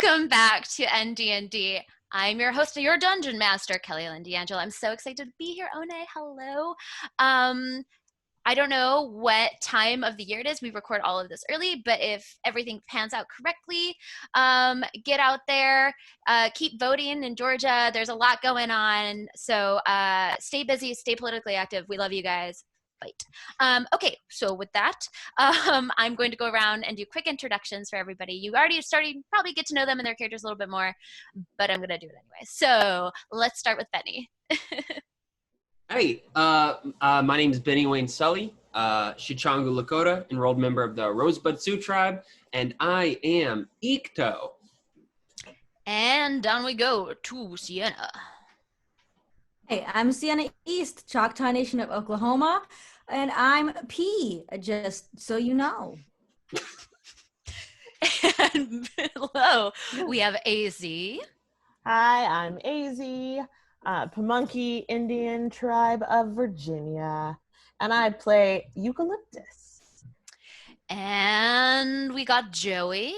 Welcome back to NDND. I'm your host, your dungeon master, Kelly Lynne D'Angelo. I'm so excited to be here. One, hello. I don't know what time of the year it is. We record all of this early, but if everything pans out correctly, get out there, keep voting in Georgia. There's a lot going on. So stay busy, stay politically active. We love you guys. Fight. Okay, so with that, I'm going to go around and do quick introductions for everybody. You already started, probably get to know them and their characters a little bit more, but I'm going to do it anyway. So let's start with Benny. Hey, my name is Benny Wayne Sully, Shichangu Lakota, enrolled member of the Rosebud Sioux tribe, and I am Ikto. And down we go to Siena. Hey, I'm Siena East, Choctaw Nation of Oklahoma, and I'm P, just so you know. And below, we have Azie. Hi, I'm Azie, Pamunkey Indian tribe of Virginia, and I play Eucalyptus. And we got Joey.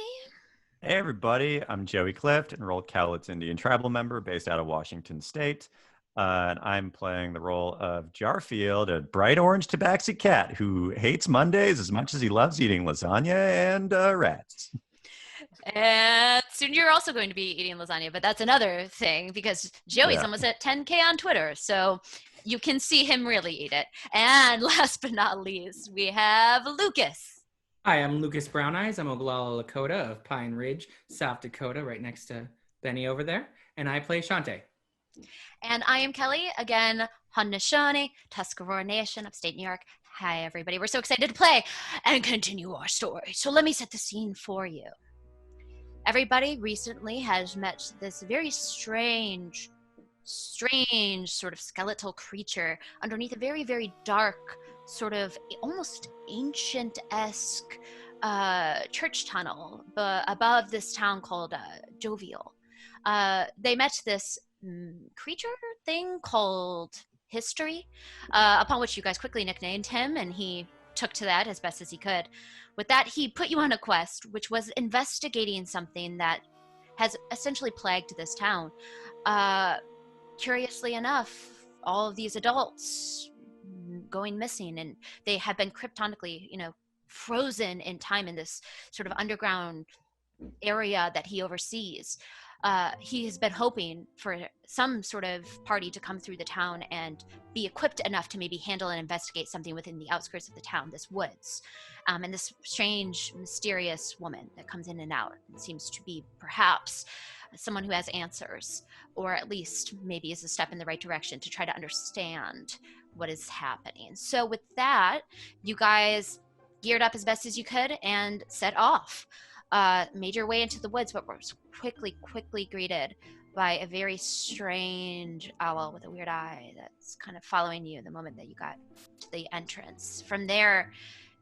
Hey everybody, I'm Joey Clift, enrolled Cowlitz Indian tribal member based out of Washington State. And I'm playing the role of Jarfield, a bright orange tabaxi cat who hates Mondays as much as he loves eating lasagna and rats. And soon you're also going to be eating lasagna, but that's another thing because Joey's almost at 10K on Twitter, so you can see him really eat it. And last but not least, we have Lucas. Hi, I'm Lucas Brown Eyes. I'm Oglala Lakota of Pine Ridge, South Dakota, right next to Benny over there, and I play Chante. And I am Kelly, again, Haudenosaunee, Tuscarora Nation, upstate New York. Hi, everybody. We're so excited to play and continue our story. So let me set the scene for you. Everybody recently has met this very strange sort of skeletal creature underneath a very, very dark, sort of almost ancient-esque church tunnel above this town called Jovial. They met this creature thing called History, upon which you guys quickly nicknamed him, and he took to that as best as he could. With that, he put you on a quest, which was investigating something that has essentially plagued this town. Curiously enough, all of these adults going missing, and they have been cryptonically, frozen in time in this sort of underground area that he oversees. He has been hoping for some sort of party to come through the town and be equipped enough to maybe handle and investigate something within the outskirts of the town, this woods. And this strange, mysterious woman that comes in and out seems to be perhaps someone who has answers, or at least maybe is a step in the right direction to try to understand what is happening. So with that, you guys geared up as best as you could and set off. Made your way into the woods, but were quickly greeted by a very strange owl with a weird eye that's kind of following you the moment that you got to the entrance. From there,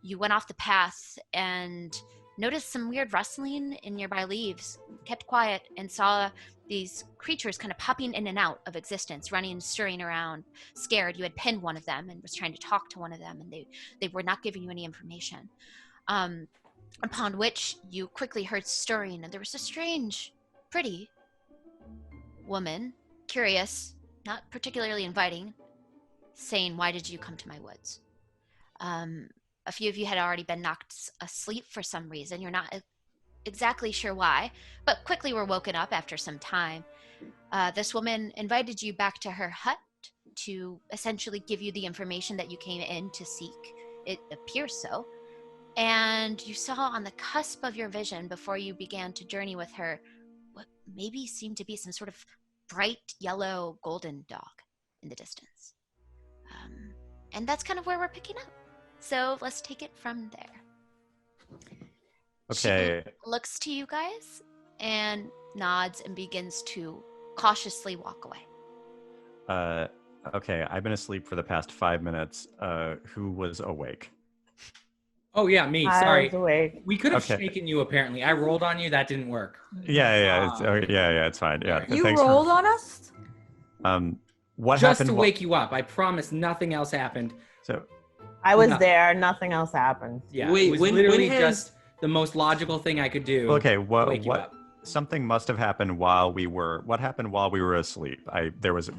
you went off the path and noticed some weird rustling in nearby leaves, kept quiet, and saw these creatures kind of popping in and out of existence, running, stirring around, scared. You had pinned one of them and was trying to talk to one of them, and they were not giving you any information. Upon which you quickly heard stirring, and there was a strange, pretty woman, curious, not particularly inviting, saying, "Why did you come to my woods?" A few of you had already been knocked asleep for some reason. You're not exactly sure why, but quickly were woken up after some time. This woman invited you back to her hut to essentially give you the information that you came in to seek. It appears so. And you saw on the cusp of your vision before you began to journey with her what maybe seemed to be some sort of bright yellow golden dog in the distance. And that's kind of where we're picking up. So let's take it from there. Okay. She looks to you guys and nods and begins to cautiously walk away. Okay, I've been asleep for the past 5 minutes. Who was awake? Oh yeah, me. I Sorry. was awake. We could have Okay. shaken you. Apparently, I rolled on you. That didn't work. Yeah, it's fine. Yeah, You thanks rolled on us? what Just happened? to wake you up. I promise. Nothing else happened. So, I was No. there. Nothing else happened. Yeah. Wait, it was when literally has- just the most logical thing I could do. okay, to wake you what? up. something must have happened while we were. What happened while we were asleep? There was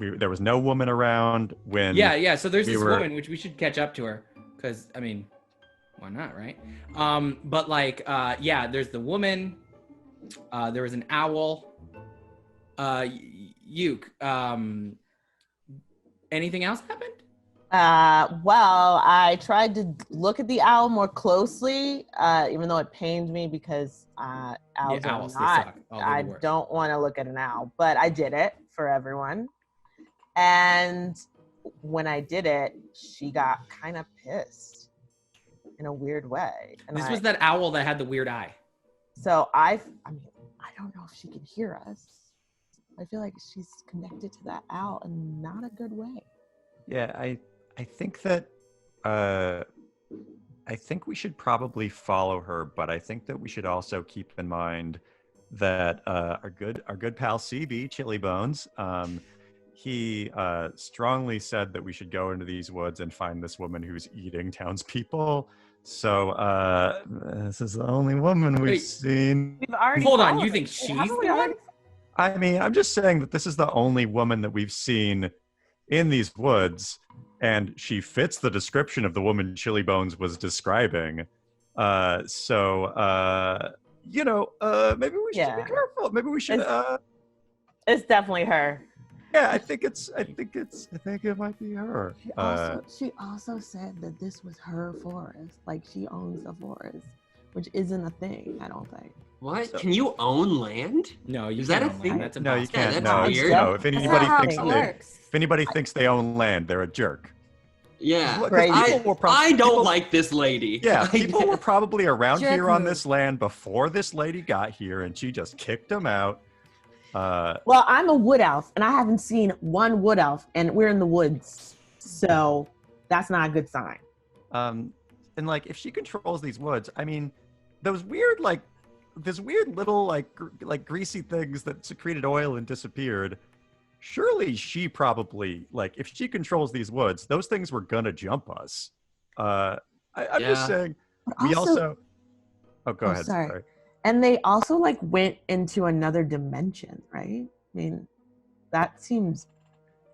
no woman around when. Yeah. So there's we this were- woman, which we should catch up to her, because I mean, why not, right? But like, there's the woman. There was an owl. Uke. Anything else happened? Well, I tried to look at the owl more closely, even though it pained me because owls owls, are they not. suck. Oh, they're I the worst. don't want to look at an owl, but I did it for everyone. And when I did it, she got kind of pissed in a weird way. And This was that owl that had the weird eye. So I don't know if she can hear us. I feel like she's connected to that owl in not a good way. Yeah, I think that I think we should probably follow her, but I think that we should also keep in mind that our good pal CB Chili Bones, he strongly said that we should go into these woods and find this woman who's eating townspeople. So this is the only woman we've Wait. seen. We've already Hold on, followed you her. think she's Haven't we the one? already- I mean, I'm just saying that this is the only woman that we've seen in these woods, and she fits the description of the woman Chili Bones was describing. Maybe we should be careful. Maybe we should. It's definitely her. Yeah, I think it might be her. She also said that this was her forest. Like she owns the forest, which isn't a thing, I don't think. What? So- Can you own land? No, you Is that can't a own thing? land. That's No, you impossible. can't. that's No, weird. no. If That's anybody not how thinks it they, works. if anybody thinks they own land, they're a jerk. Yeah. Look, Crazy. I don't like this lady. Yeah, people were probably around Jerk here on move. this land before this lady got here, and she just kicked them out. Well, I'm a wood elf, and I haven't seen one wood elf, and we're in the woods, so that's not a good sign. And like, if she controls these woods, I mean, those weird little greasy things that secreted oil and disappeared. Surely she probably, like, if she controls these woods, those things were gonna jump us. I'm just saying. We also. Oh, go ahead. Sorry. And they also like went into another dimension, right? I mean, that seems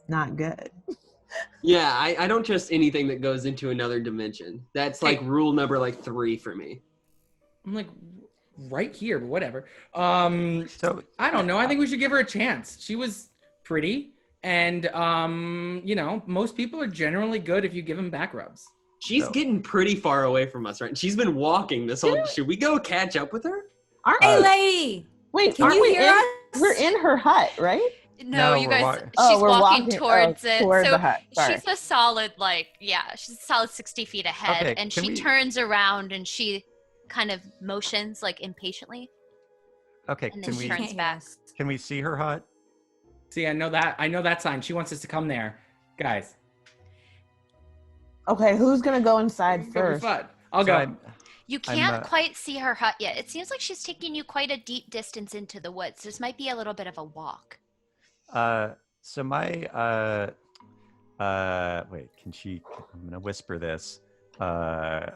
not good. Yeah, I don't trust anything that goes into another dimension. That's like rule number 3 for me. I'm like right here, but whatever. So I don't know. I think we should give her a chance. She was pretty, and most people are generally good if you give them back rubs. She's getting pretty far away from us, right? And she's been walking this whole. Should we go catch up with her? Hey, lady. Wait, Can aren't you we hear us? We're in her hut, right? No, No, you we're guys. walking. She's we're walking towards it. towards So the hut. Sorry. she's a solid, she's a solid 60 feet ahead, Okay, and can she we- turns around and she kind of motions impatiently, okay, and then can she we turns Can't hear back. us. can we see her hut? See, I know that sign. She wants us to come there, guys. Okay, who's gonna go inside Go for first? fun. I'll So go. You I'm, can't quite see her hut yet. It seems like she's taking you quite a deep distance into the woods. This might be a little bit of a walk. So my wait, can she? I'm gonna whisper this. I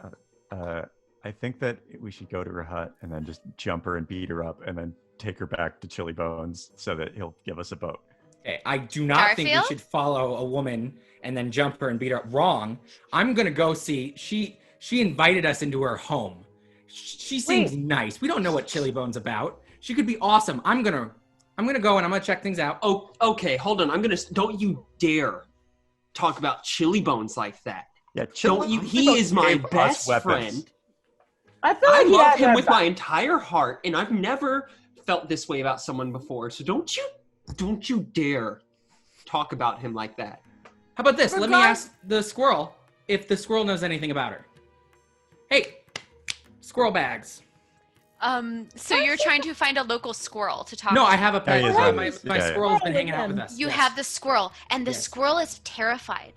think that we should go to her hut and then just jump her and beat her up, and then take her back to Chili Bones so that he'll give us a boat. Okay, I do not think we Jarfield? should follow a woman and then jump her and beat her up. Wrong. I'm gonna go see. She invited us into her home. She seems nice. We don't know what Chili Bones about. She could be awesome. I'm gonna go and I'm gonna check things out. Oh, okay. Hold on. Don't you dare talk about Chili Bones like that. Yeah, Don't you? He is my best friend. I feel I like he love has him our with back. my entire heart, and I've never felt this way about someone before. So don't you dare talk about him like that. How about this? Let me Regard- ask the squirrel if the squirrel knows anything about her. Hey, squirrel bags. So you're trying to find a local squirrel to talk No, to. I have a pet. he is My, on my, this. my Yeah, yeah. squirrel's been Oh, hanging out with man. us. You Yes. have the squirrel, and the Yes. squirrel is terrified.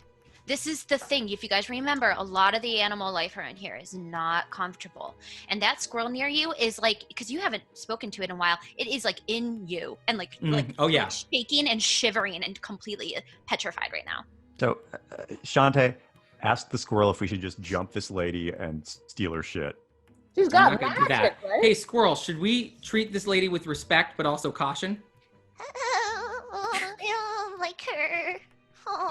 This is the thing. If you guys remember, a lot of the animal life around here is not comfortable. And that squirrel near you is because you haven't spoken to it in a while, it is in you and Oh, yeah. shaking and shivering and completely petrified right now. So, Chante, ask the squirrel if we should just jump this lady and steal her shit. She's I'm got not gonna do magic, that. right? Hey, Squirrel, should we treat this lady with respect but also caution? I don't like her.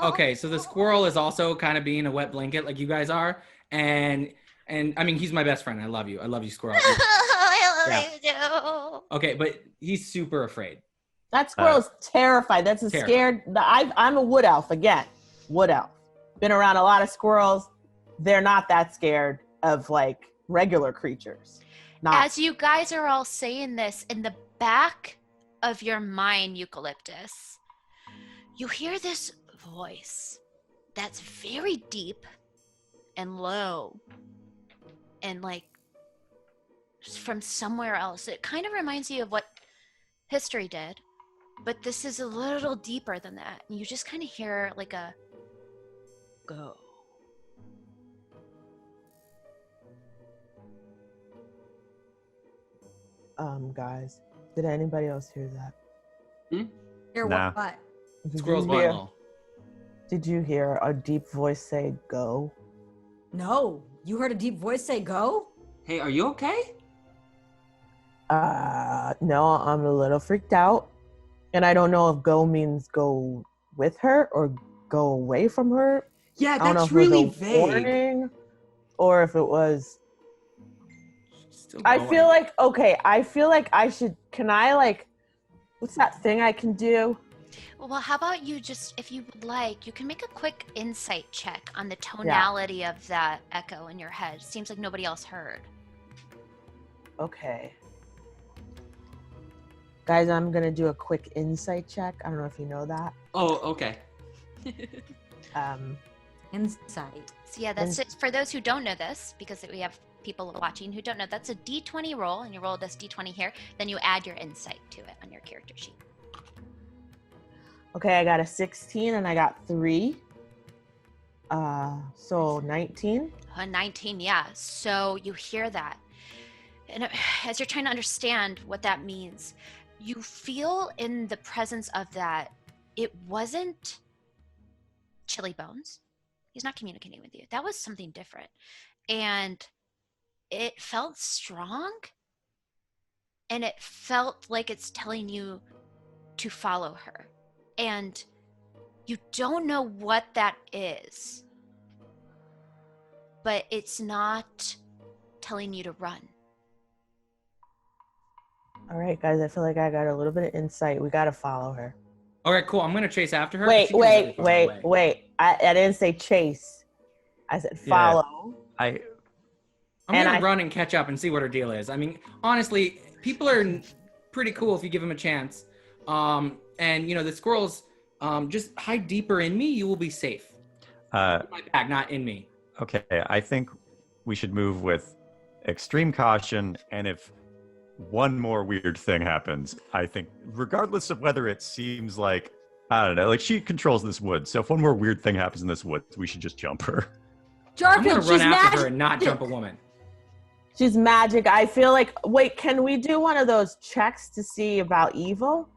Okay, so the squirrel is also kind of being a wet blanket like you guys are, and I mean he's my best friend. I love you, Squirrel. I Yeah. love you too. Okay, but he's super afraid. That squirrel is terrified. That's a Terrified. scared. I'm a wood elf again. Wood elf. Been around a lot of squirrels. They're not that scared of like regular creatures. Not. As you guys are all saying this, in the back of your mind, Eucalyptus, you hear this voice that's very deep and low and like from somewhere else. It kind of reminds you of what history did, but this is a little deeper than that. And you just kind of hear like a go. Guys, did anybody else hear that? Hear Nah. what? Squirrel's Did you hear- butthole. Did you hear a deep voice say "go"? No. You heard a deep voice say go? Hey, are you okay? No, I'm a little freaked out, and I don't know if "go" means go with her or go away from her. Yeah, I don't know that's if it was really a vague. warning or if it was. Still I going. feel like okay. I feel like I should. Can I like? What's that thing I can do? Well, how about you just, if you would like, you can make a quick insight check on the tonality of that echo in your head. Seems like nobody else heard. Okay. Guys, I'm gonna do a quick insight check. I don't know if you know that. Oh, okay. Insight. So yeah, that's it. For those who don't know this, because we have people watching who don't know, that's a D20 roll, and you roll this D20 here. Then you add your insight to it on your character sheet. Okay, I got a 16 and I got 3. So 19. 19, yeah. So you hear that. And as you're trying to understand what that means, you feel in the presence of that, it wasn't Chili Bones. He's not communicating with you. That was something different. And it felt strong. And it felt like it's telling you to follow her. And you don't know what that is. But it's not telling you to run. All right, guys, I feel like I got a little bit of insight. We got to follow her. All right, cool. I'm gonna chase after her. Wait, She can really far away. wait. I didn't say chase. I said Yeah. follow. I'm And gonna I- run and catch up and see what her deal is. I mean, honestly, people are pretty cool if you give them a chance. And you know, the squirrels, just hide deeper in me. You will be safe. Uh, In my bag, not in me. okay, I think we should move with extreme caution, and if one more weird thing happens, I think, regardless of whether it seems like, I don't know, like she controls this wood, so if one more weird thing happens in this wood, we should just jump her. I'm gonna Jarfield, run she's after her magic. and not jump a woman. She's magic. I feel like, wait, can we do one of those checks to see about evil?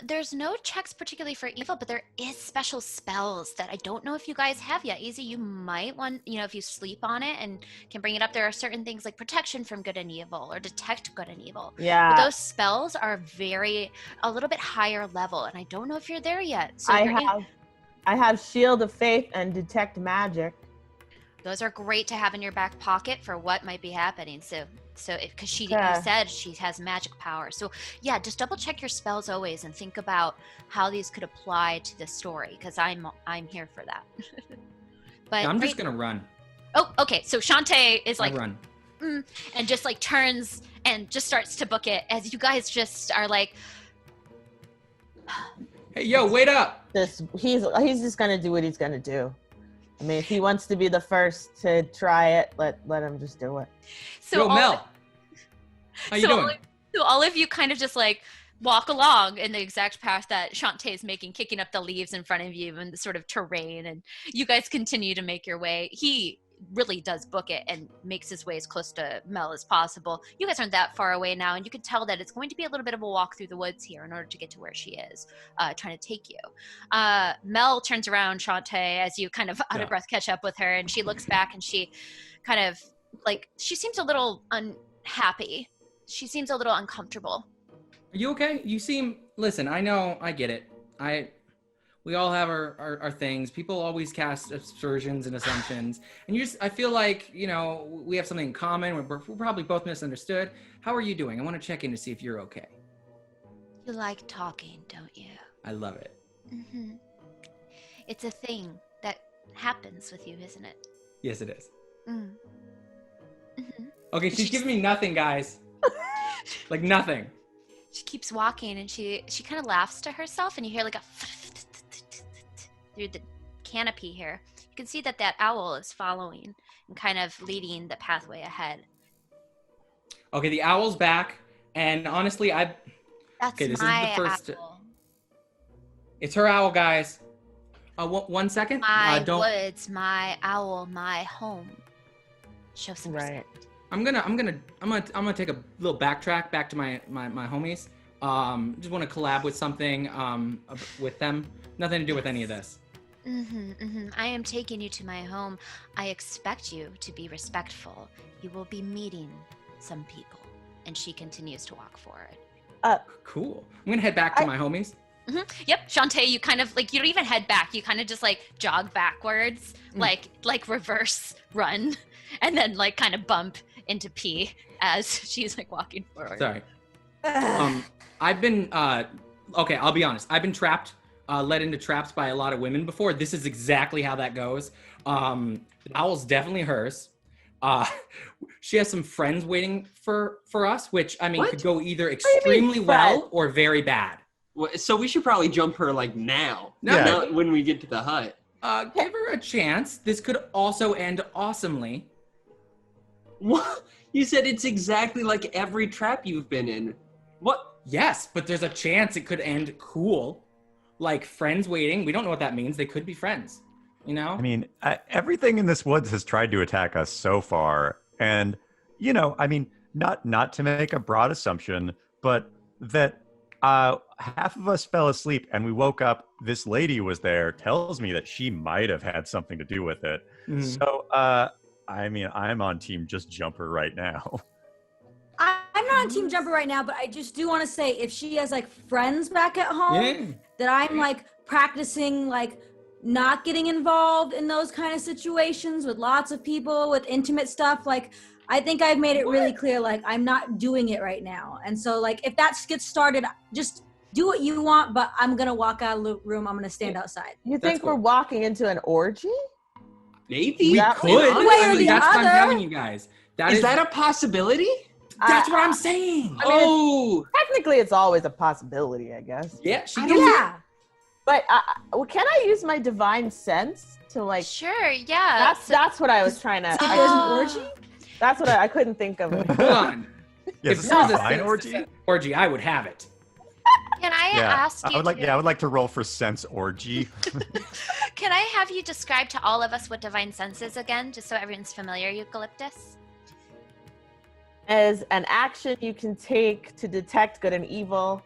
There's no checks particularly for evil, but there is special spells that I don't know if you guys have yet. Azie, you might want, you know, if you sleep on it and can bring it up, there are certain things like protection from good and evil or detect good and evil. Yeah. But those spells are a little bit higher level, and I don't know if you're there yet. So I have Shield of Faith and Detect Magic. those are great to have in your back pocket for what might be happening. So because you Yeah. said she has magic power. So yeah, just double check your spells always and think about how these could apply to the story, because I'm here for that. But I'm great. just gonna run. Oh, okay. So Chante is like, I run. and just like turns and just starts to book it as you guys just are like, Hey, yo, wait up! He's just gonna do what he's gonna do. I mean, if he wants to be the first to try it, let him just do it. so Yo, Mel. How you doing? So all of you kind of just like walk along in the exact path that Chante is making, kicking up the leaves in front of you and the sort of terrain, and you guys continue to make your way. He really does book it and makes his way as close to Mel as possible. You guys aren't that far away now, and you can tell that it's going to be a little bit of a walk through the woods here in order to get to where she is trying to take you. Mel turns around Chante as you kind of out of breath catch up with her, and she looks back and she kind of like, she seems a little unhappy. She seems a little uncomfortable. Are you okay? You seem, listen, I know, I get it. We all have our things. People always cast aspersions and assumptions. And I feel like, you know, we have something in common. We're probably both misunderstood. How are you doing? I want to check in to see if you're okay. You like talking, don't you? I love it. Mm-hmm. It's a thing that happens with you, isn't it? Yes, it is. Mm. Mm-hmm. Okay, she's giving me nothing, guys. Like nothing. She keeps walking and she kind of laughs to herself, and you hear like a through the canopy here. You can see that owl is following and kind of leading the pathway ahead. Okay, the owl's back, and honestly, That's okay, this my is the first. owl. It's her owl, guys. 1 second. My Don't. woods, my owl, my home. Show some Right. respect. I'm gonna take a little backtrack back to my homies. Just want to collab with something with them. Nothing to do with any of this. I am taking you to my home. I expect you to be respectful. You will be meeting some people. And she continues to walk forward. Cool. I'm gonna head back to my homies. Yep, Chante, you kind of like, you don't even head back. You kind of just like jog backwards, like reverse run, and then like kind of bump into P as she's like walking forward. Sorry. I've been okay, I'll be honest. I've been trapped, led into traps by a lot of women before. This is exactly how that goes. The owl's definitely hers. She has some friends waiting for us, which I mean could go either extremely well or very bad. Well, so we should probably jump her like now. No. Not when we get to the hut. Give her a chance. This could also end awesomely. What? You said it's exactly like every trap you've been in. What? Yes, but there's a chance it could end cool. Like friends waiting. We don't know what that means. They could be friends. You know? I mean, everything in this woods has tried to attack us so far. And, you know, I mean, not to make a broad assumption, but that half of us fell asleep and we woke up, this lady was there, tells me that she might have had something to do with it. So, I mean, I'm on team just jumper right now. I'm not on Team Jumper right now, but I just do want to say if she has like friends back at home, that I'm like practicing like not getting involved in those kind of situations with lots of people, with intimate stuff. Like, I think I've made it really clear, like, I'm not doing it right now. And so, like, if that gets started, just do what you want, but I'm going to walk out of the room. I'm going to stand outside. You think we're walking into an orgy? Maybe. We could. One way or the That's what I'm other. telling you guys. Is that a possibility? That's what I'm saying. I mean, technically, it's always a possibility, I guess. Yeah, she Yeah. But can I use my divine sense to like? Sure, yeah. That's what I was trying to. If there's an orgy? That's what I couldn't think of it. Hold on. Yes, If this there was is a fine sense orgy, I would have it. Can I ask you? I would like to roll for sense orgy. Can I have you describe to all of us what divine sense is again, just so everyone's familiar, Eucalyptus? As an action you can take to detect good and evil.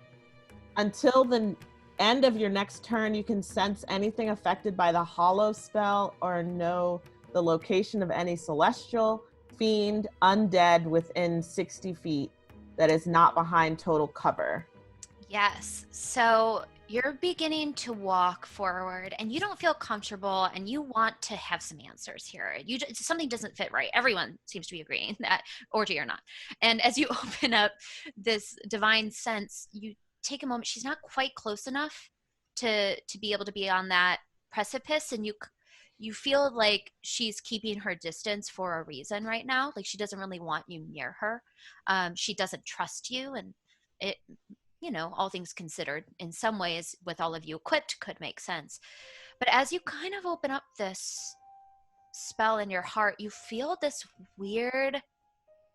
Until the end of your next turn, you can sense anything affected by the hollow spell or know the location of any celestial, fiend, undead within 60 feet that is not behind total cover. Yes. So you're beginning to walk forward and you don't feel comfortable and you want to have some answers here. Something doesn't fit right. Everyone seems to be agreeing that, orgy or not. And as you open up this divine sense, you take a moment. She's not quite close enough to be able to be on that precipice, and you feel like she's keeping her distance for a reason right now. Like she doesn't really want you near her. She doesn't trust you, and it, you know, all things considered, in some ways, with all of you equipped, could make sense. But as you kind of open up this spell in your heart, you feel this weird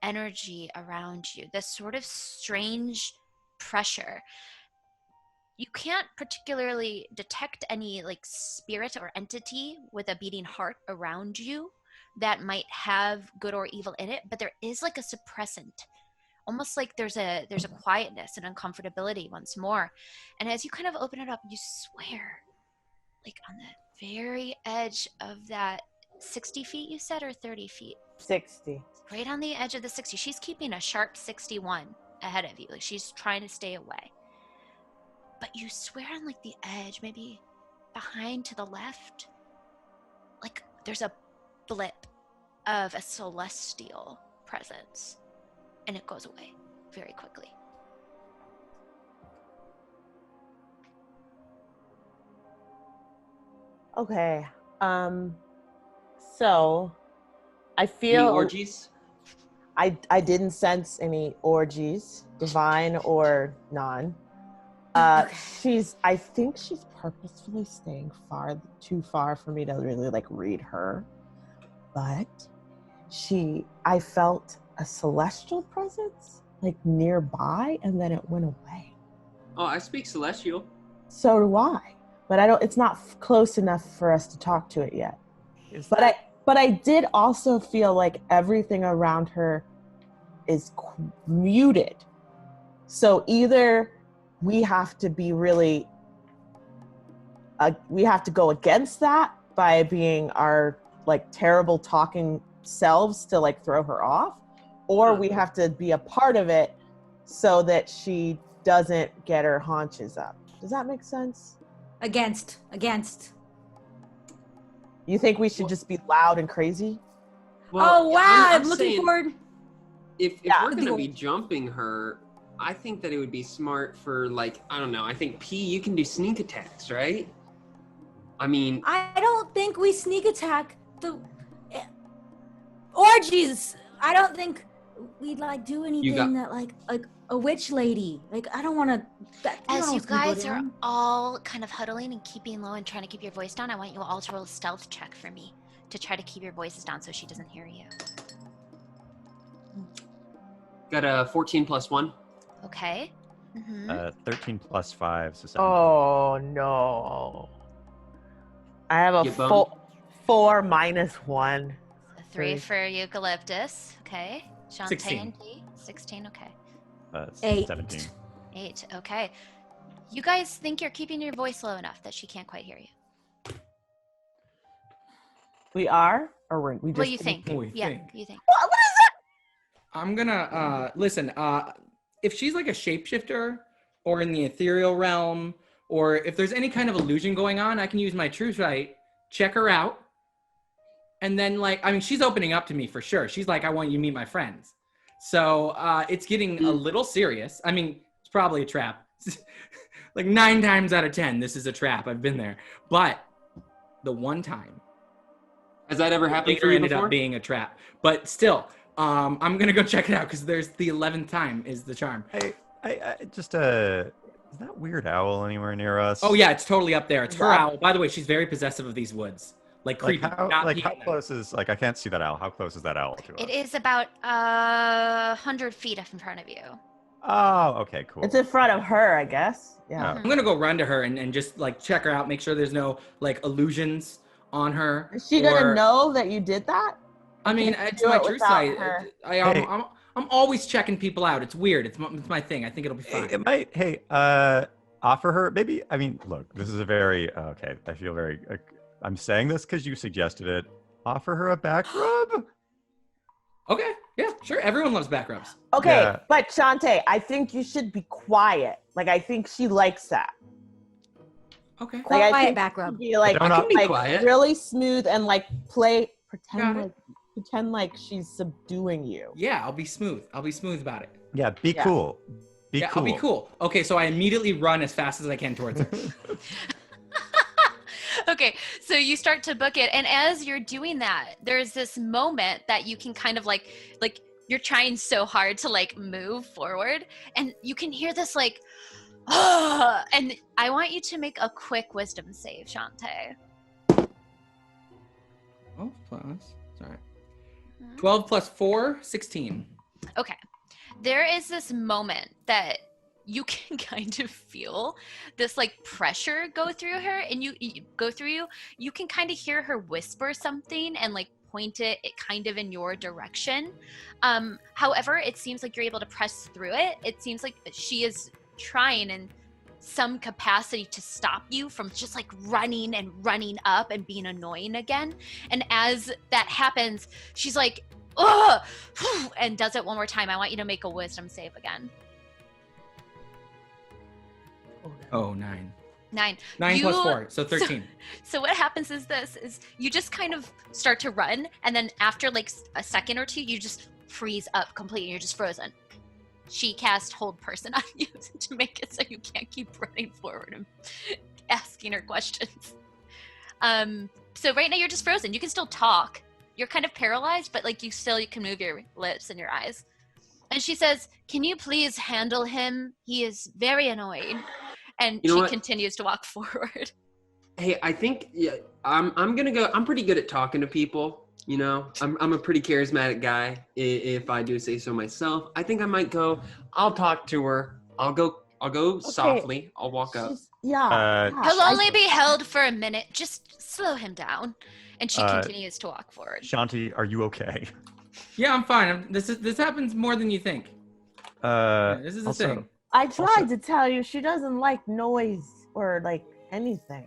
energy around you, this sort of strange pressure. You can't particularly detect any like spirit or entity with a beating heart around you that might have good or evil in it, but there is like a suppressant. Almost like there's a quietness and uncomfortability once more. And as you kind of open it up, you swear, like on the very edge of that 60 feet you said, or 30 feet? 60. right on the edge of the 60. She's keeping a sharp 61 ahead of you. Like she's trying to stay away. But you swear on like the edge, maybe behind to the left, like there's a blip of a celestial presence, and it goes away very quickly. Okay. So I feel Any orgies? I didn't sense any orgies, divine or non. I think she's purposefully staying too far for me to really like read her. But I felt a celestial presence like nearby, and then it went away. Oh, I speak celestial. So do I, but it's not close enough for us to talk to it yet. But I did also feel like everything around her is muted. So either we have to be really, we have to go against that by being our like terrible talking selves to like throw her off, or we have to be a part of it so that she doesn't get her haunches up. Does that make sense? Against. You think we should just be loud and crazy? Well, wow, I'm looking saying, forward. If we're going to be jumping her, I think that it would be smart for like, I don't know, I think P, you can do sneak attacks, right? I mean... I don't think we sneak attack the orgies. I don't think we'd like do anything that like a witch lady. Like I don't want to. As you guys are all kind of huddling and keeping low and trying to keep your voice down, I want you all to roll a stealth check for me to try to keep your voices down so she doesn't hear you. Got a 14 plus 1. Okay. 13 plus 5, so 17. Oh no! I have a 4 minus 1. A 3 for Eucalyptus. Okay. Chante 16. and D. 16. Okay. 8. 17. 8. Okay. You guys think you're keeping your voice low enough that she can't quite hear you? We are, or we just. What do you think? We Yeah. think. You think? What is that? I'm gonna listen. If she's like a shapeshifter or in the ethereal realm, or if there's any kind of illusion going on, I can use my true sight, check her out, and then like, I mean, she's opening up to me for sure. She's like, I want you to meet my friends. So it's getting a little serious. I mean, it's probably a trap. Like 9 times out of 10, this is a trap. I've been there. But the one time, has that ever happened for you ended before? up being a trap. But still, I'm gonna go check it out because there's the 11th time is the charm. I just is that weird owl anywhere near us? Oh yeah, it's totally up there. It's her owl. By the way, she's very possessive of these woods. Like creepy. How close is I can't see that owl. How close is that owl to us? It is about 100 feet up in front of you. Oh, okay, cool. It's in front of her, I guess. Yeah. I'm gonna go run to her and just like check her out, make sure there's no like illusions on her. Is she gonna know that you did that? I mean, it's my true sight. I'm always checking people out. It's weird. It's my thing. I think it'll be fine. It might. Hey, offer her maybe. I mean, look, this is a very okay. I feel very. I'm saying this because you suggested it. Offer her a back rub. Okay. Yeah. Sure. Everyone loves back rubs. Okay, Yeah. but Chante, I think you should be quiet. Like I think she likes that. Okay. Like, I Quiet think back rub. Be like, I can be like quiet. really smooth and like pretend Got like she's subduing you. Yeah. I'll be smooth. I'll be smooth about it. Yeah, be cool. Be Yeah. cool. I'll be cool. Okay. So I immediately run as fast as I can towards her. Okay, so you start to book it, and as you're doing that, there's this moment that you can kind of like you're trying so hard to like move forward, and you can hear this like, and I want you to make a quick wisdom save, Chante. 12 plus. Sorry. 12 plus 4, 16. Okay, there is this moment that you can kind of feel this like pressure go through her, and you go through you. You can kind of hear her whisper something and like point it kind of in your direction. However, it seems like you're able to press through it. It seems like she is trying in some capacity to stop you from just like running and running up and being annoying again. And as that happens, she's like ugh, and does it one more time. I want you to make a wisdom save again. Oh, 9. 9. 9 plus 4, so 13. So what happens is you just kind of start to run, and then after like a second or two, you just freeze up completely. You're just frozen. She cast hold person on you to make it so you can't keep running forward and asking her questions. So right now you're just frozen. You can still talk. You're kind of paralyzed, but like you can move your lips and your eyes. And she says, "Can you please handle him? He is very annoying." And she continues to walk forward. Hey, I think I'm gonna go. I'm pretty good at talking to people. You know, I'm a pretty charismatic guy, if I do say so myself. I think I might go. I'll talk to her. I'll go softly. I'll walk up. He'll only be held for a minute. Just slow him down. And she continues to walk forward. Chante, are you okay? Yeah, I'm fine. This happens more than you think. This is a thing. I tried to tell you she doesn't like noise or like anything.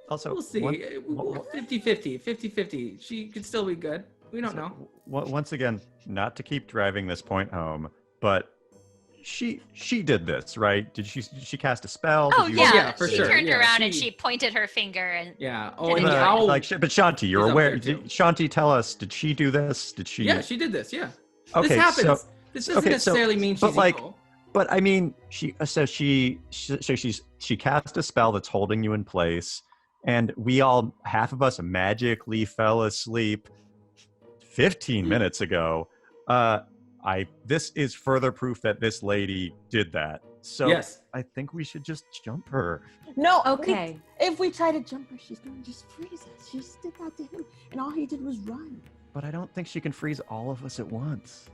Also, we'll see. 50-50. 50-50. She could still be good. We don't know. Once again, not to keep driving this point home, but she did this, right? Did she cast a spell? Oh, yeah, for she sure. turned around and she pointed her finger and Oh, and how? But Chante, you're aware? Chante, tell us. Did she do this? Did she? Yeah, she did this. Yeah. Okay, this happens. So, this doesn't necessarily mean she's evil. But I mean, she cast a spell that's holding you in place, and half of us magically fell asleep 15 minutes ago. This is further proof that this lady did that. So yes. I think we should just jump her. No, okay. If we try to jump her, she's gonna just freeze us. She just did that to him, and all he did was run. But I don't think she can freeze all of us at once.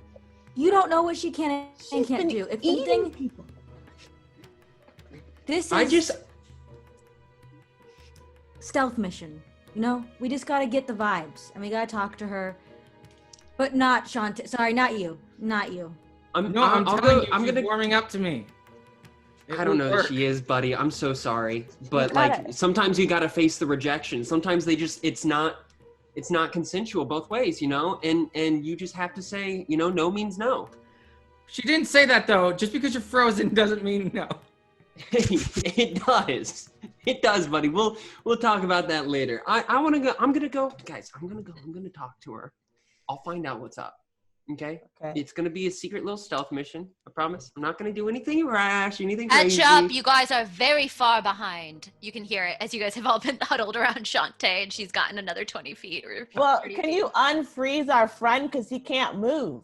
You don't know what she can and can't do. If anything, people. This is stealth mission. You know, we just gotta get the vibes, and we gotta talk to her. But not Chante. Sorry, not you. Not you. I'm telling you, she's warming up to me. I don't know that she is, buddy. I'm so sorry, but like sometimes you gotta face the rejection. Sometimes it's not consensual both ways, you know, and you just have to say, you know, no means no. She didn't say that though. Just because you're frozen doesn't mean no. It does, buddy. We'll talk about that later. I want to go. I'm gonna go, guys. I'm gonna talk to her. I'll find out what's up. Okay. It's gonna be a secret little stealth mission. I promise. I'm not gonna do anything rash, anything crazy. Catch up. You guys are very far behind. You can hear it as you guys have all been huddled around Chante, and she's gotten another 20 feet. Well, can you unfreeze our friend because he can't move?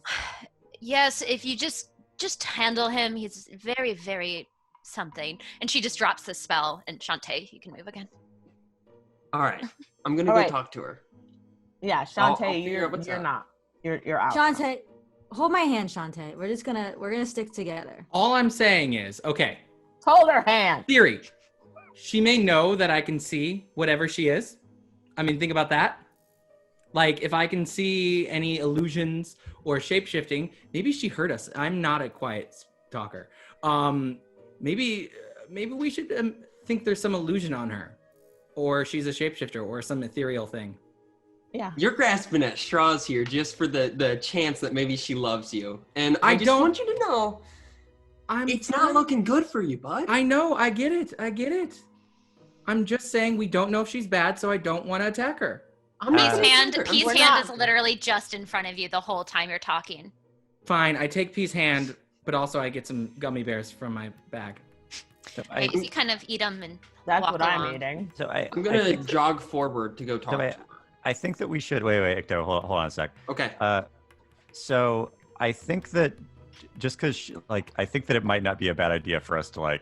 Yes, if you just handle him, he's very, very something. And she just drops the spell, and Chante, you can move again. All right. I'm gonna go talk to her. Yeah, Chante, you're not. You're out. Chante, hold my hand, Chante. We're gonna stick together. All I'm saying is, okay. Hold her hand. Theory. She may know that I can see whatever she is. I mean, think about that. Like, if I can see any illusions or shape-shifting, maybe she heard us. I'm not a quiet talker. Maybe we should think there's some illusion on her. Or she's a shapeshifter or some ethereal thing. Yeah. You're grasping at straws here just for the chance that maybe she loves you. And I just want you to know, it's not looking good for you, bud. I know. I get it. I'm just saying we don't know if she's bad, so I don't want to attack her. Peace hand is literally just in front of you the whole time you're talking. Fine. I take Peace hand, but also I get some gummy bears from my bag. So you kind of eat them and that's walk what along. I'm eating. So I'm going to jog forward to go talk to her. I think that we should wait, Ikto, hold on a sec. Okay. So I think that just because, I think that it might not be a bad idea for us to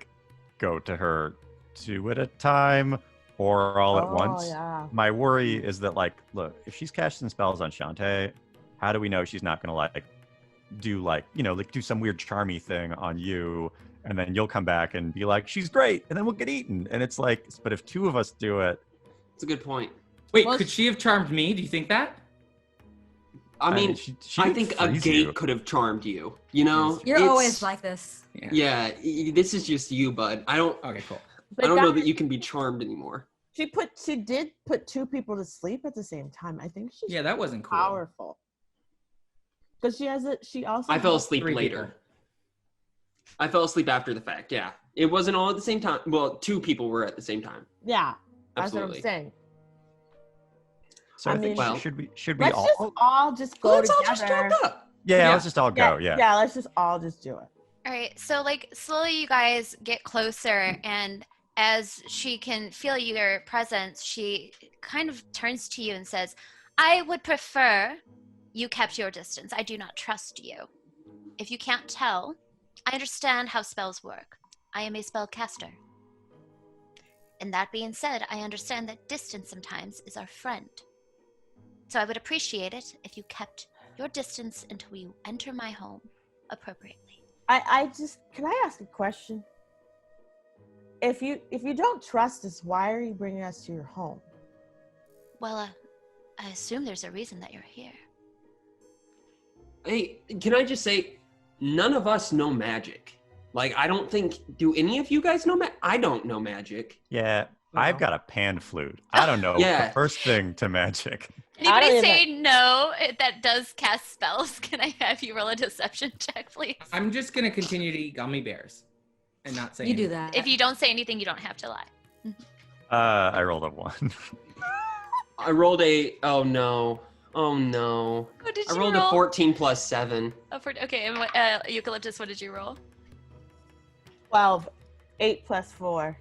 go to her 2 at a time or all at once. Yeah. My worry is that look, if she's casting spells on Chante, how do we know she's not gonna do some weird charmy thing on you, and then you'll come back and be like, she's great, and then we'll get eaten. And it's but if 2 of us do it, it's a good point. Wait, could she have charmed me? Do you think that? I mean, I think a gate could have charmed you. You know, you're always like this. Yeah, this is just you, bud. Okay, cool. I don't know that you can be charmed anymore. She did put 2 people to sleep at the same time. I think she's that wasn't cool. Powerful. Because she also. I fell asleep 3 later. people. I fell asleep after the fact. Yeah, it wasn't all at the same time. Well, 2 people were at the same time. Yeah, that's Absolutely. what I'm saying. So I think well, should we Let's just go Let's together. all just jump up. Yeah, let's just all go. Yeah. Yeah, let's just all just do it. All right, so like slowly you guys get closer, and as she can feel your presence, she kind of turns to you and says, I would prefer you kept your distance. I do not trust you. If you can't tell, I understand how spells work. I am a spellcaster. And that being said, I understand that distance sometimes is our friend. So I would appreciate it if you kept your distance until you enter my home appropriately. Can I ask a question? If you don't trust us, why are you bringing us to your home? Well, I assume there's a reason that you're here. Hey, can I just say, none of us know magic. Like, I don't think, do any of you guys know magic? I don't know magic. Yeah, I've got a pan flute. I don't know the first thing to magic. Anybody say no that does cast spells? Can I have you roll a deception check, please? I'm just going to continue to eat gummy bears and not say anything. Do that. If you don't say anything, you don't have to lie. I rolled a 1. I rolled oh no. What did I you rolled roll? a 14 plus 7. Okay, and Eucalyptus, what did you roll? 12. 8 plus 4.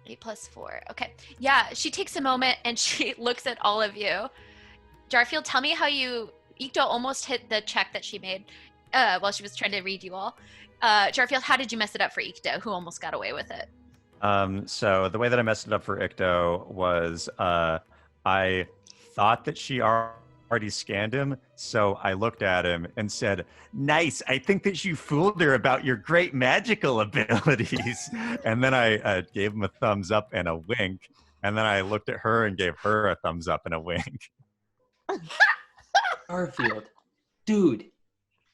8 plus 4. Okay. Yeah, she takes a moment and she looks at all of you. Jarfield, tell me how Ikto almost hit the check that she made while she was trying to read you all. Jarfield, how did you mess it up for Ikto, who almost got away with it? So the way that I messed it up for Ikto was I thought that she already scanned him, so I looked at him and said, nice, I think that you fooled her about your great magical abilities. And then I gave him a thumbs up and a wink, and then I looked at her and gave her a thumbs up and a wink. Jarfield, dude,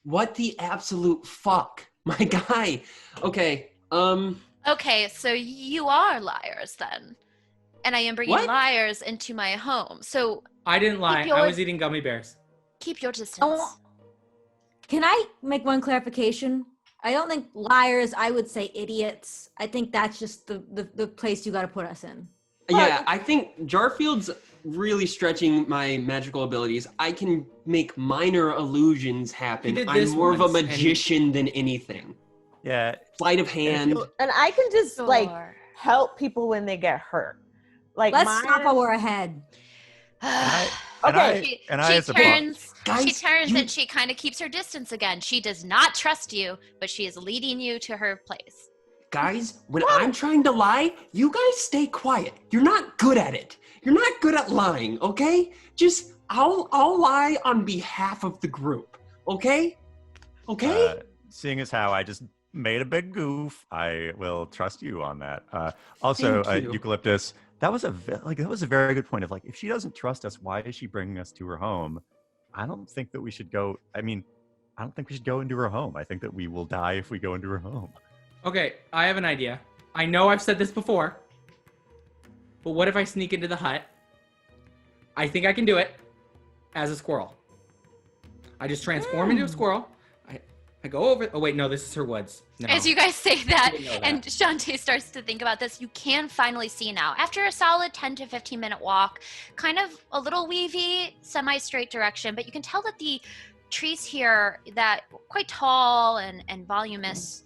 what the absolute fuck? My guy. Okay, Okay, so you are liars then. And I am bringing liars into my home. So I didn't lie. I was eating gummy bears. Keep your distance. Oh, can I make one clarification? I don't think liars, I would say idiots. I think that's just the place you got to put us in. Yeah, I think Jarfield's really stretching my magical abilities. I can make minor illusions happen. I'm more of a magician than anything. Yeah. Sleight of hand. And I can just help people when they get hurt. Like, let's stop while we're ahead. She turns and she kind of keeps her distance again. She does not trust you, but she is leading you to her place. Guys, when I'm trying to lie, you guys stay quiet. You're not good at it. You're not good at lying, okay? Just, I'll lie on behalf of the group, okay? Okay? Seeing as how I just made a big goof, I will trust you on that. Also, Eucalyptus, that was a very good point of like, if she doesn't trust us, why is she bringing us to her home? I don't think that we should go. I mean, I don't think we should go into her home. I think that we will die if we go into her home. Okay, I have an idea. I know I've said this before, but what if I sneak into the hut? I think I can do it as a squirrel. I just transform into a squirrel. I go over. Oh wait, no, this is her woods. No. As you guys say that, and Chante starts to think about this, you can finally see now. After a solid 10 to 15 minute walk, kind of a little weavy, semi-straight direction, but you can tell that the trees here, that quite tall and voluminous,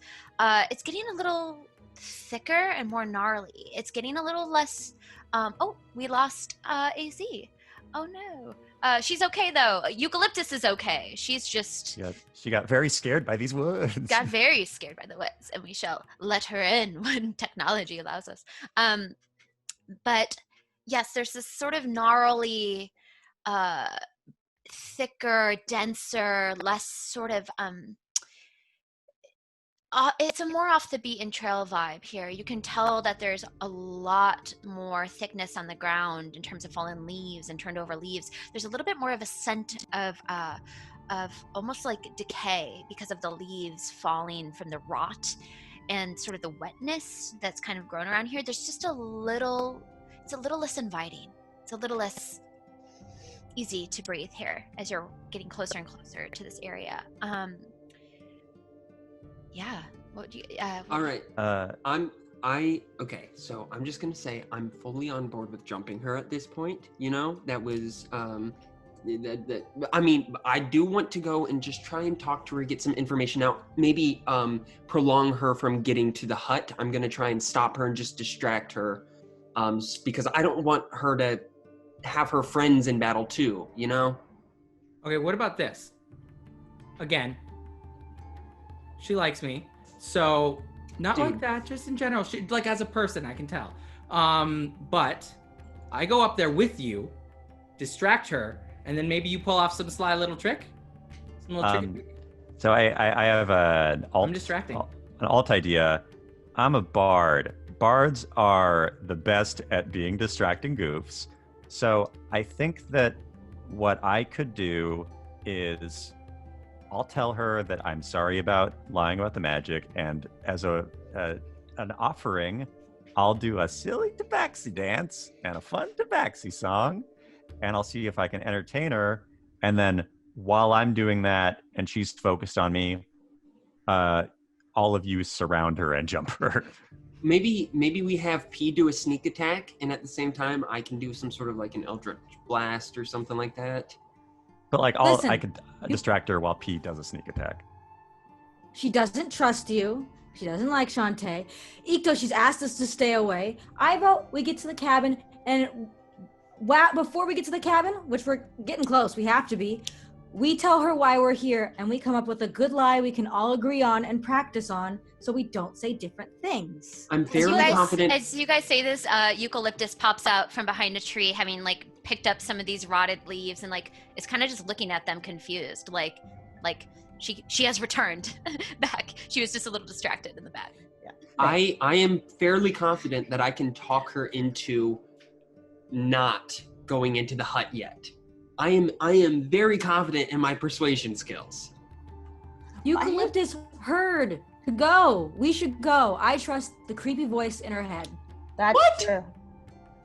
it's getting a little thicker and more gnarly. It's getting a little less. Oh, we lost Azie. Oh no. She's okay though. Eucalyptus is okay. She's just. Yeah, she got very scared by these woods. Got very scared by the woods, and we shall let her in when technology allows us. But yes, there's this sort of gnarly, thicker, denser, less sort of it's a more off the beaten trail vibe here. You can tell that there's a lot more thickness on the ground in terms of fallen leaves and turned over leaves. There's a little bit more of a scent of almost like decay because of the leaves falling from the rot and sort of the wetness that's kind of grown around here. There's just it's a little less inviting. It's a little less easy to breathe here as you're getting closer and closer to this area. Yeah. What do you? All right. Okay. So I'm just gonna say I'm fully on board with jumping her at this point. That was I mean, I do want to go and just try and talk to her, get some information out. Maybe prolong her from getting to the hut. I'm gonna try and stop her and just distract her, because I don't want her to have her friends in battle too. Okay, what about this? Again, she likes me, so not Dude. like that. Just in general, she like as a person, I can tell. But I go up there with you, distract her, and then maybe you pull off some sly little trick. Some little trick. So I have an I'm distracting. An alt idea. I'm a bard. Bards are the best at being distracting goofs. So I think that what I could do is I'll tell her that I'm sorry about lying about the magic, and as an offering, I'll do a silly tabaxi dance and a fun tabaxi song, and I'll see if I can entertain her. And then while I'm doing that and she's focused on me, all of you surround her and jump her. Maybe we have P do a sneak attack, and at the same time, I can do some sort of like an Eldritch Blast or something like that. But like, Listen, I could distract her while P does a sneak attack. She doesn't trust you. She doesn't like Chante. Ikto, she's asked us to stay away. I vote we get to the cabin, and before we get to the cabin, which we're getting close, we have to be, we tell her why we're here, and we come up with a good lie we can all agree on and practice on, so we don't say different things. I'm fairly confident. As you guys say this, Eucalyptus pops out from behind a tree, having like picked up some of these rotted leaves, and like it's kind of just looking at them confused, like she has returned back. She was just a little distracted in the back. Yeah. I am fairly confident that I can talk her into not going into the hut yet. I am very confident in my persuasion skills. Eucalyptus heard to go. We should go. I trust the creepy voice in her head. That's What? true.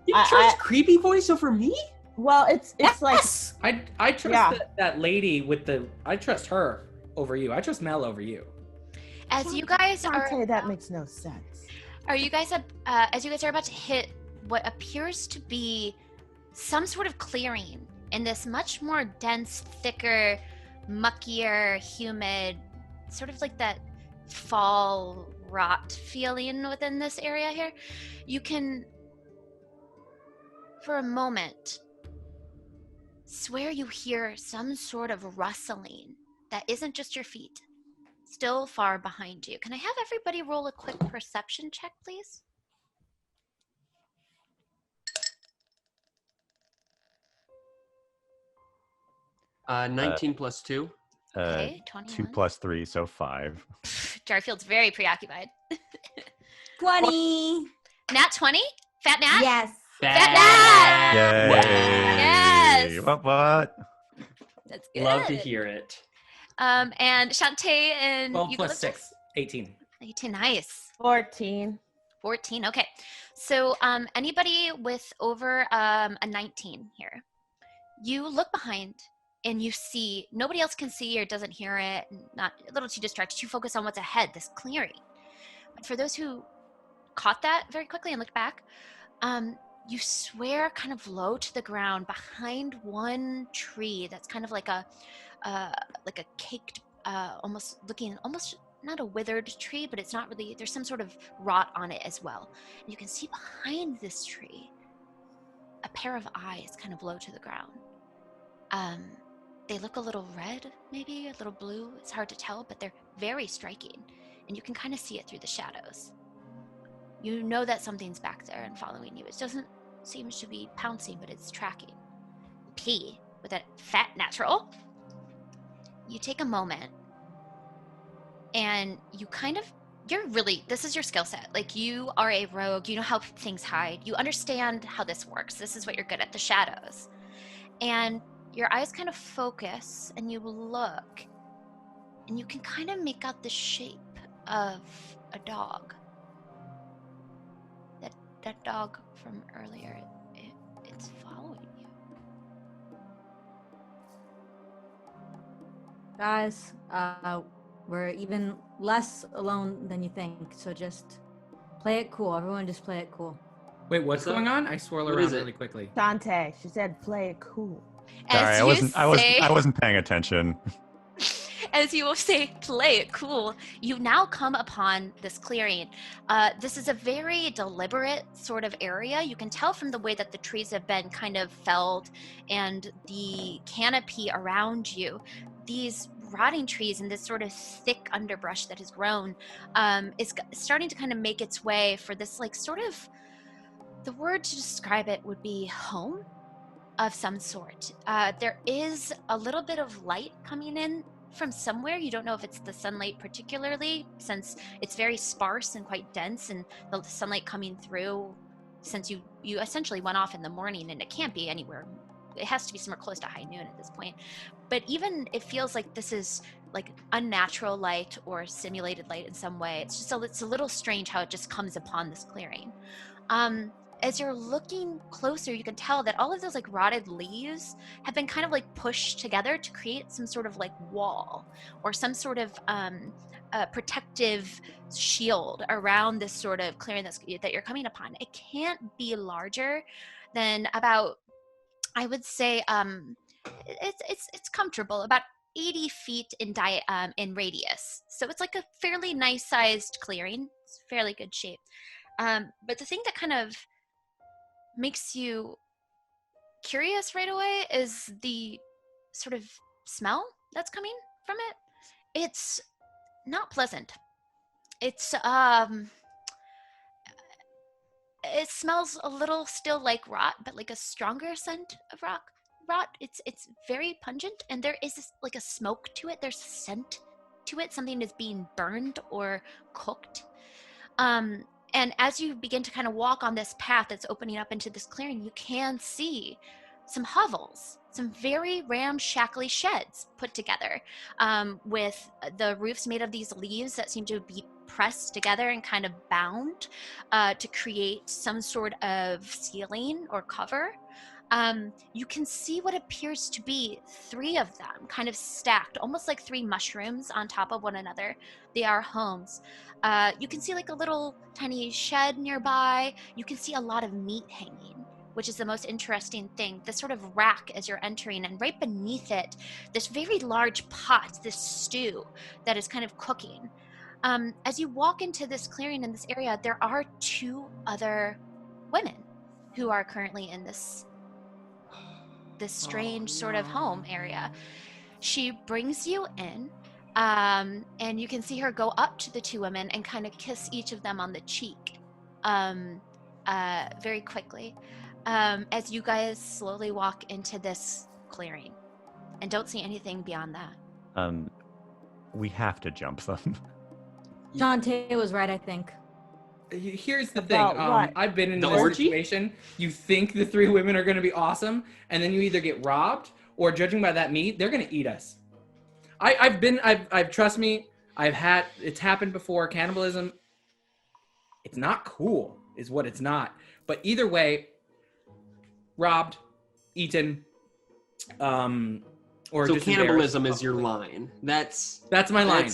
You trust creepy voice over me? Well, it's like I trust that lady with the. I trust her over you. I trust Mel over you. As you guys are, Chante, that makes no sense. as you guys are about to hit what appears to be some sort of clearing in this much more dense, thicker, muckier, humid, sort of like that fall rot feeling within this area here, you can, for a moment, swear you hear some sort of rustling that isn't just your feet, still far behind you. Can I have everybody roll a quick perception check, please? 19 plus 2. Okay, 21. 2 plus 3, so 5. Jarfield's very preoccupied. 20. Nat 20? Fat Nat? Yes. Fat Nat! Yay! Yes! What? That's good. Love to hear it. And Chante and 12 plus Eucalyptus? 6, 18. 18, nice. 14. 14, okay. So anybody with over a 19 here, you look behind and you see, nobody else can see or doesn't hear it, not a little too distracted. You focus on what's ahead, this clearing. But for those who caught that very quickly and looked back, you swear kind of low to the ground behind one tree that's kind of like a caked, almost not a withered tree, but it's not really, there's some sort of rot on it as well. And you can see behind this tree a pair of eyes kind of low to the ground. They look a little red, maybe a little blue. It's hard to tell, but they're very striking. And you can kind of see it through the shadows. You know that something's back there and following you. It doesn't seem to be pouncing, but it's tracking. P, with a fat natural, you take a moment and you kind of, this is your skill set. Like, you are a rogue, you know how things hide. You understand how this works. This is what you're good at, the shadows. And your eyes kind of focus and you look and you can kind of make out the shape of a dog. That dog from earlier, it's following you. Guys, we're even less alone than you think, so just play it cool. Everyone just play it cool. Wait, what's What's going up? on? I swirl What around is it? really quickly. Chante, she said play it cool. Sorry, I wasn't paying attention. As you will say, play it cool, you now come upon this clearing. This is a very deliberate sort of area. You can tell from the way that the trees have been kind of felled and the canopy around you. These rotting trees and this sort of thick underbrush that has grown is starting to kind of make its way for this, like, sort of, the word to describe it would be home of some sort. There is a little bit of light coming in from somewhere. You don't know if it's the sunlight particularly, since it's very sparse and quite dense, and the sunlight coming through, since you essentially went off in the morning, and it can't be anywhere. It has to be somewhere close to high noon at this point. But even it feels like this is like unnatural light or simulated light in some way. It's a little strange how it just comes upon this clearing. As you're looking closer, you can tell that all of those like rotted leaves have been kind of like pushed together to create some sort of like wall or some sort of protective shield around this sort of clearing that you're coming upon. It can't be larger than about, I would say, it's comfortable, about 80 feet in radius. So it's like a fairly nice sized clearing. It's fairly good shape. But the thing that kind of makes you curious right away is the sort of smell that's coming from it. It's not pleasant. It's it smells a little still like rot, but like a stronger scent of rot. It's very pungent, and there is like a smoke to it. There's a scent to it. Something is being burned or cooked. And as you begin to kind of walk on this path that's opening up into this clearing, you can see some hovels, some very ramshackly sheds put together, with the roofs made of these leaves that seem to be pressed together and kind of bound to create some sort of ceiling or cover. You can see what appears to be 3 of them kind of stacked, almost like 3 mushrooms on top of one another. They are homes. You can see like a little tiny shed nearby. You can see a lot of meat hanging, which is the most interesting thing. This sort of rack as you're entering, and right beneath it, this very large pot, this stew that is kind of cooking. As you walk into this clearing in this area, there are 2 other women who are currently in this strange sort of home area. She brings you in, and you can see her go up to the 2 women and kind of kiss each of them on the cheek very quickly, as you guys slowly walk into this clearing and don't see anything beyond that. We have to jump them. Chante was right, I think. Here's the thing. About what? I've been in The this orgy? situation. You think the 3 women are going to be awesome, and then you either get robbed, or judging by that meat, they're going to eat us. I've trust me, it's happened before. Cannibalism, it's not cool, is what it's not. But either way, robbed, eaten, or So just cannibalism embarrassed. is your line. That's my line.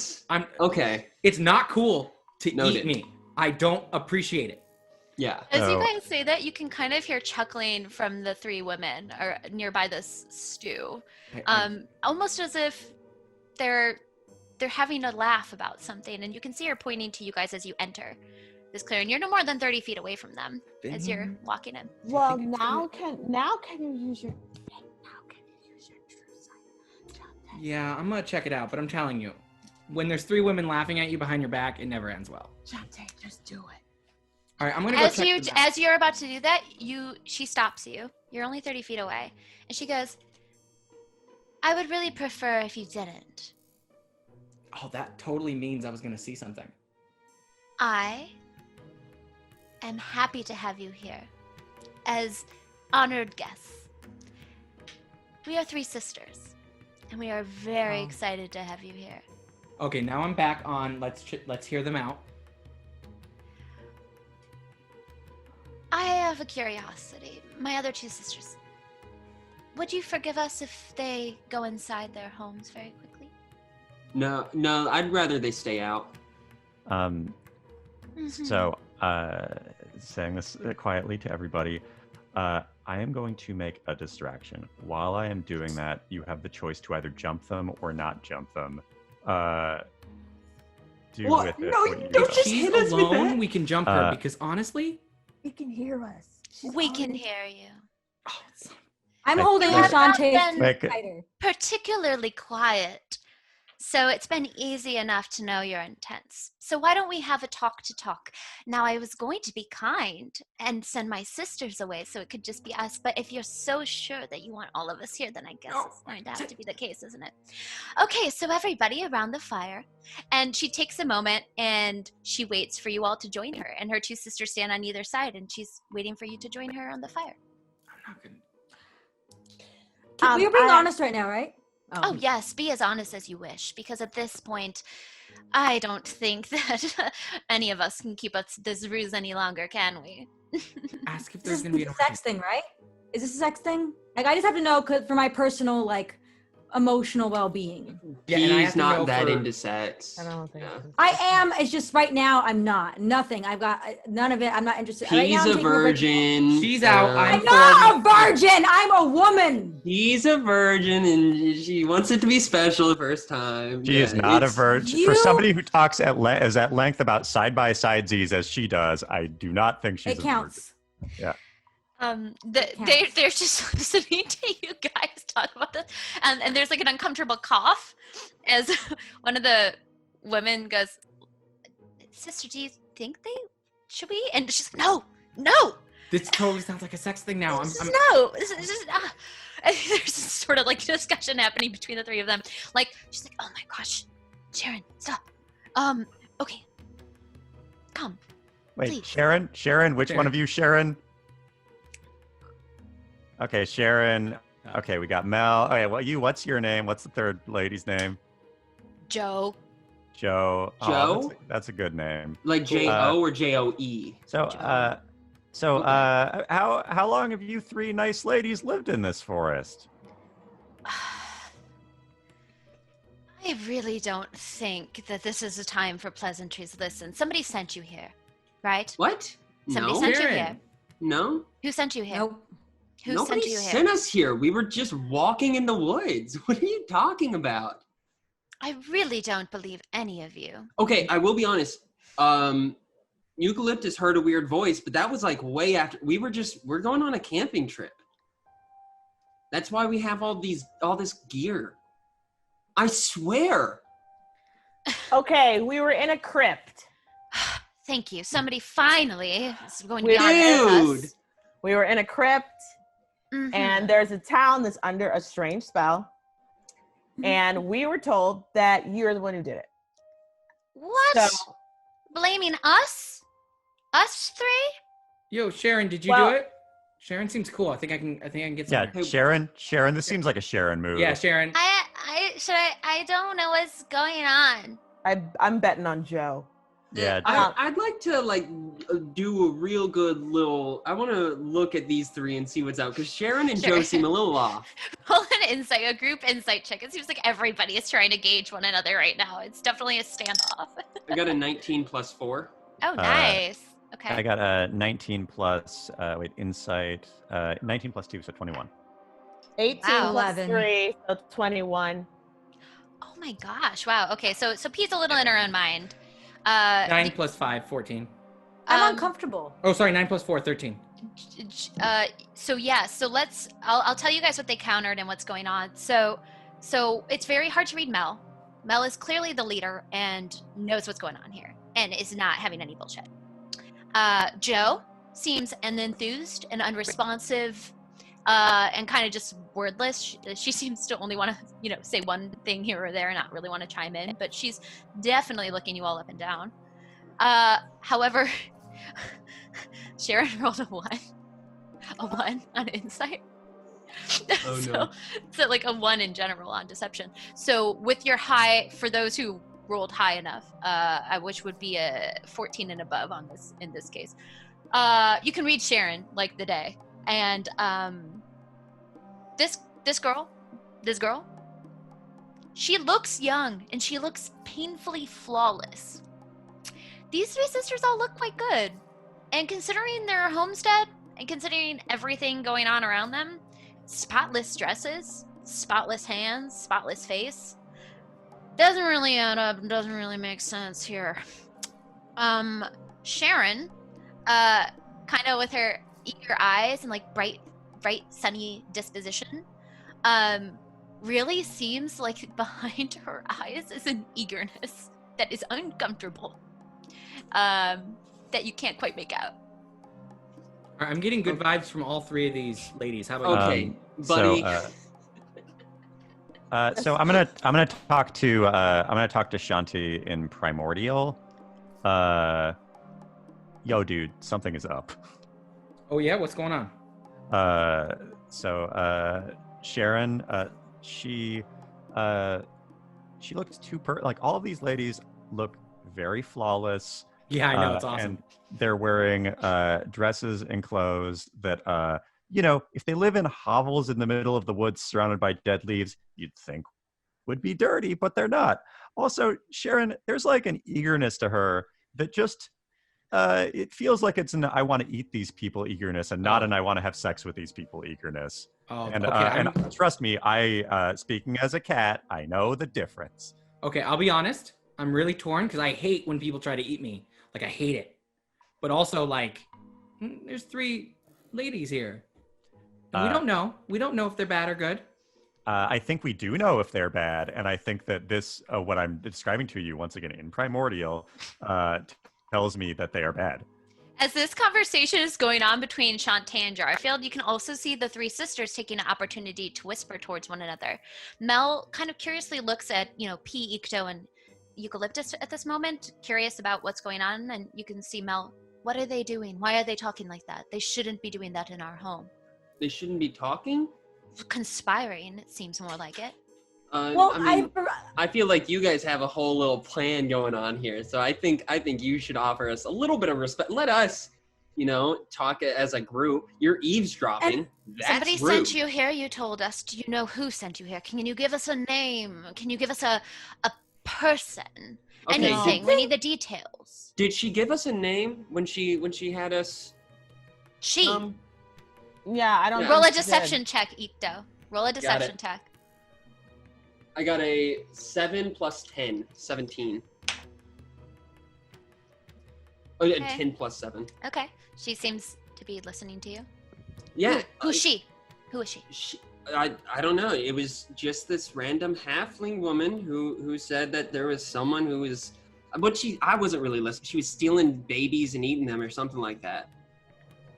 okay. It's not cool to Noted. eat meat. I don't appreciate it. Yeah. As you Oh. guys say that, you can kind of hear chuckling from the 3 women or nearby this stew, almost as if they're having a laugh about something, and you can see her pointing to you guys as you enter this clearing. You're no more than 30 feet away from them as you're walking in. Well, now can you use your true sight? Chante. Yeah, I'm gonna check it out, but I'm telling you, when there's 3 women laughing at you behind your back, it never ends well. Chante, just do it. All right, I'm gonna go check them out. As you're about to do that, she stops you. You're only 30 feet away, and she goes, "I would really prefer if you didn't. Oh, that totally means I was gonna see something. I am happy to have you here as honored guests. We are 3 sisters, and we are very excited to have you here." Okay, now I'm back on. Let's hear them out. I have a curiosity. My other 2 sisters, would you forgive us if they go inside their homes very quickly? No, I'd rather they stay out. So, saying this quietly to everybody, I am going to make a distraction. While I am doing that, you have the choice to either jump them or not jump them. Do What? with it No, what you don't will. just She's hit us with alone, that. we can jump her because honestly, He can hear us. We can hear you. I'm Like- holding like- Chante like- tighter. Particularly quiet. So it's been easy enough to know you're intense. So why don't we have a talk to talk? Now, I was going to be kind and send my sisters away so it could just be us. But if you're so sure that you want all of us here, then I guess it's going to have to be the case, isn't it? Okay, so everybody around the fire. And she takes a moment and she waits for you all to join her. And her two sisters stand on either side and she's waiting for you to join her on the fire. I'm not gonna. We're being honest right now, right? Oh, yes, be as honest as you wish, because at this point, I don't think that any of us can keep up this ruse any longer, can we? Ask if This there's is gonna be a an sex thing, right? Is this a sex thing? Like, I just have to know for my personal, like, emotional well-being. Yeah, and I have He's to know not that for- into sex. I don't think. Yeah. I am. It's just right now I'm not. Nothing. I've got none of it. I'm not interested. Right now, He's I'm a taking break. virgin. She's out, I'm I'm not a virgin. I'm a woman. He's a virgin, and she wants it to be special the first time. She is Yeah, not a it's- virgin. You- For somebody who talks at length about side-by-side Z's as she does, I do not think she's It a counts. virgin. They're just listening to you guys talk about this, and there's like an uncomfortable cough as one of the women goes, "Sister, do you think should we?" And she's like, "No, This totally sounds like a sex thing now. this is just And there's this sort of like discussion happening between the three of them. Like she's like, "Oh my gosh, Sharon, stop. Okay, come." Wait, Please. Sharon, which one Sharon. of you, Sharon? Okay, Sharon. Okay, we got Mel. Okay, what's your name? What's the third lady's name? Joe. Joe. Oh, Joe? that's a good name. Like J-O or J-O-E? So, how long have you three nice ladies lived in this forest? I really don't think that this is a time for pleasantries. Listen, somebody sent you here, right? What? Somebody No? sent you Sharon. here. No? Who sent you here? Nope. Who Nobody sent you here? sent us here. We were just walking in the woods. What are you talking about? I really don't believe any of you. Okay, I will be honest. Eucalyptus heard a weird voice, but that was like way after. We're going on a camping trip. That's why we have all this gear. I swear. Okay, we were in a crypt. Thank you. Somebody finally is going to We- be honest with us. We were in a crypt, Mhm. and there's a town that's under a strange spell. And we were told that you're the one who did it. What? So, Blaming us? Us three? Yo, Sharon, did you Well- do it? Sharon seems cool. I think I can get Yeah, some. Sharon. This seems like a Sharon move. Yeah, Sharon. I don't know what's going on. I'm betting on Joe. Yeah. I'd like to do a real good little. I want to look at these three and see what's out because Sharon and Sure. Joe seem a little off. Roll a group insight check. It seems like everybody is trying to gauge one another right now. It's definitely a standoff. I got a 19 plus 4. Oh, nice. Okay. I got a 19 plus. Insight. 19 plus 2, so 21. 18 Wow. plus 11. 3, so 21. Oh my gosh! Wow. Okay, so Pete's a little in her own mind. 9 plus 5, 14. I'm Um, uncomfortable. Oh, sorry, 9 plus 4, 13. So I'll tell you guys what they countered and what's going on. So it's very hard to read Mel. Mel is clearly the leader and knows what's going on here and is not having any bullshit. Joe seems unenthused and unresponsive and kind of just wordless. She seems to only want to, say one thing here or there and not really want to chime in, but she's definitely looking you all up and down. However, Sharon rolled a 1 on insight. Oh, so, no. so like a 1 in general on deception. So with your high, for those who rolled high enough, which would be a 14 and above in this case, you can read Sharon like the day. And this girl She looks young, and she looks painfully flawless. These three sisters all look quite good. And considering their homestead, and considering everything going on around them, spotless dresses, spotless hands, spotless face, doesn't really add up, doesn't really make sense here. Sharon, kind of with her eager eyes and like bright, sunny disposition, really seems like behind her eyes is an eagerness that is uncomfortable, that you can't quite make out. I'm getting good vibes from all three of these ladies. How about Okay, buddy. So I'm gonna talk to Chante in Primordial. Yo, dude, something is up. Oh yeah, what's going on? Sharon, she looks like all of these ladies look very flawless. Yeah, I know, it's awesome. And they're wearing dresses and clothes that if they live in hovels in the middle of the woods surrounded by dead leaves, you'd think would be dirty, but they're not. Also, Sharon, there's like an eagerness to her that just it feels like it's an I want to eat these people eagerness and not an I want to have sex with these people eagerness. Oh, and okay. And trust me, I speaking as a cat, I know the difference. Okay, I'll be honest. I'm really torn because I hate when people try to eat me. Like, I hate it. But also, like, there's three ladies here. And we don't know. We don't know if they're bad or good. I think we do know if they're bad. And I think that this, what I'm describing to you, once again, in Primordial, tells me that they are bad. As this conversation is going on between Chante and Jarfield, you can also see the three sisters taking an opportunity to whisper towards one another. Mel kind of curiously looks at, P, Ikto, and Eucalyptus at this moment, curious about what's going on, and you can see Mel, what are they doing? Why are they talking like that? They shouldn't be doing that in our home. They shouldn't be talking? Conspiring, it seems more like it. I feel like you guys have a whole little plan going on here, so I think you should offer us a little bit of respect. Let us, talk as a group. You're eavesdropping. That's somebody rude. sent you here, you told us. Do you know who sent you here? Can you give us a name? Can you give us a person? Okay, anything. We need the details. Did she give us a name when she had us? She. Yeah, I don't. Roll a deception check, Ikto. Roll a deception check. I got a 7 plus 10, 17. Oh, yeah, 10 plus 7. Okay. She seems to be listening to you. Yeah. Who's she? Who is she? I don't know. It was just this random halfling woman who said that there was someone who was, but I wasn't really listening. She was stealing babies and eating them or something like that.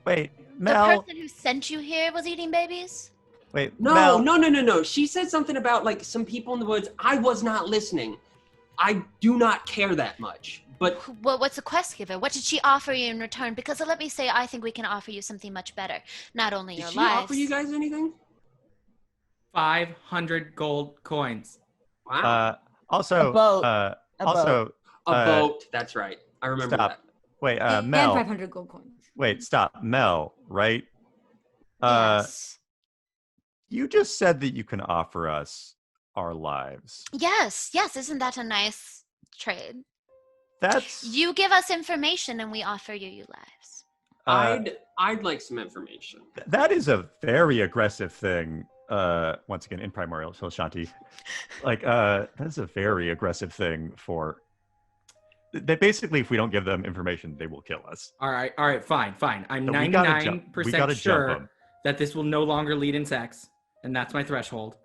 Wait, Mel. The person who sent you here was eating babies? Wait, no, Mel. No. She said something about like some people in the woods. I was not listening. I do not care that much. But well, what's the quest giver? What did she offer you in return? Because let me say, I think we can offer you something much better. Not only your lives. Did she offer you guys anything? 500 gold coins. Wow. Also, a boat. A boat. That's right. I remember that. Wait, and Mel. 500 gold coins. Wait, stop, Mel. Right? Yes. You just said that you can offer us our lives. Yes. Isn't that a nice trade? You give us information and we offer you your lives. I'd like some information. That is a very aggressive thing. Once again, in Primordial, so Chante. That is a very aggressive thing for. They basically, if we don't give them information, they will kill us. All right, fine. I'm So 99% sure that this will no longer lead in sex, and that's my threshold.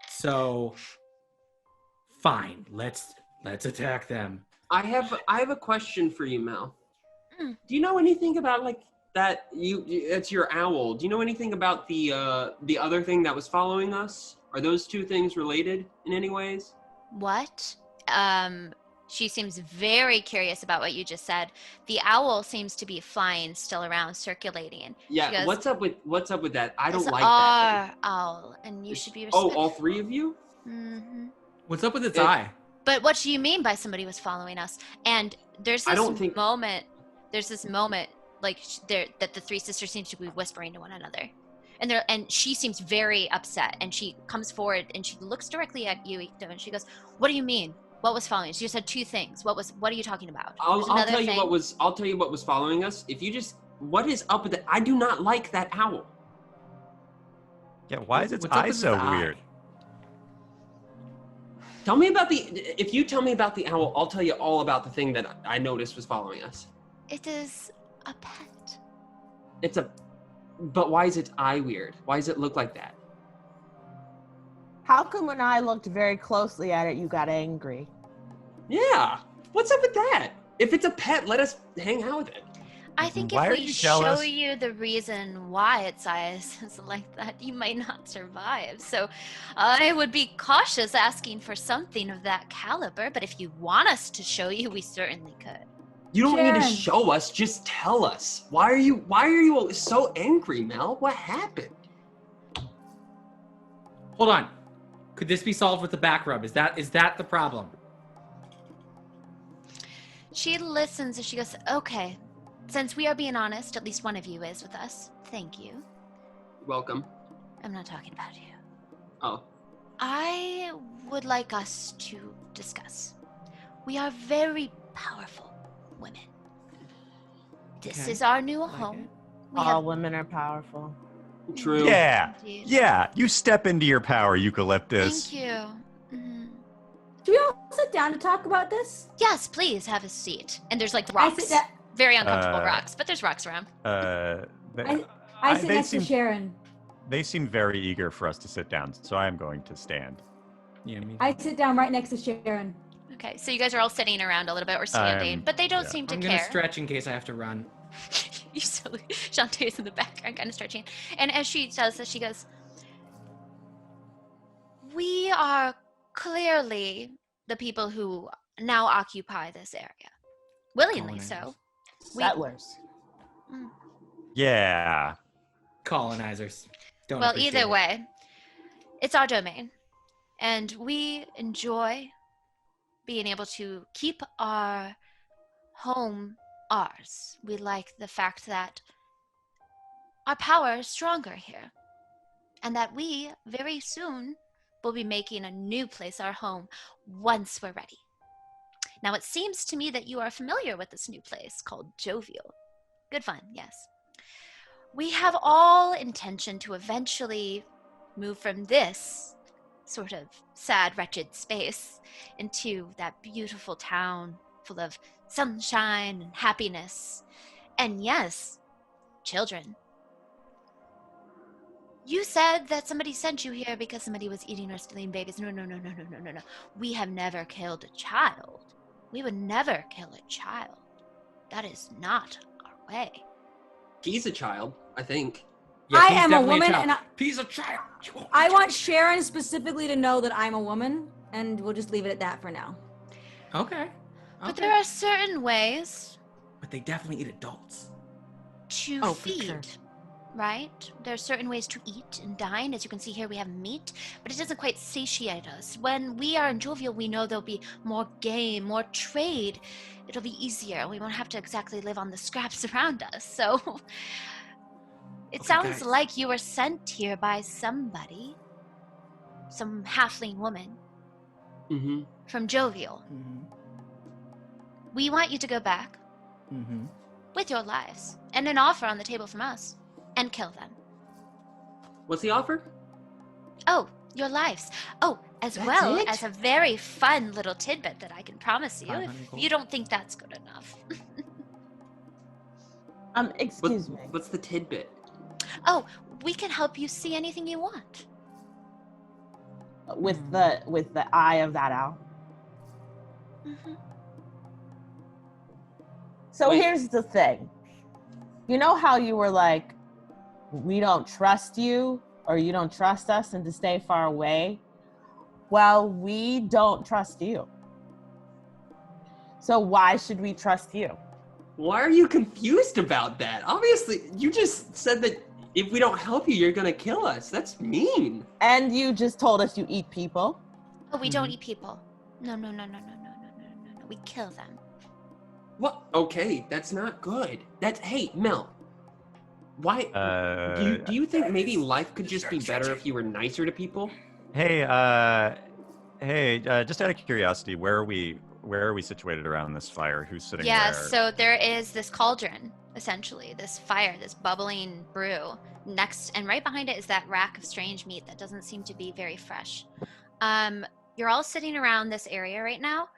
So, fine, let's attack them. I have a question for you, Mel. Do you know anything about like that? It's your owl. Do you know anything about the other thing that was following us? Are those two things related in any ways? What? She seems very curious about what you just said. The owl seems to be flying still around, circulating. Yeah. Goes, what's up with that? I don't like our that. Owl, and you should be respectful. Oh, all three of you? Mm-hmm. What's up with its eye? But what do you mean by somebody was following us? And there's this moment, like that the three sisters seem to be whispering to one another. And she seems very upset, and she comes forward and she looks directly at you, Ikto, and she goes, "What do you mean? What was following us? You said two things. What are you talking about?" I'll tell you what was following us. If you just, what is up with it? I do not like that owl. Yeah, why is its eye so weird? Tell me about if you tell me about the owl, I'll tell you all about the thing that I noticed was following us. It is a pet. But why is its eye weird? Why does it look like that? How come when I looked very closely at it, you got angry? Yeah, what's up with that? If it's a pet, let us hang out with it. I think if we show you the reason why its eyes is like that, you might not survive. So I would be cautious asking for something of that caliber, but if you want us to show you, we certainly could. You don't need to show us, just tell us. Why are you so angry, Mel? What happened? Hold on. Could this be solved with the back rub? Is that the problem? She listens and she goes, "Okay, since we are being honest, at least one of you is with us. Thank you." Welcome. I'm not talking about you. Oh. I would like us to discuss. We are very powerful women. This is our new home. All women are powerful. True. Yeah. Indeed. Yeah. You step into your power, Eucalyptus. Thank you. Mm-hmm. Do we all sit down to talk about this? Yes, please have a seat. And there's like rocks. Very uncomfortable rocks, but there's rocks around. I sit next to Sharon. They seem very eager for us to sit down, so I am going to stand. Yeah, me too. I sit down right next to Sharon. Okay, so you guys are all sitting around a little bit or standing, but they don't seem to I'm care. gonna stretch in case I have to run. You silly. Chante is in the background kind of stretching. And as she does this, she goes, "We are clearly the people who now occupy this area. Willingly so. Settlers. Yeah. Colonizers. Well, either way, it's our domain. And we enjoy being able to keep our home ours. We like the fact that our power is stronger here. And that we, very soon, will be making a new place our home once we're ready. Now, it seems to me that you are familiar with this new place called Jovial. Good fun, yes. We have all intention to eventually move from this sort of sad, wretched space into that beautiful town full of sunshine and happiness. And yes, children. You said that somebody sent you here because somebody was eating or stealing babies. No. We have never killed a child. We would never kill a child. That is not our way. He's a child, I think. Yeah, I am a woman, and he's a child. I want Sharon specifically to know that I'm a woman, and we'll just leave it at that for now. Okay. But there are certain ways. But they definitely eat adults. To feed, right? There are certain ways to eat and dine. As you can see here, we have meat, but it doesn't quite satiate us. When we are in Jovial, we know there'll be more game, more trade. It'll be easier. We won't have to exactly live on the scraps around us. So it sounds like you were sent here by somebody, some halfling woman from Jovial. We want you to go back with your lives and an offer on the table from us and kill them. What's the offer? Oh, your lives. Oh, as well as a very fun little tidbit that I can promise you if you don't think that's good enough. Excuse me. What's the tidbit? Oh, we can help you see anything you want. With the eye of that owl. So here's the thing. You know how you were like, we don't trust you or you don't trust us and to stay far away? Well, we don't trust you. So why should we trust you? Why are you confused about that? Obviously, you just said that if we don't help you, you're gonna kill us. That's mean. And you just told us you eat people. Oh, we don't eat people. No. We kill them. What? Okay, that's not good. Hey, Mel. Why? Do you think maybe life could just be better if you were nicer to people? Hey, just out of curiosity, where are we situated around this fire? Who's sitting Yeah, where? so there is this cauldron, essentially, this fire, this bubbling brew. Next, and right behind it is that rack of strange meat that doesn't seem to be very fresh. You're all sitting around this area right now,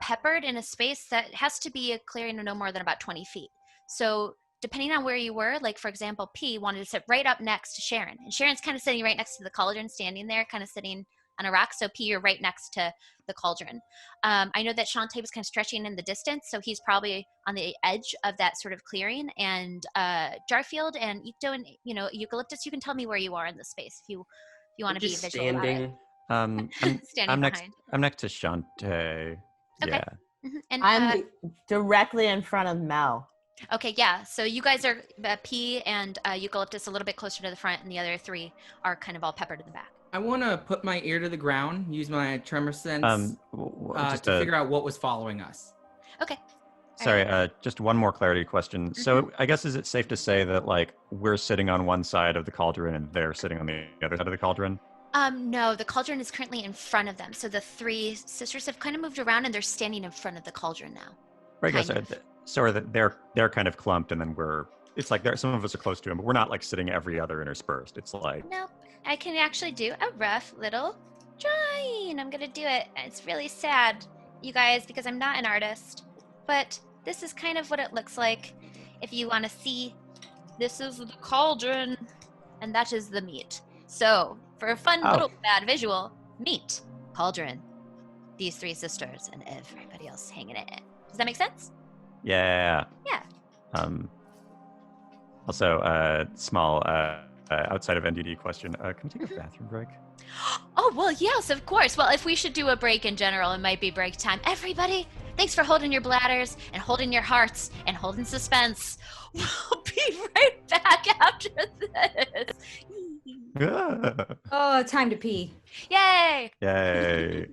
peppered in a space that has to be a clearing of no more than about 20 feet. So depending on where you were, like for example, P wanted to sit right up next to Sharon. And Sharon's kind of sitting right next to the cauldron, standing there, kind of sitting on a rock. So P, you're right next to the cauldron. I know that Chante was kind of stretching in the distance, so he's probably on the edge of that sort of clearing. And Jarfield and Ikto and Eucalyptus, you can tell me where you are in the space if you want to be Just visual standing. about it. Standing behind. I'm next to Chante. Okay. Yeah. Mm-hmm. And I'm directly in front of Mel. okay, yeah. So you guys are P and Eucalyptus a little bit closer to the front, and the other three are kind of all peppered in the back. I want to put my ear to the ground, use my tremor sense to figure out what was following us. Okay. Sorry, just one more clarity question. Mm-hmm. So I guess is it safe to say that like we're sitting on one side of the cauldron and they're sitting on the other side of the cauldron? No, the cauldron is currently in front of them. So the three sisters have kind of moved around and they're standing in front of the cauldron now. Right, I guess so they're kind of clumped and then it's like some of us are close to them, but we're not like sitting every other interspersed. It's like Nope. I can actually do a rough little drawing. I'm gonna do it. It's really sad, you guys, because I'm not an artist. But this is kind of what it looks like. If you want to see, this is the cauldron, and that is the meat. So, for a fun little bad visual, meat, cauldron, these three sisters, and everybody else hanging in it. Does that make sense? Yeah. Yeah. Also, small outside of NDD question. Can we take a bathroom break? Oh, well, yes, of course. Well, if we should do a break in general, it might be break time. Everybody, thanks for holding your bladders and holding your hearts and holding suspense. We'll be right back after this. Oh, time to pee. Yay! Yay.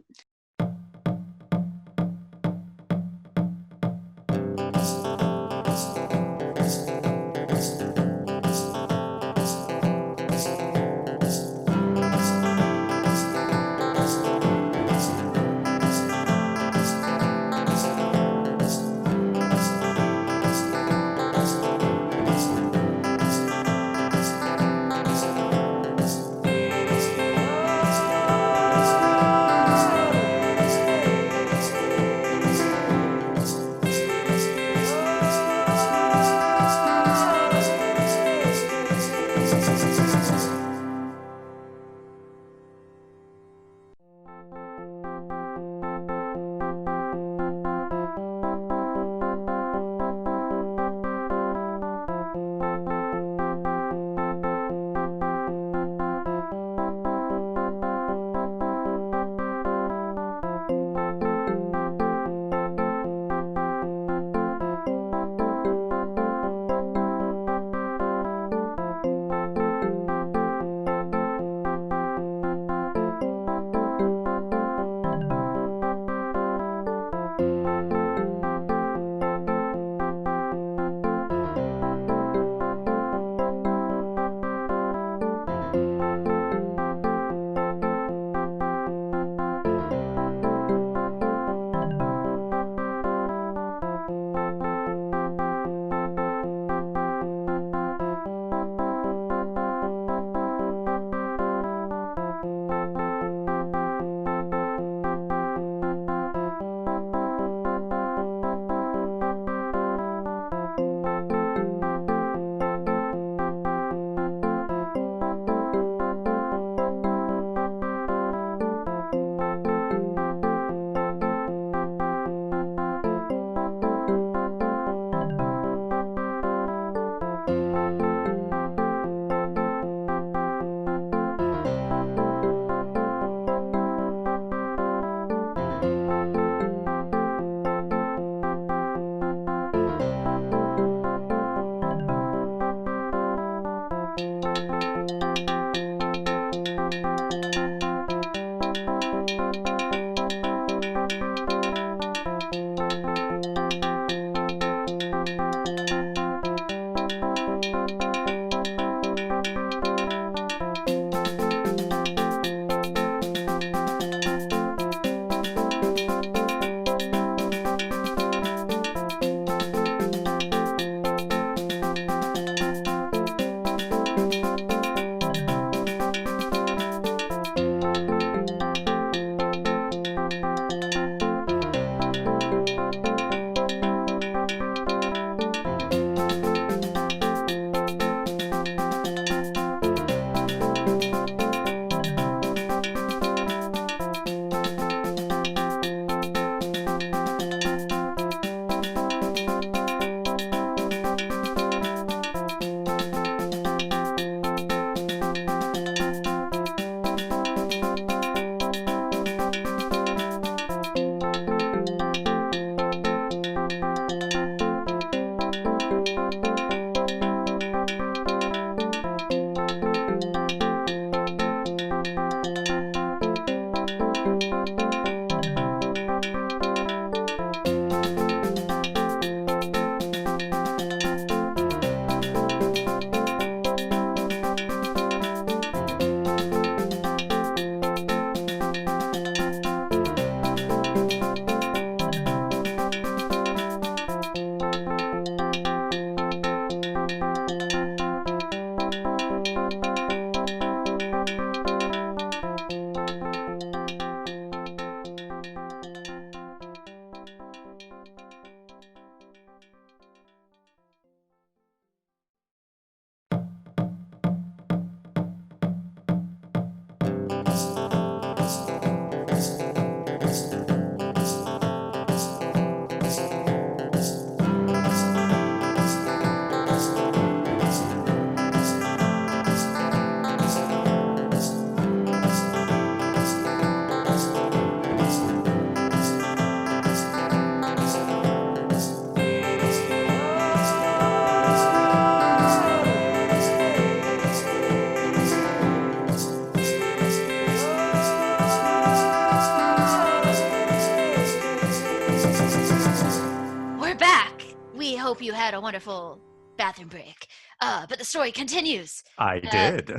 you had a wonderful bathroom break. But the story continues. I did.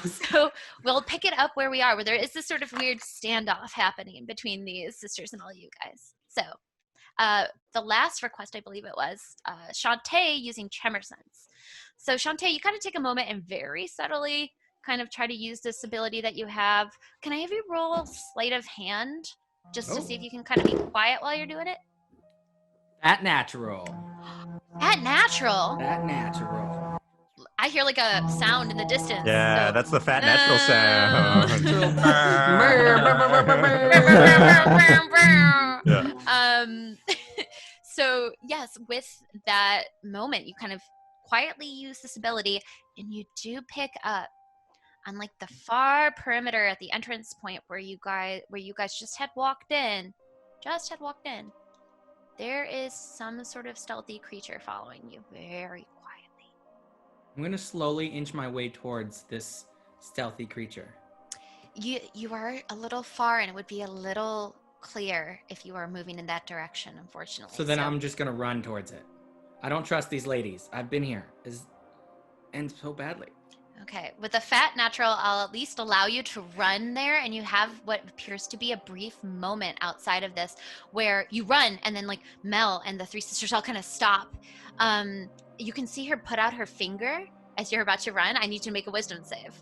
So we'll pick it up where we are, where there is this sort of weird standoff happening between these sisters and all you guys. So the last request, I believe it was, Chante using tremor sense. So Chante, you kind of take a moment and very subtly kind of try to use this ability that you have. Can I have you roll sleight of hand just to see if you can kind of be quiet while you're doing it? That natural. That natural? That natural. I hear like a sound in the distance. Yeah, so. that's the fat natural sound. Yeah. So yes, with that moment, you kind of quietly use this ability, and you do pick up on like the far perimeter at the entrance point where you guys just had walked in. There is some sort of stealthy creature following you very quietly. I'm gonna slowly inch my way towards this stealthy creature. You are a little far, and it would be a little clear if you are moving in that direction, unfortunately. So then I'm just gonna run towards it. I don't trust these ladies. I've been here. Ends so badly. Okay, with a fat natural, I'll at least allow you to run there, and you have what appears to be a brief moment outside of this where you run, and then like Mel and the three sisters all kind of stop. You can see her put out her finger as you're about to run. I need you to make a wisdom save.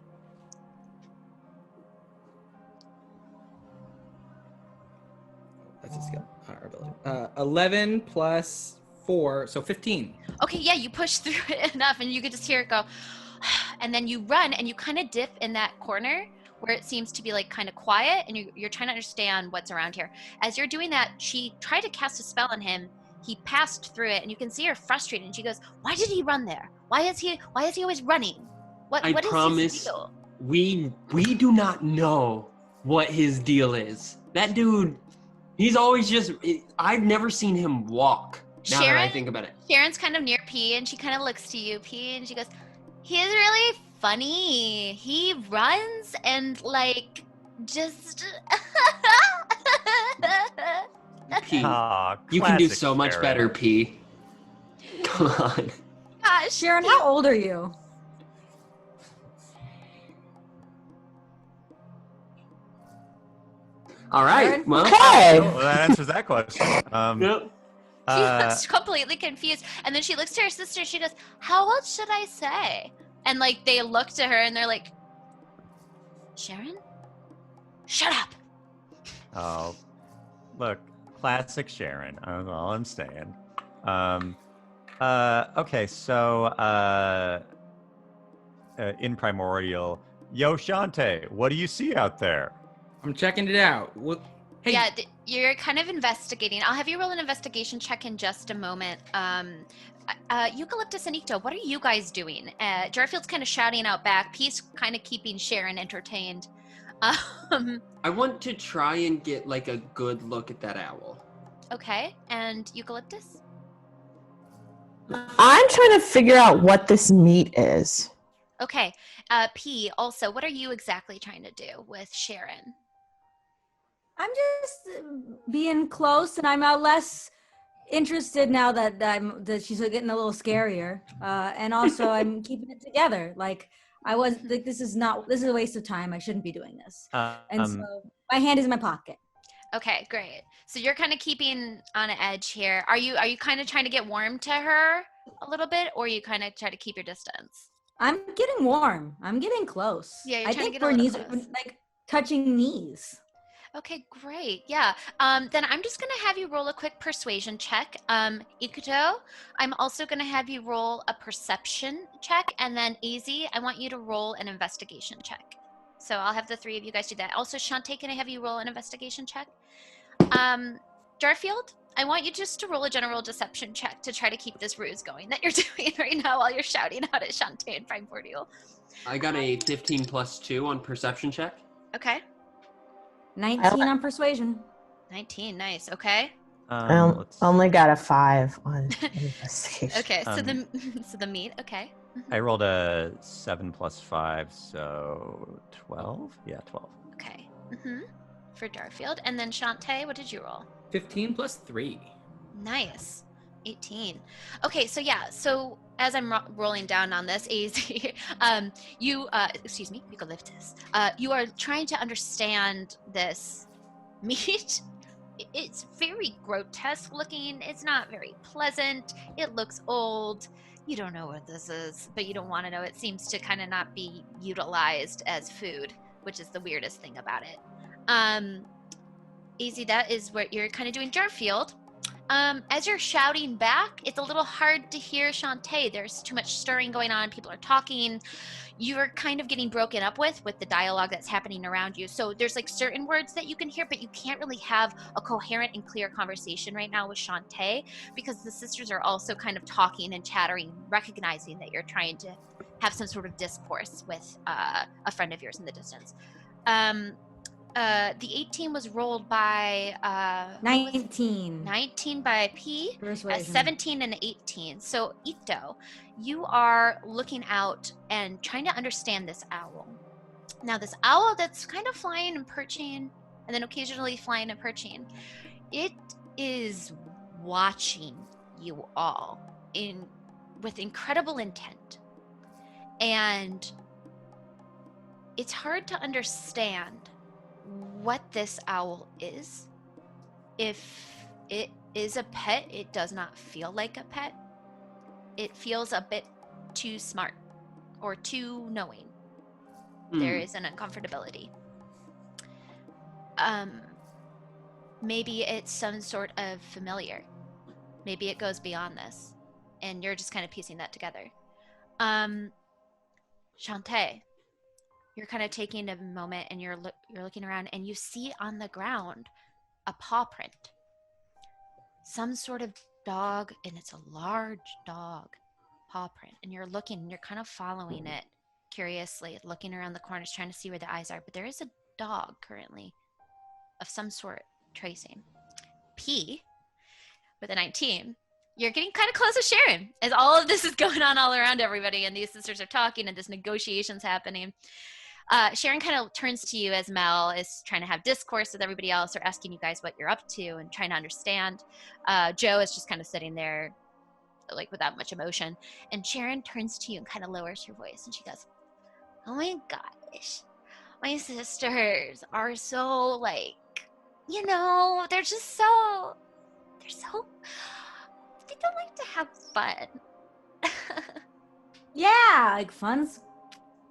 That's a skill. Our ability. 11 plus 4, so 15. Okay, yeah, you push through it enough, and you can just hear it go. And then you run, and you kind of dip in that corner where it seems to be like kind of quiet, and you're trying to understand what's around here. As you're doing that, she tried to cast a spell on him. He passed through it, and you can see her frustrated. And she goes, "Why did he run there? Why is he always running? What is his deal?" we do not know what his deal is. That dude, he's always just. I've never seen him walk. Now that I think about it, Sharon's kind of near P, and she kind of looks to you, P, and she goes, "He's really funny. He runs and like just." P, you can do so much better, P. Come on. Gosh, Sharon, how old are you? All right. Well, Well, that answers that question. Yep. She looks completely confused, and then she looks to her sister. She goes, "How old should I say?" And like they look to her, and they're like, "Sharon, shut up." Oh, look, classic Sharon. That's all I'm saying. Okay, so in Primordial, yo, Chante, what do you see out there? I'm checking it out. Hey. Yeah, you're kind of investigating. I'll have you roll an investigation check in just a moment. Eucalyptus and Ikto, what are you guys doing? Jarfield's kind of shouting out back. Peace kind of keeping Sharon entertained. I want to try and get like a good look at that owl. Okay, and Eucalyptus? I'm trying to figure out what this meat is. Okay, P, also, what are you exactly trying to do with Sharon? I'm just being close, and I'm less interested now that she's getting a little scarier. And also, I'm keeping it together. Like I was like, this is a waste of time. I shouldn't be doing this. And so my hand is in my pocket. Okay, great. So you're kind of keeping on edge here. Are you kind of trying to get warm to her a little bit, or you kind of try to keep your distance? I'm getting warm. I'm getting close. Yeah, you're I trying think to get a little close. like touching knees. Okay, great. Yeah. Then I'm just going to have you roll a quick persuasion check. Ikto, I'm also going to have you roll a perception check. And then Azie, I want you to roll an investigation check. So I'll have the three of you guys do that. Also, Chante, can I have you roll an investigation check? Jarfield, I want you just to roll a general deception check to try to keep this ruse going that you're doing right now while you're shouting out at Chante and Primordial. I got a 15 plus 2 on perception check. Okay. 19 on persuasion. 19, nice. Okay. I only got a 5 on investigation. Okay, so the meat. Okay. I rolled a 7 plus 5, so 12. Yeah, 12. Okay. For Jarfield, and then Chante, what did you roll? 15 plus 3. Nice. 18. Okay, so yeah, so as I'm rolling down on this, Azie, excuse me, Eucalyptus, you are trying to understand this meat. It's very grotesque looking. It's not very pleasant. It looks old. You don't know what this is, but you don't want to know. It seems to kind of not be utilized as food, which is the weirdest thing about it. Azie, that is what you're kind of doing. Jarfield. As you're shouting back, it's a little hard to hear Chante. There's too much stirring going on. People are talking. You're kind of getting broken up with the dialogue that's happening around you. So there's like certain words that you can hear, but you can't really have a coherent and clear conversation right now with Chante because the sisters are also kind of talking and chattering, recognizing that you're trying to have some sort of discourse with a friend of yours in the distance. The 18 was rolled by 19. 19 by P, Persuasion. 17 and 18. So Ikto, you are looking out and trying to understand this owl. Now this owl that's kind of flying and perching, and then occasionally flying and perching, it is watching you all with incredible intent. And it's hard to understand what this owl is. If it is a pet, it does not feel like a pet. It feels a bit too smart or too knowing. There is an uncomfortability. Maybe it's some sort of familiar. Maybe it goes beyond this, and you're just kind of piecing that together. Chante, you're kind of taking a moment and you're looking around and you see on the ground a paw print. Some sort of dog, and it's a large dog paw print. And you're looking and you're kind of following it curiously, looking around the corners, trying to see where the eyes are. But there is a dog currently of some sort tracing. P, with a 19, you're getting kind of close to Sharon as all of this is going on all around everybody and these sisters are talking and this negotiation's happening. Sharon kind of turns to you as Mel is trying to have discourse with everybody else or asking you guys what you're up to and trying to understand. Joe is just kind of sitting there like without much emotion. And Sharon turns to you and kind of lowers her voice and she goes, "Oh my gosh, my sisters are so like, you know, they don't like to have fun." Yeah, like fun's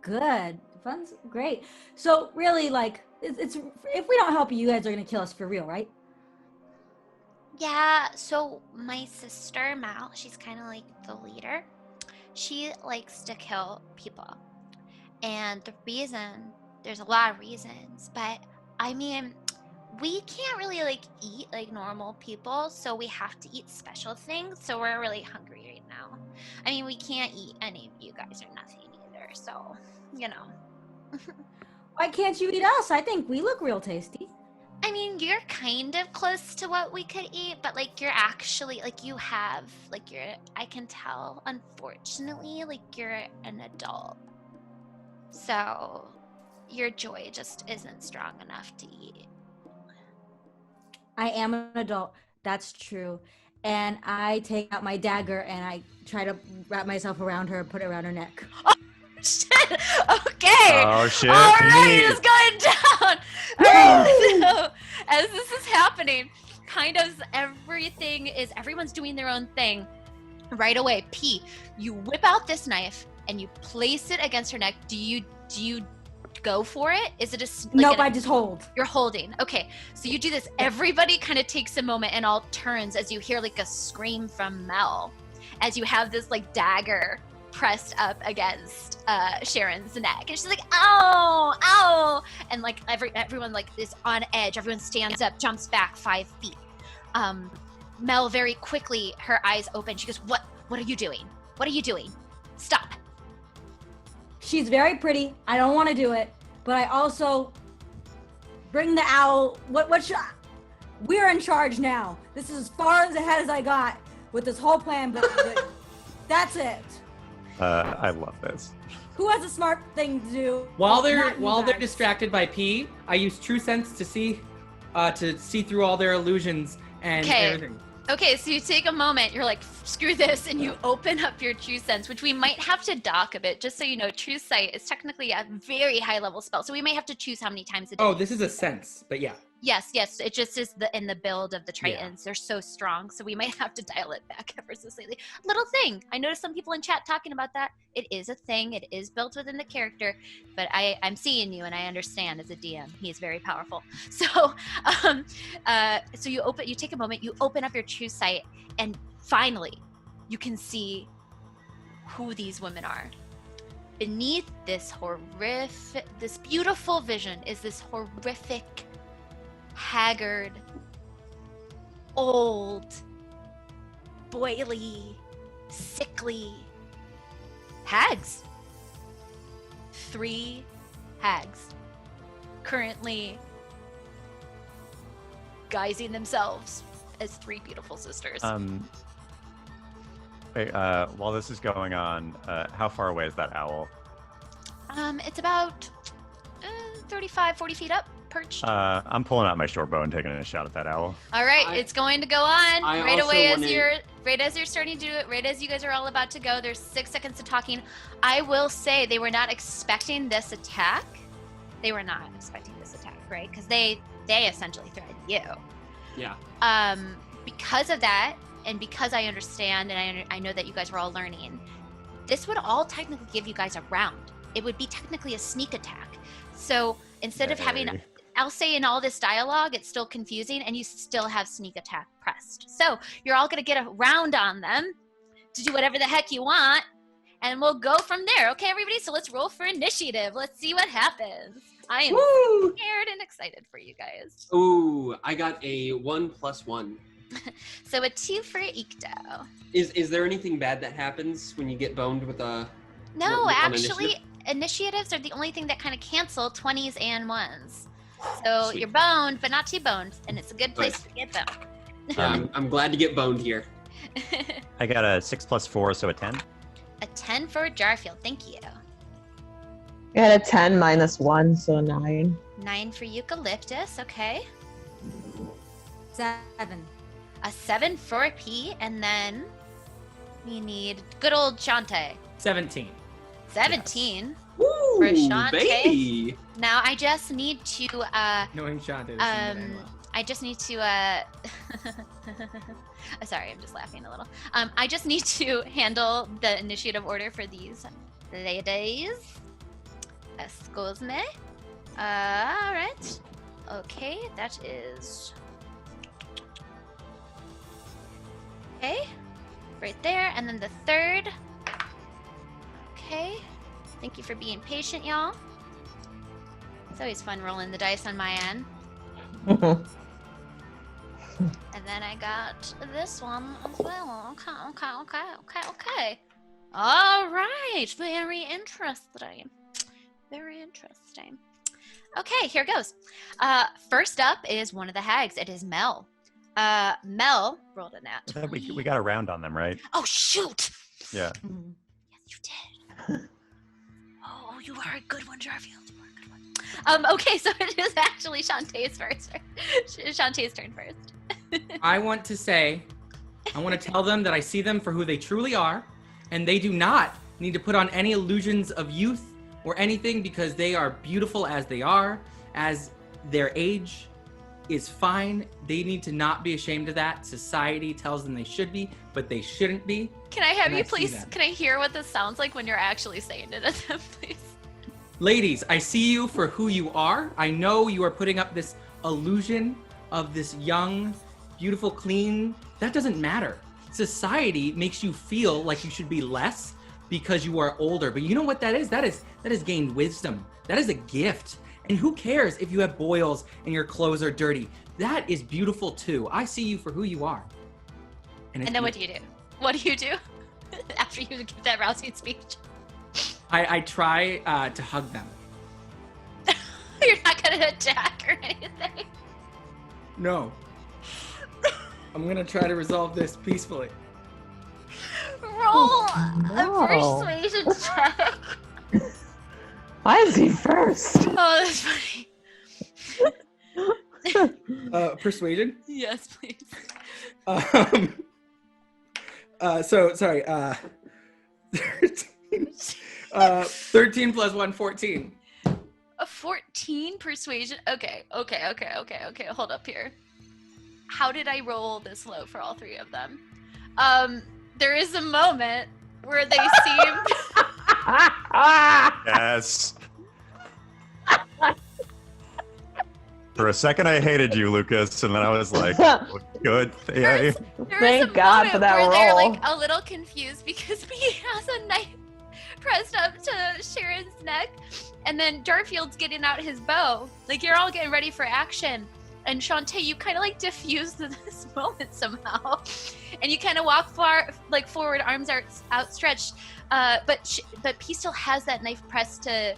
good. Fun's great. So really, like, it's if we don't help you, you guys are gonna kill us for real, right? Yeah, so my sister Mal, she's kind of like the leader. She likes to kill people. And the reason, there's a lot of reasons, but I mean, we can't really like eat like normal people, so we have to eat special things. So we're really hungry right now. I mean, we can't eat any of you guys or nothing either, so, you know. Why can't you eat us? I think we look real tasty. I mean, you're kind of close to what we could eat, but like you're actually like you have like I can tell, unfortunately, like you're an adult. So your joy just isn't strong enough to eat. I am an adult. That's true. And I take out my dagger and I try to wrap myself around her, put it around her neck. Oh, shit. Okay. Oh, shit. All right, it's going down. So, as this is happening, kind of everyone's doing their own thing. Right away, P, you whip out this knife and you place it against her neck. Do you go for it? Is it a nope, I just hold. You're holding. Okay, so you do this. Everybody kind of takes a moment and all turns as you hear like a scream from Mel as you have this like dagger pressed up against Sharon's neck, and she's like, "Ow, ow!" And like everyone like is on edge. Everyone stands up, jumps back 5 feet. Mel very quickly, her eyes open. She goes, "What are you doing? What are you doing? Stop!" She's very pretty. I don't want to do it, but I also bring the owl. What should we're in charge now. This is as far ahead as I got with this whole plan, but that's it. I love this. Who has a smart thing to do? While they're distracted by P, I use True Sense to see through all their illusions and everything. Okay, so you take a moment, you're like, screw this, and you open up your true sense, which we might have to dock a bit, just so you know, true sight is technically a very high level spell, so we may have to choose how many times a day. Oh, this is a sense, but yeah. Yes, it just is in the build of the Tritons. They're so strong, so we might have to dial it back ever so slightly. Little thing, I noticed some people in chat talking about that. It is a thing, it is built within the character, but I'm seeing you and I understand as a DM, he is very powerful. So, so you take a moment, you open up your true sight, and finally, you can see who these women are. Beneath this beautiful vision is this horrific, haggard, old, boily, sickly hags. 3 hags currently guising themselves as 3 beautiful sisters. Wait, while this is going on, how far away is that owl? It's about 35, 40 feet up. Perched. I'm pulling out my short bow and taking a shot at that owl. All right, it's going to go on right away as you're starting to do it. Right as you guys are all about to go, there's 6 seconds of talking. I will say they were not expecting this attack. They were not expecting this attack, right? Because they essentially threatened you. Yeah. Because of that, and because I understand, and I know that you guys were all learning, this would all technically give you guys a round. It would be technically a sneak attack. So instead of having, I'll say in all this dialogue, it's still confusing and you still have sneak attack pressed. So you're all gonna get a round on them to do whatever the heck you want, and we'll go from there. Okay, everybody, so let's roll for initiative. Let's see what happens. I am scared and excited for you guys. Ooh, I got a 1+1. So a 2 for Ikto. Is there anything bad that happens when you get boned with a... No, actually, initiatives are the only thing that kind of cancel 20s and 1s. So you're boned, but not too boned, and it's a good place to get boned. I'm glad to get boned here. I got a 6 + 4, so a 10. A 10 for Jarfield, thank you. I had a 10 - 1, so 9. 9 for Eucalyptus, okay. 7. A 7 for P, and then we need good old Chante. 17. 17 Woo, for Chante. Baby. Now I just need to Knowing Chante. I just need to sorry, I'm just laughing a little. I just need to handle the initiative order for these ladies. Excuse me. All right. Okay, that is okay. Right there, and then the third. Okay. Thank you for being patient, y'all. It's always fun rolling the dice on my end. And then I got this one as well. Okay. All right. Very interesting. Very interesting. Okay, here goes. First up is one of the hags. It is Mel. Mel rolled a nat 20. We got a round on them, right? Oh, shoot. Yeah. Yes, you did. Oh, you are a good one, Jarfield. You are a good one. Okay, so it is actually Chante's first. Chante's turn first. I want to tell them that I see them for who they truly are, and they do not need to put on any illusions of youth or anything, because they are beautiful as they are, as their age is fine. They need to not be ashamed of that. Society tells them they should be, but they shouldn't be. Can I have you please, can I hear what this sounds like when you're actually saying it at them, please? Ladies, I see you for who you are. I know you are putting up this illusion of this young, beautiful, clean. That doesn't matter. Society makes you feel like you should be less because you are older. But you know what that is? That is gained wisdom. That is a gift. And who cares if you have boils and your clothes are dirty? That is beautiful too. I see you for who you are. And then what do you do? What do you do after you give that rousing speech? I try to hug them. You're not going to attack or anything? No. I'm going to try to resolve this peacefully. Roll a persuasion check. Why is he first? Oh, that's funny. Persuasion? Yes, please. So sorry. 13 plus 1, 14. A 14 persuasion. Okay. Hold up here. How did I roll this low for all three of them? There is a moment where they seem. Yes. For a second, I hated you, Lucas, and then I was like, oh, "Good." There Thank is a God moment for that where they're roll. like a little confused because he has a knife pressed up to Sharon's neck, and then Jarfield's getting out his bow. Like you're all getting ready for action, and Chante, you kind of like diffuse this moment somehow, and you kind of walk forward, arms outstretched, but P still has that knife pressed to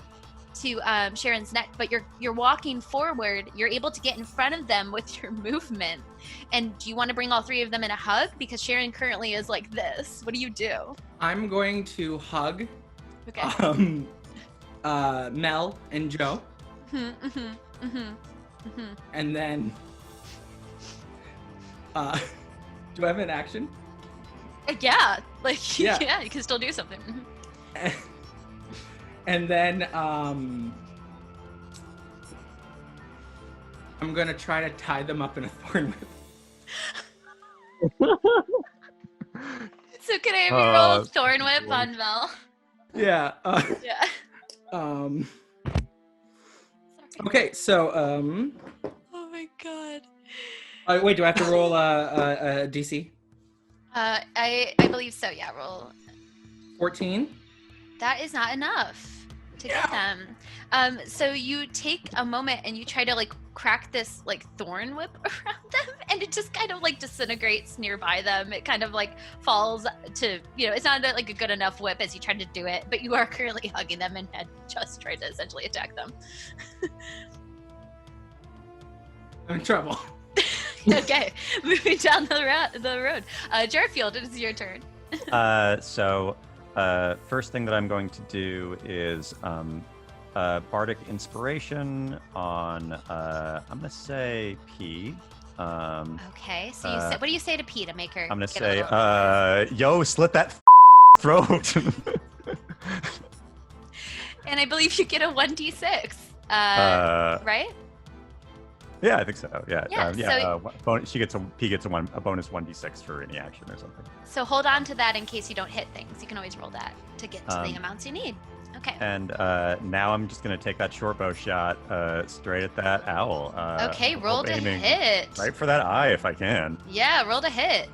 Sharon's neck, but you're walking forward. You're able to get in front of them with your movement. And do you want to bring all three of them in a hug? Because Sharon currently is like this. What do you do? I'm going to hug Okay. Mel and Joe. And then do I have an action? Yeah, Yeah. you can still do something. And then I'm gonna try to tie them up in a thorn whip. So can I have you roll Thorn Whip on Mel? Yeah. Yeah. Okay, so Oh my god. wait, do I have to roll a DC? I believe so. Yeah, roll. 14. That is not enough to get them. So you take a moment and you try to like crack this like thorn whip around them, and it just kind of like disintegrates nearby them. It kind of like falls to, it's not like a good enough whip as you try to do it, but you are currently hugging them and had just tried to essentially attack them. I'm in trouble. Okay, moving down the road. Jarfield, it is your turn. First thing that I'm going to do is Bardic Inspiration on, I'm going to say P. Okay, so you say, what do you say to P to make her? I'm going to say, yo, slit that throat. And I believe you get a 1d6, right? Yeah, I think so. Yeah. P gets a bonus 1d6 for any action or something. So hold on to that in case you don't hit things. You can always roll that to get to the amounts you need. Okay. And now I'm just gonna take that short bow shot straight at that owl. Okay, roll to hit. Right for that eye if I can. Yeah, roll to hit.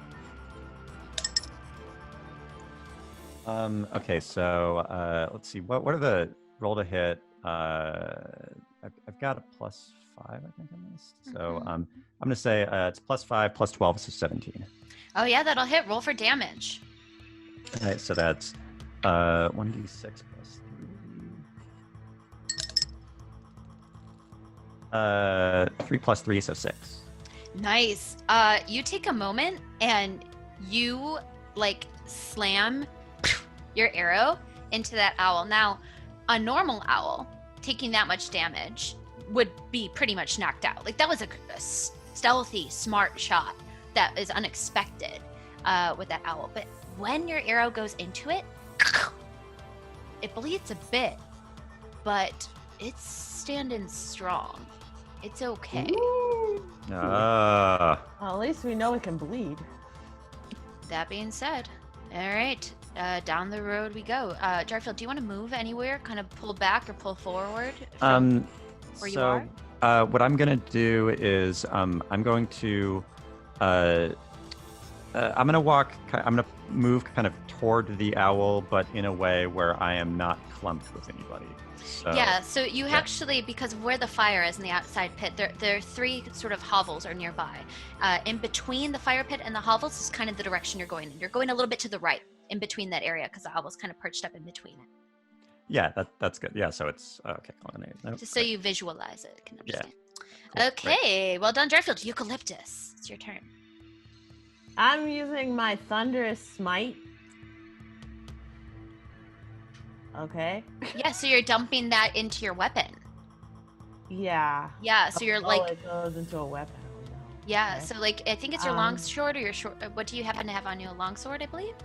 Okay, so let's see. What are the roll to hit? I've got a +5, I think on this. So I'm gonna say it's +5 + 12, so 17. Oh yeah, that'll hit. Roll for damage. All right, so that's 1d6 + 3 + 3, so 6. Nice. You take a moment and you like slam your arrow into that owl. Now, a normal owl taking that much damage would be pretty much knocked out. Like that was a stealthy, smart shot that is unexpected with that owl. But when your arrow goes into it, it bleeds a bit, but it's standing strong. It's okay. Well, at least we know it can bleed. That being said, all right, down the road we go. Jarfield, do you want to move anywhere? Kind of pull back or pull forward from where you are? What I'm gonna do is I'm going to I'm gonna move kind of toward the owl, but in a way where I am not clumped with anybody. So, yeah, so you actually, because of where the fire is in the outside pit, there are 3 sort of hovels are nearby. In between the fire pit and the hovels is kind of the direction you're going in. You're going a little bit to the right in between that area because the owl's kind of perched up in between it. Yeah, that's good. Yeah, so it's okay. Just so you visualize it, can understand. Yeah. Cool, okay, great. Well done, Jarfield. Eucalyptus, it's your turn. I'm using my Thunderous Smite. Okay. Yeah, so you're dumping that into your weapon. Yeah. Yeah, so you're like. It goes into a weapon. Yeah, Okay. so like I think it's your long sword or your short. What do you happen to have on you? A long sword, I believe.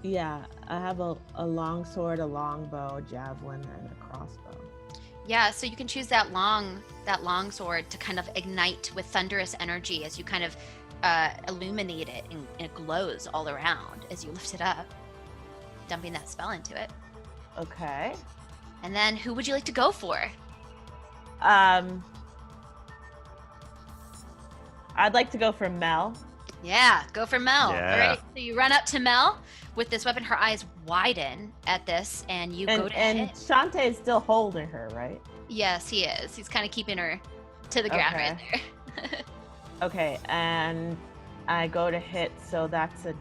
Yeah, I have a long sword, a long bow, a javelin, and a crossbow. Yeah, so you can choose that long sword to kind of ignite with thunderous energy as you kind of illuminate it, and it glows all around as you lift it up, dumping that spell into it. Okay. And then who would you like to go for? I'd like to go for Mel. Yeah, go for Mel. Yeah. All right, so you run up to Mel with this weapon. Her eyes widen at this, and you go to hit. Chante is still holding her, right? Yes, he is. He's kind of keeping her to the ground right there. Okay, and I go to hit, so that's a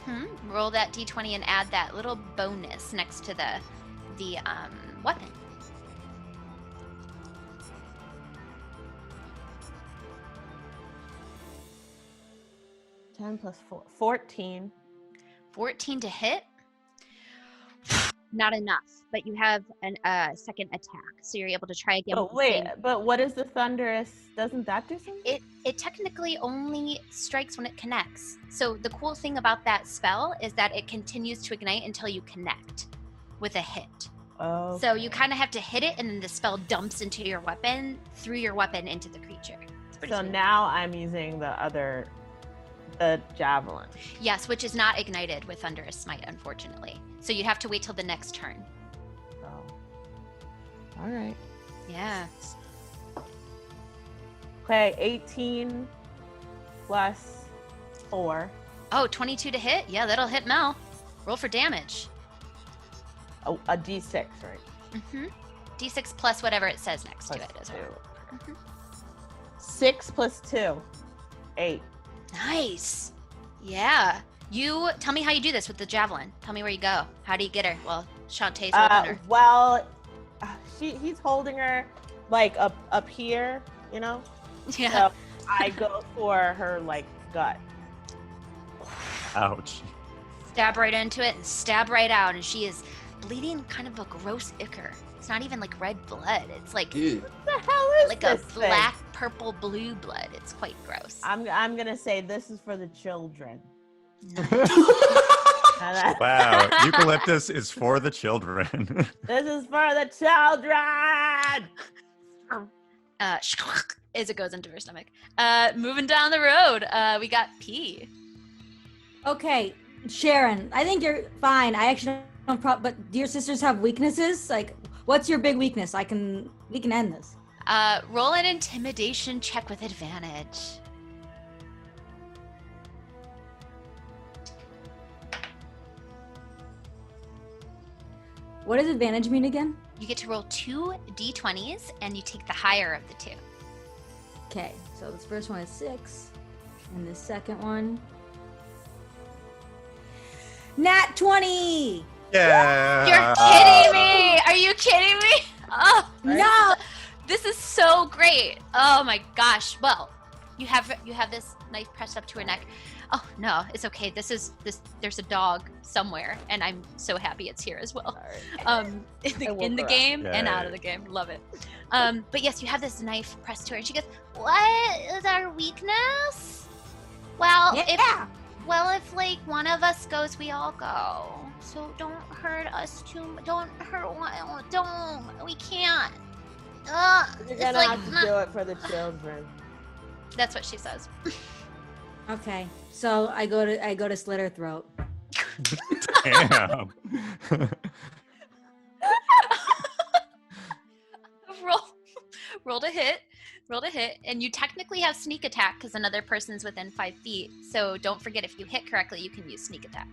d20. Roll that d20 and add that little bonus next to the weapon. 10 plus 4, 14. 14 to hit. Not enough, but you have a second attack, so you're able to try again. Oh wait, but what is the thunderous? Doesn't that do something? It technically only strikes when it connects. So the cool thing about that spell is that it continues to ignite until you connect with a hit. Oh. So you kind of have to hit it, and then the spell dumps into your weapon, through your weapon into the creature. So sweet. Now I'm using the javelin. Yes, which is not ignited with Thunderous Smite, unfortunately. So you have to wait till the next turn. Oh. All right. Yeah. Okay, 18 plus 4. Oh, 22 to hit? Yeah, that'll hit Mel. Roll for damage. Oh, a d6, right? Mm-hmm. D6 plus whatever it says next Plus to it as well. 6 plus 2. 8. Nice. Yeah. You tell me how you do this with the javelin. Tell me where you go. How do you get her? Well, Chante's holding her. Well, he's holding her like up here, you know? Yeah. So I go for her like gut. Ouch. Stab right into it and stab right out, and she is bleeding kind of a gross ichor. It's not even like red blood. It's like What the hell is like this a thing? black, purple, blue blood. It's quite gross. I'm gonna say this is for the children. Wow, Eucalyptus is for the children. This is for the children. As it goes into her stomach. Moving down the road, we got P. Okay, Sharon, I think you're fine. I actually don't but do your sisters have weaknesses? Like, what's your big weakness? We can end this. Roll an intimidation check with advantage. What does advantage mean again? You get to roll 2 d20s, and you take the higher of the two. Okay, so this first one is 6, and the second one, Nat 20. Yeah. You're kidding me! Are you kidding me? Oh No! This is so great. Oh my gosh. Well, you have this knife pressed up to her neck. Oh no, it's okay. There's a dog somewhere, and I'm so happy it's here as well. In the game and out of the game. Love it. But yes, you have this knife pressed to her, and she goes, "What is our weakness?" Well, if like one of us goes, we all go. So don't hurt us too. Don't hurt one. Don't. We can't. You're gonna have to do it for the children. That's what she says. Okay, so I go to slit her throat. Damn. Roll to hit, and you technically have sneak attack because another person's within 5 feet. So don't forget, if you hit correctly, you can use sneak attack.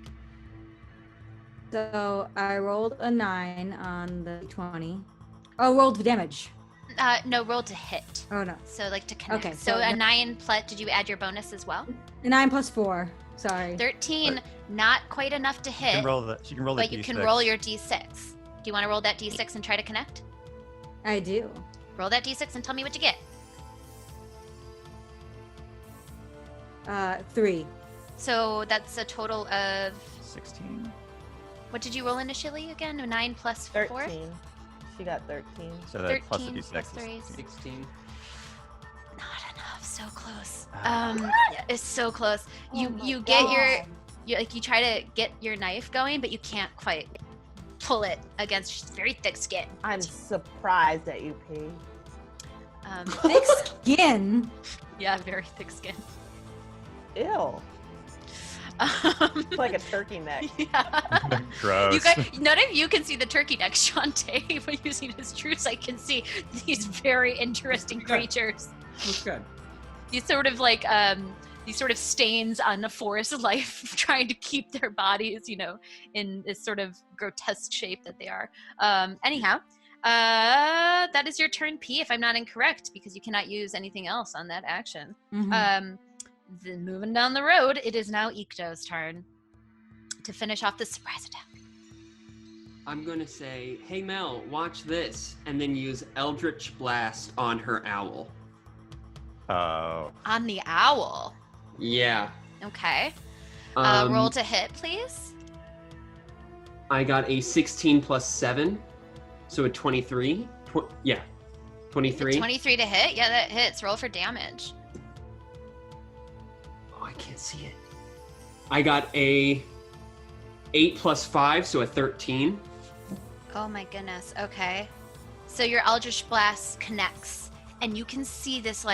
So I rolled a 9 on the 20. Oh, rolled damage. No, roll to hit. Oh no. So like to connect. Okay, So so a 9 plus. Did you add your bonus as well? 9 plus 4. Sorry. 13. Not quite enough to hit. She can roll the but D6. you can roll your d6. Do you want to roll that d6 and try to connect? I do. Roll that d6 and tell me what you get. 3. So that's a total of 16. What did you roll initially again? 9 plus 4? 13. She got 13. So that plus the 13 D6 plus is 3. 16. so close. It's so close. You get you try to get your knife going, but you can't quite pull it against she's very thick skin. I'm surprised at you, P. Thick skin. Yeah, very thick skin. Ew. It's like a turkey neck. Yeah. Gross. You guys, none of you can see the turkey neck, Chante, but using his true sight can see these very interesting creatures. Looks good. These sort of stains on the forest life, trying to keep their bodies, in this sort of grotesque shape that they are. Anyhow, that is your turn, P, if I'm not incorrect, because you cannot use anything else on that action. Mhm. Then moving down the road, it is now Ikto's turn to finish off the surprise attack. I'm going to say, hey, Mel, watch this, and then use Eldritch Blast on her owl. Oh. On the owl. Yeah. Okay. Roll to hit, please. I got a 16 plus 7, so a 23. 23. 23 to hit? Yeah, that hits. Roll for damage. Oh, I can't see it. I got a 8 plus 5, so a 13. Oh my goodness. Okay. So your Eldritch Blast connects, and you can see this,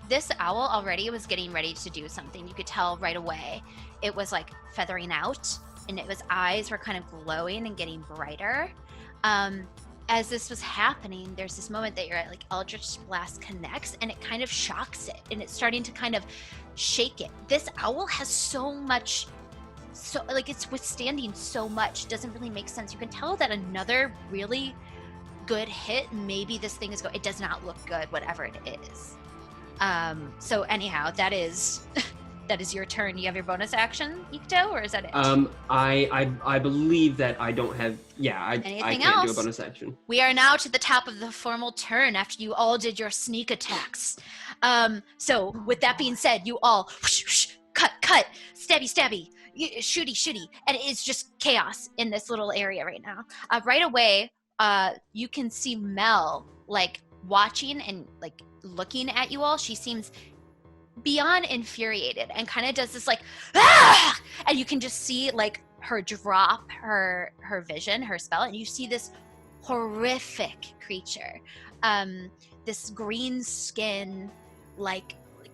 this owl already was getting ready to do something. You could tell right away. It was feathering out, and its eyes were kind of glowing and getting brighter. As this was happening, there's this moment that your Eldritch Blast connects, and it kind of shocks it, and it's starting to kind of shake it. This owl has so much, it's withstanding so much. Doesn't really make sense. You can tell that another really good hit, maybe this thing it does not look good, whatever it is. So anyhow, that is your turn. You have your bonus action, Ikto, or is that it? I believe that I don't have. Yeah, I can't do a bonus action. We are now to the top of the formal turn after you all did your sneak attacks. So with that being said, you all cut, stabby, shooty, and it's just chaos in this little area right now. Right away, you can see Mel watching and looking at you all. She seems beyond infuriated and kind of does this ah! And you can just see her drop her vision, her spell, and you see this horrific creature, this green skin,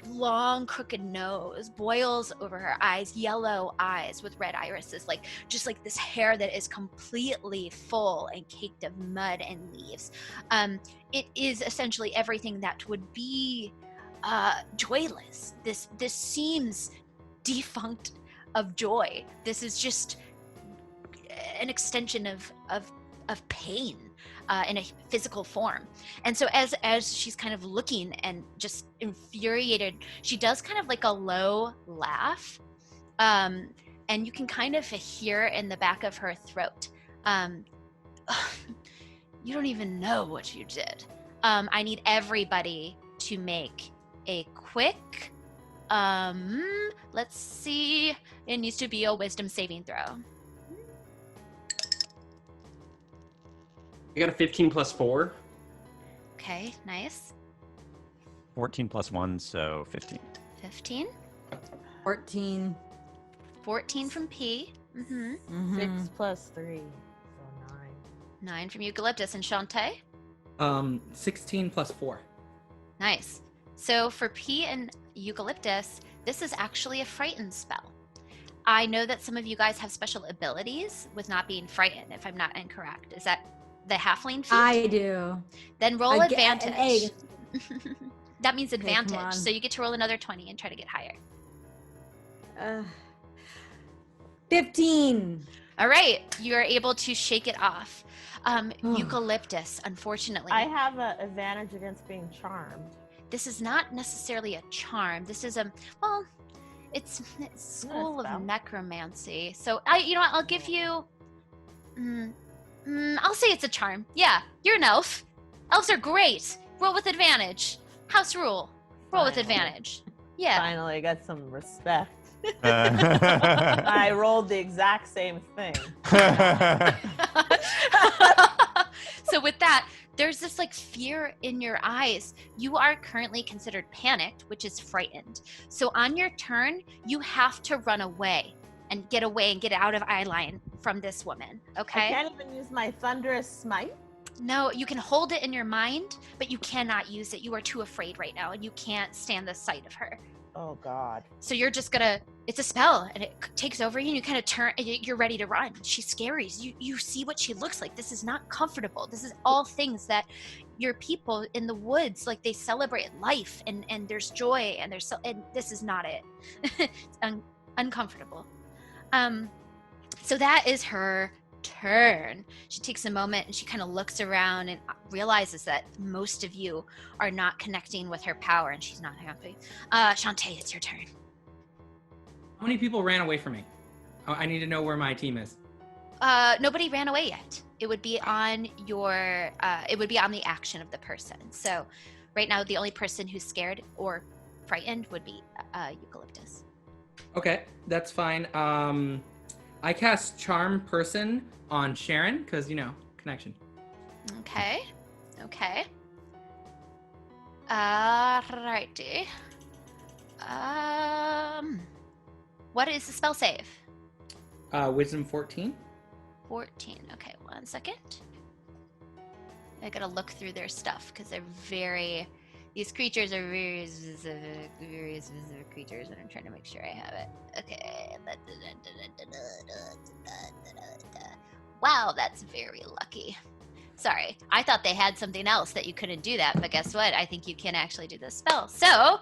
long crooked nose, boils over her eyes, yellow eyes with red irises, just this hair that is completely full and caked of mud and leaves. It is essentially everything that would be joyless. This seems defunct of joy. This is just an extension of pain in a physical form. And so as she's kind of looking and just infuriated, she does kind of a low laugh, and you can kind of hear in the back of her throat, you don't even know what you did. I need everybody to make a quick, let's see, it needs to be a wisdom saving throw. I got a 15 plus 4. Okay, nice. 14 plus 1, so 15. 15. 14. 14 from P. Mm-hmm. 6 plus 3, so 9. 9 from Eucalyptus and Chante. 16 plus 4. Nice. So for P and Eucalyptus, this is actually a frighten spell. I know that some of you guys have special abilities with not being frightened, if I'm not incorrect. Is that the halfling feat? I do. Then roll advantage. An egg. That means Okay, advantage. So you get to roll another 20 and try to get higher. 15. All right. You are able to shake it off. Eucalyptus, unfortunately. I have an advantage against being charmed. This is not necessarily a charm. This is it's school of necromancy. So I'll give you, I'll say it's a charm. Yeah, you're an elf. Elves are great. Roll with advantage. House rule. Roll with advantage. Yeah. Finally got some respect. I rolled the exact same thing. So with that, there's this like fear in your eyes. You are currently considered panicked, which is frightened. So on your turn, you have to run away and get out of eye line from this woman, okay? I can't even use my thunderous smite? No, you can hold it in your mind, but you cannot use it. You are too afraid right now, and you can't stand the sight of her. Oh, God. So you're just gonna, it's a spell, and it takes over you, and you kind of turn, and you're ready to run. She scares you. You see what she looks like. This is not comfortable. This is all things that your people in the woods, like, they celebrate life, and there's joy, and and this is not it. It's uncomfortable. So that is her turn. She takes a moment and she kind of looks around and realizes that most of you are not connecting with her power, and she's not happy. Chante, it's your turn. How many people ran away from me? Oh, I need to know where my team is. Nobody ran away yet. It would be on the action of the person. So right now, the only person who's scared or frightened would be Eucalyptus. Okay, that's fine. I cast Charm Person on Sharon because, connection. Okay. Alrighty. What is the spell save? Wisdom 14. 14. Okay, 1 second. I gotta look through their stuff because these creatures are very specific creatures, and I'm trying to make sure I have it. Okay. Wow, that's very lucky. Sorry, I thought they had something else that you couldn't do that, but guess what? I think you can actually do this spell. So,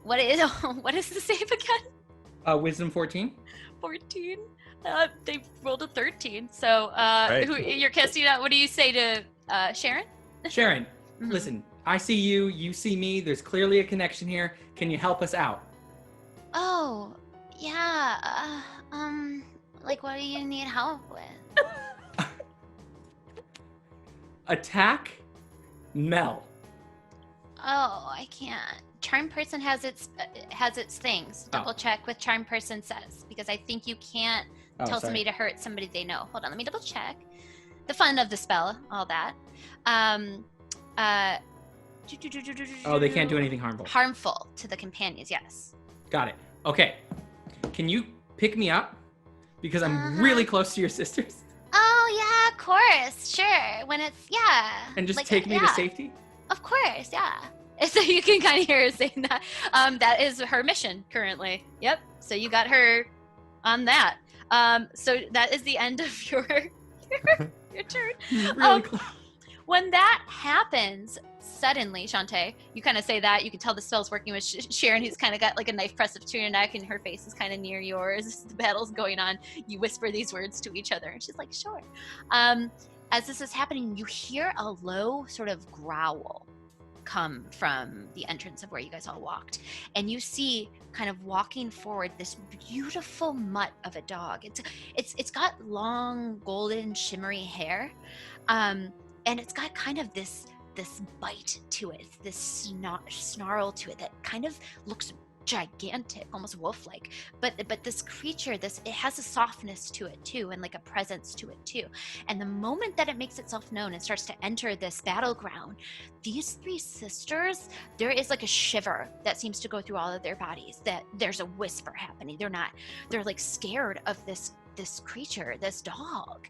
what is the save again? Wisdom 14. 14. They rolled a 13. So, you're casting out. What do you say to Sharon? Sharon, listen. I see you. You see me. There's clearly a connection here. Can you help us out? Oh, yeah. Like, what do you need help with? Attack Mel. Oh, I can't. Charm Person has its things. Double check what Charm Person says, because I think you can't tell somebody to hurt somebody they know. Hold on, let me double check. The fun of the spell, all that. Oh, they can't do anything harmful. Harmful to the companions, yes. Got it. Okay. Can you pick me up? Because I'm really close to your sisters. Oh, yeah, of course. Sure. When it's, yeah. And just take me to safety? Of course, yeah. So you can kind of hear her saying that. That is her mission currently. Yep. So you got her on that. So that is the end of your turn. Really close. When that happens, suddenly, Chante, you kind of say that. You can tell the spell's working with Sharon, who's kind of got like a knife pressed up to your neck, and her face is kind of near yours. The battle's going on. You whisper these words to each other, and she's like, sure. As this is happening, you hear a low sort of growl come from the entrance of where you guys all walked, and you see kind of walking forward this beautiful mutt of a dog. It's got long golden shimmery hair, and it's got kind of this bite to it, this snarl to it that kind of looks gigantic, almost wolf-like. But this creature, it has a softness to it too, and like a presence to it too. And the moment that it makes itself known and starts to enter this battleground, these three sisters, there is like a shiver that seems to go through all of their bodies, that there's a whisper happening. They're like scared of this creature, this dog,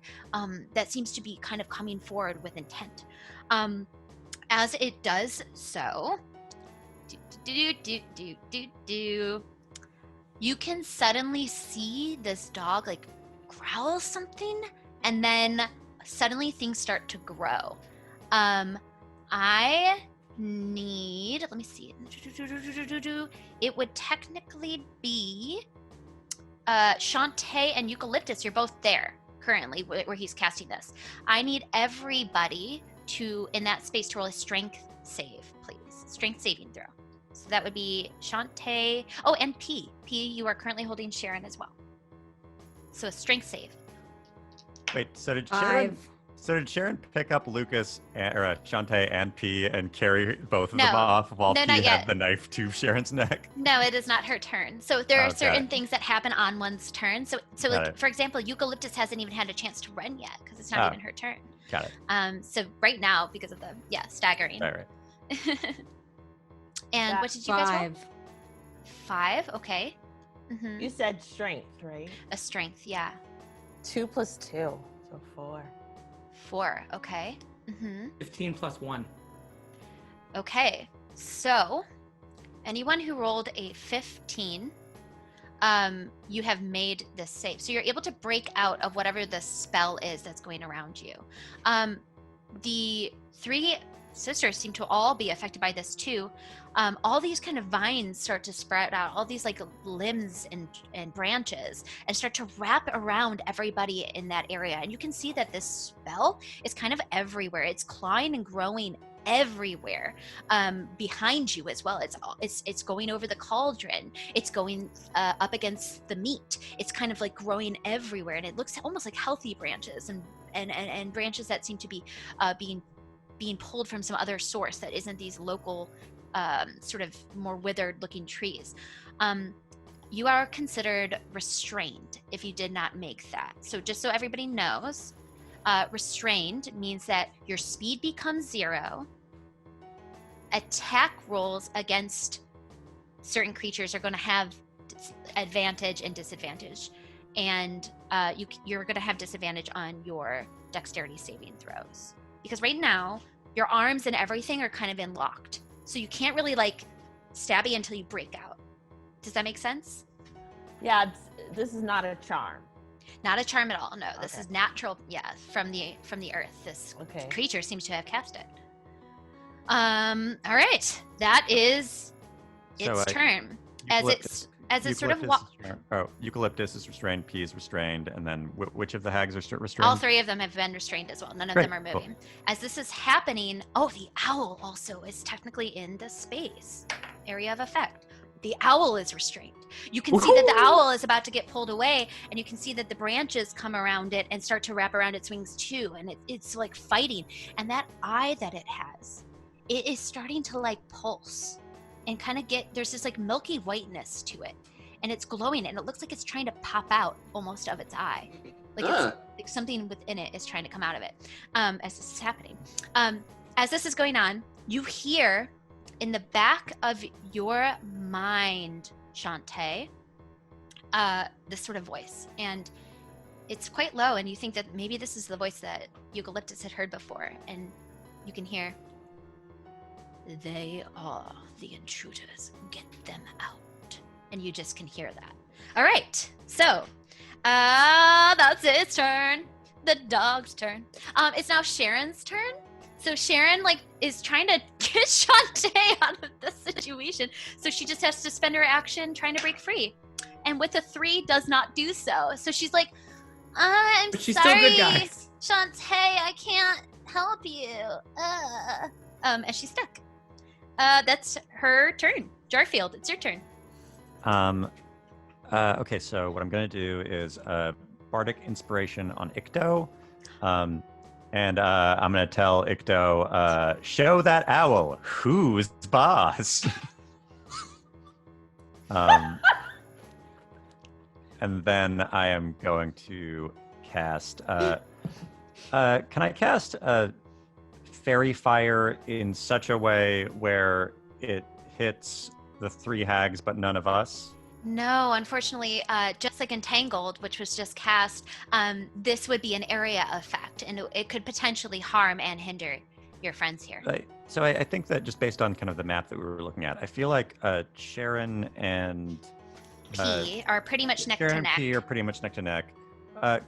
that seems to be kind of coming forward with intent. As it does so, you can suddenly see this dog like growl something, and then suddenly things start to grow. I need, let me see. It would technically be Chante and Eucalyptus. You're both there currently where he's casting this. I need everybody in that space to roll a strength save, please. Strength saving throw. So that would be Chante. Oh, and P. You are currently holding Sharon as well. So a strength save. Wait, so did Sharon? So did Sharon pick up Lucas or Chante and P and carry both of them No. off while No, P not had yet. the knife to Sharon's neck? No, it is not her turn. So there are Oh, got certain it. things that happen on one's turn. So Got like it. for example, Eucalyptus hasn't even had a chance to run yet because it's not Oh. even her turn. Got it. So right now, because of the staggering. Right. And what did you guys roll? 5. 5. Okay. Mm-hmm. You said strength, right? A strength, yeah. 2 plus 2, so 4. 4. Okay. Mm-hmm. 15 plus 1. Okay. So, anyone who rolled a 15, you have made this save. So you're able to break out of whatever the spell is that's going around you. The 3 sisters seem to all be affected by this too. All these kind of vines start to sprout out, all these like limbs and branches, and start to wrap around everybody in that area. And you can see that this spell is kind of everywhere. It's clawing and growing everywhere behind you as well. It's going over the cauldron. It's going up against the meat. It's kind of like growing everywhere, and it looks almost like healthy branches and branches that seem to be being pulled from some other source that isn't these local sort of more withered looking trees. You are considered restrained if you did not make that. So just so everybody knows, restrained means that your speed becomes 0. Attack rolls against certain creatures are going to have advantage and disadvantage, and you're going to have disadvantage on your dexterity saving throws, because right now your arms and everything are kind of locked, so you can't really like stabby until you break out. Does that make sense? Yeah, this is not a charm. Not a charm at all. No, this Okay. is natural. Yeah, from the earth. This creature seems to have cast it. All right, that is its turn. As it's sort of Eucalyptus is restrained, P is restrained, and then which of the hags are restrained? all 3 of them have been restrained as well. None of them are moving. Cool. As this is happening, the owl also is technically in the space area of effect. The owl is restrained. You can see that the owl is about to get pulled away, and you can see that the branches come around it and start to wrap around its wings too, and it's like fighting. And that eye that it has, it is starting to like pulse and kind of there's this like milky whiteness to it, and it's glowing, and it looks like it's trying to pop out almost of its eye. Like it's like something within it is trying to come out of it as this is happening. As this is going on, you hear in the back of your mind, Chante, this sort of voice, and it's quite low, and you think that maybe this is the voice that Eucalyptus had heard before, and you can hear, "They are the intruders. Get them out." And you just can hear that. All right, so that's its turn. The dog's turn. It's now Sharon's turn. So Sharon is trying to get Chante out of the situation. So she just has to spend her action trying to break free. And with a 3, does not do so. So she's like, I'm but she's sorry, still good, guys. Chante, I can't help you. And she's stuck. That's her turn. Jarfield, it's your turn. Okay, so what I'm going to do is Bardic Inspiration on Ikto. And I'm going to tell Ikto, show that owl who's boss. And then I am going to cast... can I cast Fairy Fire in such a way where it hits the 3 hags but none of us? No, unfortunately, just like Entangled, which was just cast, this would be an area effect, and it could potentially harm and hinder your friends here. So I think that just based on kind of the map that we were looking at, I feel like Sharon and P are pretty much neck to Sharon neck. and P are pretty much neck to neck.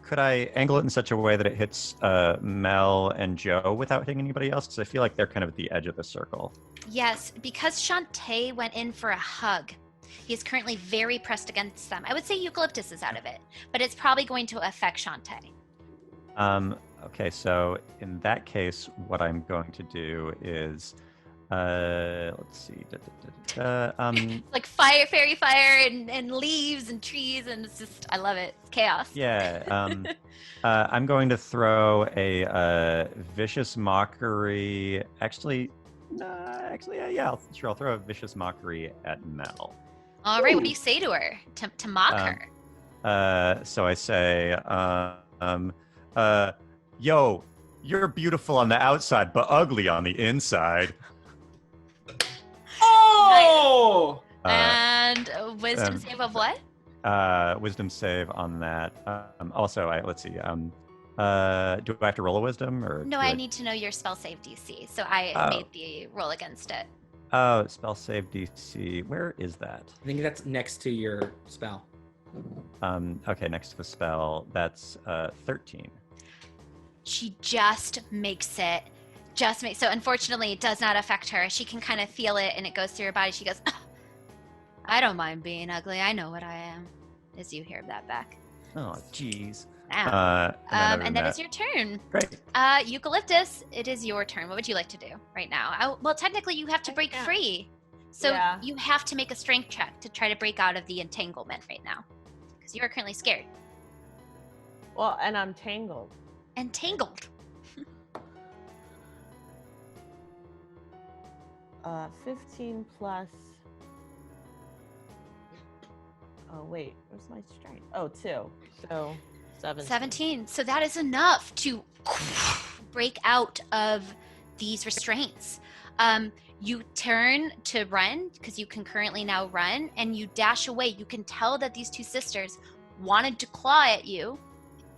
Could I angle it in such a way that it hits Mel and Joe without hitting anybody else? Because I feel like they're kind of at the edge of the circle. Yes, because Chante went in for a hug. He is currently very pressed against them. I would say Eucalyptus is out of it, but it's probably going to affect Chante. Okay, so in that case, what I'm going to do is Let's see. Like fire, fairy fire, and leaves and trees, and it's just, I love it. It's chaos. Yeah. I'm going to throw a vicious mockery. Actually, yeah. I'll throw a vicious mockery at Mel. All right. What do you say to her to mock her? So I say, yo, you're beautiful on the outside, but ugly on the inside. Oh! And wisdom save of what? Wisdom save on that. Also, let's see. Do I have to roll a wisdom or? No, I need to know your spell save DC. So I made the roll against it. Oh, spell save DC. Where is that? I think that's next to your spell. Okay, next to the spell. That's 13. She just makes it. So unfortunately, it does not affect her. She can kind of feel it, and it goes through her body. She goes, I don't mind being ugly. I know what I am. As you hear that back. Oh, jeez. And then it's your turn. Great. Eucalyptus, it is your turn. What would you like to do right now? Well, technically, you have to break free. So you have to make a strength check to try to break out of the entanglement right now. Because you are currently scared. Well, and I'm tangled. Entangled. 15 plus. Oh wait, where's my strength? Oh, 2. So 17. So that is enough to break out of these restraints. You turn to run because you can currently now run, and you dash away. You can tell that these two sisters wanted to claw at you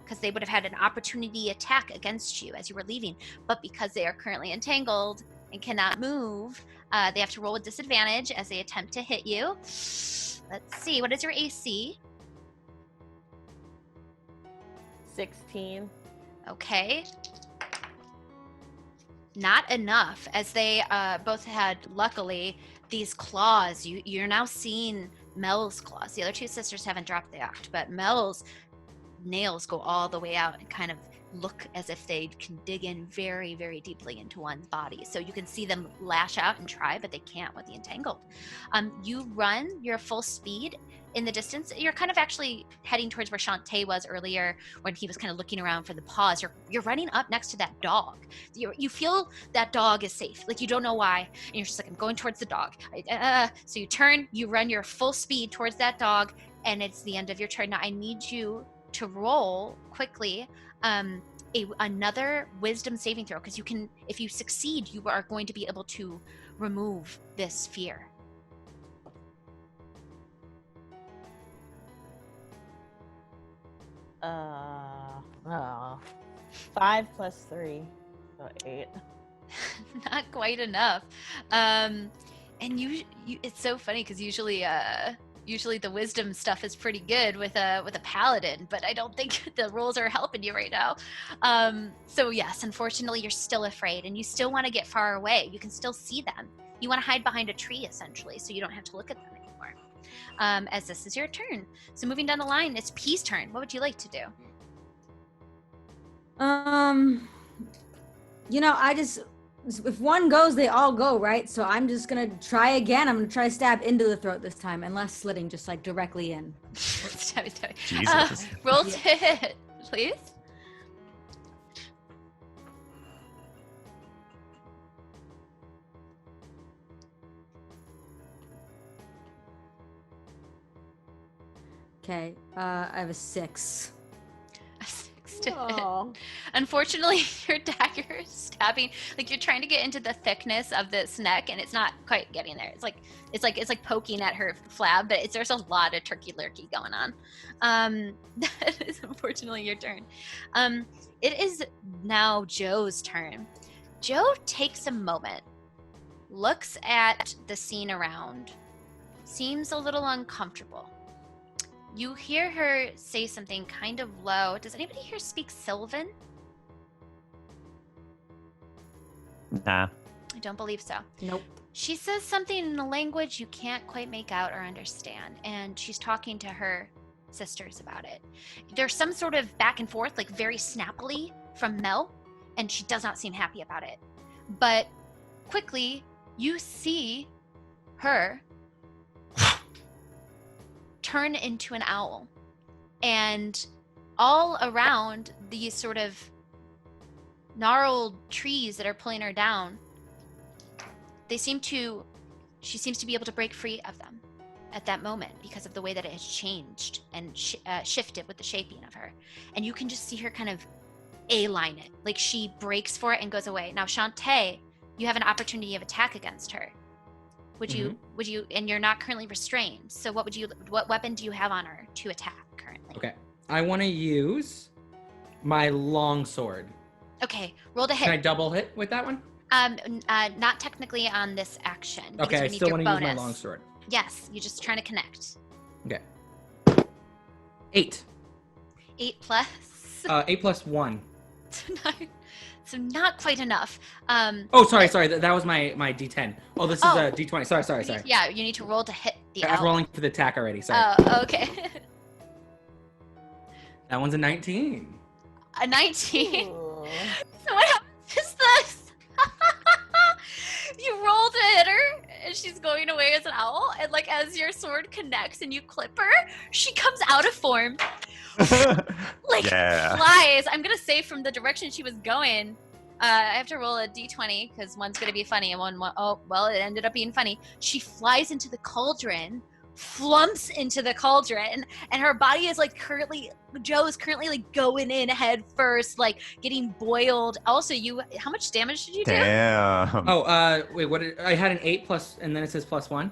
because they would have had an opportunity attack against you as you were leaving, but because they are currently entangled and cannot move, they have to roll with disadvantage as they attempt to hit you. Let's see, what is your AC? 16. Okay. Not enough, as they both had, luckily, these claws. You're now seeing Mel's claws. The other two sisters haven't dropped the act, but Mel's nails go all the way out and kind of look as if they can dig in very, very deeply into one's body. So you can see them lash out and try, but they can't with the entangled. You run your full speed in the distance. You're kind of actually heading towards where Chante was earlier when he was kind of looking around for the paws. You're running up next to that dog. You feel that dog is safe. Like, you don't know why. And you're just like, I'm going towards the dog. So you turn, you run your full speed towards that dog, and it's the end of your turn. Now I need you to roll quickly another wisdom saving throw, because you can, if you succeed, you are going to be able to remove this fear. Uh, 5 plus 3, so 8. Not quite enough. And you it's so funny because usually the wisdom stuff is pretty good with a paladin, but I don't think the rolls are helping you right now. So yes, unfortunately, you're still afraid, and you still want to get far away. You can still see them. You want to hide behind a tree, essentially, so you don't have to look at them anymore. As this is your turn. So moving down the line, it's P's turn. What would you like to do? If one goes, they all go, right? So I'm just gonna try again. I'm gonna try to stab into the throat this time, and less slitting, just like directly in. Jesus. Roll to hit, please. Okay, I have a 6. A 6 to hit. Unfortunately, your dagger is stabbing. Like, you're trying to get into the thickness of this neck, and it's not quite getting there. It's like poking at her flab, but there's a lot of turkey lurkey going on. That is unfortunately your turn. It is now Joe's turn. Joe takes a moment, looks at the scene around, seems a little uncomfortable. You hear her say something kind of low. Does anybody here speak Sylvan? Nah. I don't believe so. Nope. She says something in a language you can't quite make out or understand, and she's talking to her sisters about it. There's some sort of back and forth, like very snappily from Mel, and she does not seem happy about it. But quickly, you see her turn into an owl. And all around these sort of gnarled trees that are pulling her down, she seems to be able to break free of them at that moment because of the way that it has changed and shifted with the shaping of her. And you can just see her kind of A-line it, like she breaks for it and goes away. Now, Chante, you have an opportunity of attack against her. Would you, and you're not currently restrained. So what weapon do you have on her to attack currently? Okay. I want to use my long sword. Okay, roll to hit. Can I double hit with that one? Not technically on this action. Okay, I still want to use my long sword. Yes, you're just trying to connect. Okay. 8. 8 plus? 8 plus 1. So not quite enough. Sorry. That was my D10. Oh, this is a D20. Sorry. Yeah, you need to roll to hit the I was owl. rolling for the attack already. Sorry. Oh, okay. That one's a 19. A 19? So what happens is this. You roll to hit her, and she's going away as an owl, and like as your sword connects and you clip her, she comes out of form. Flies. I'm gonna say from the direction she was going. I have to roll a d20 because one's gonna be funny and one it ended up being funny. She flies into the cauldron, flumps into the cauldron, and her body is like Joe is currently like going in head first, like getting boiled. Also, how much damage did you do? Damn. Wait, I had an 8 plus, and then it says plus 1.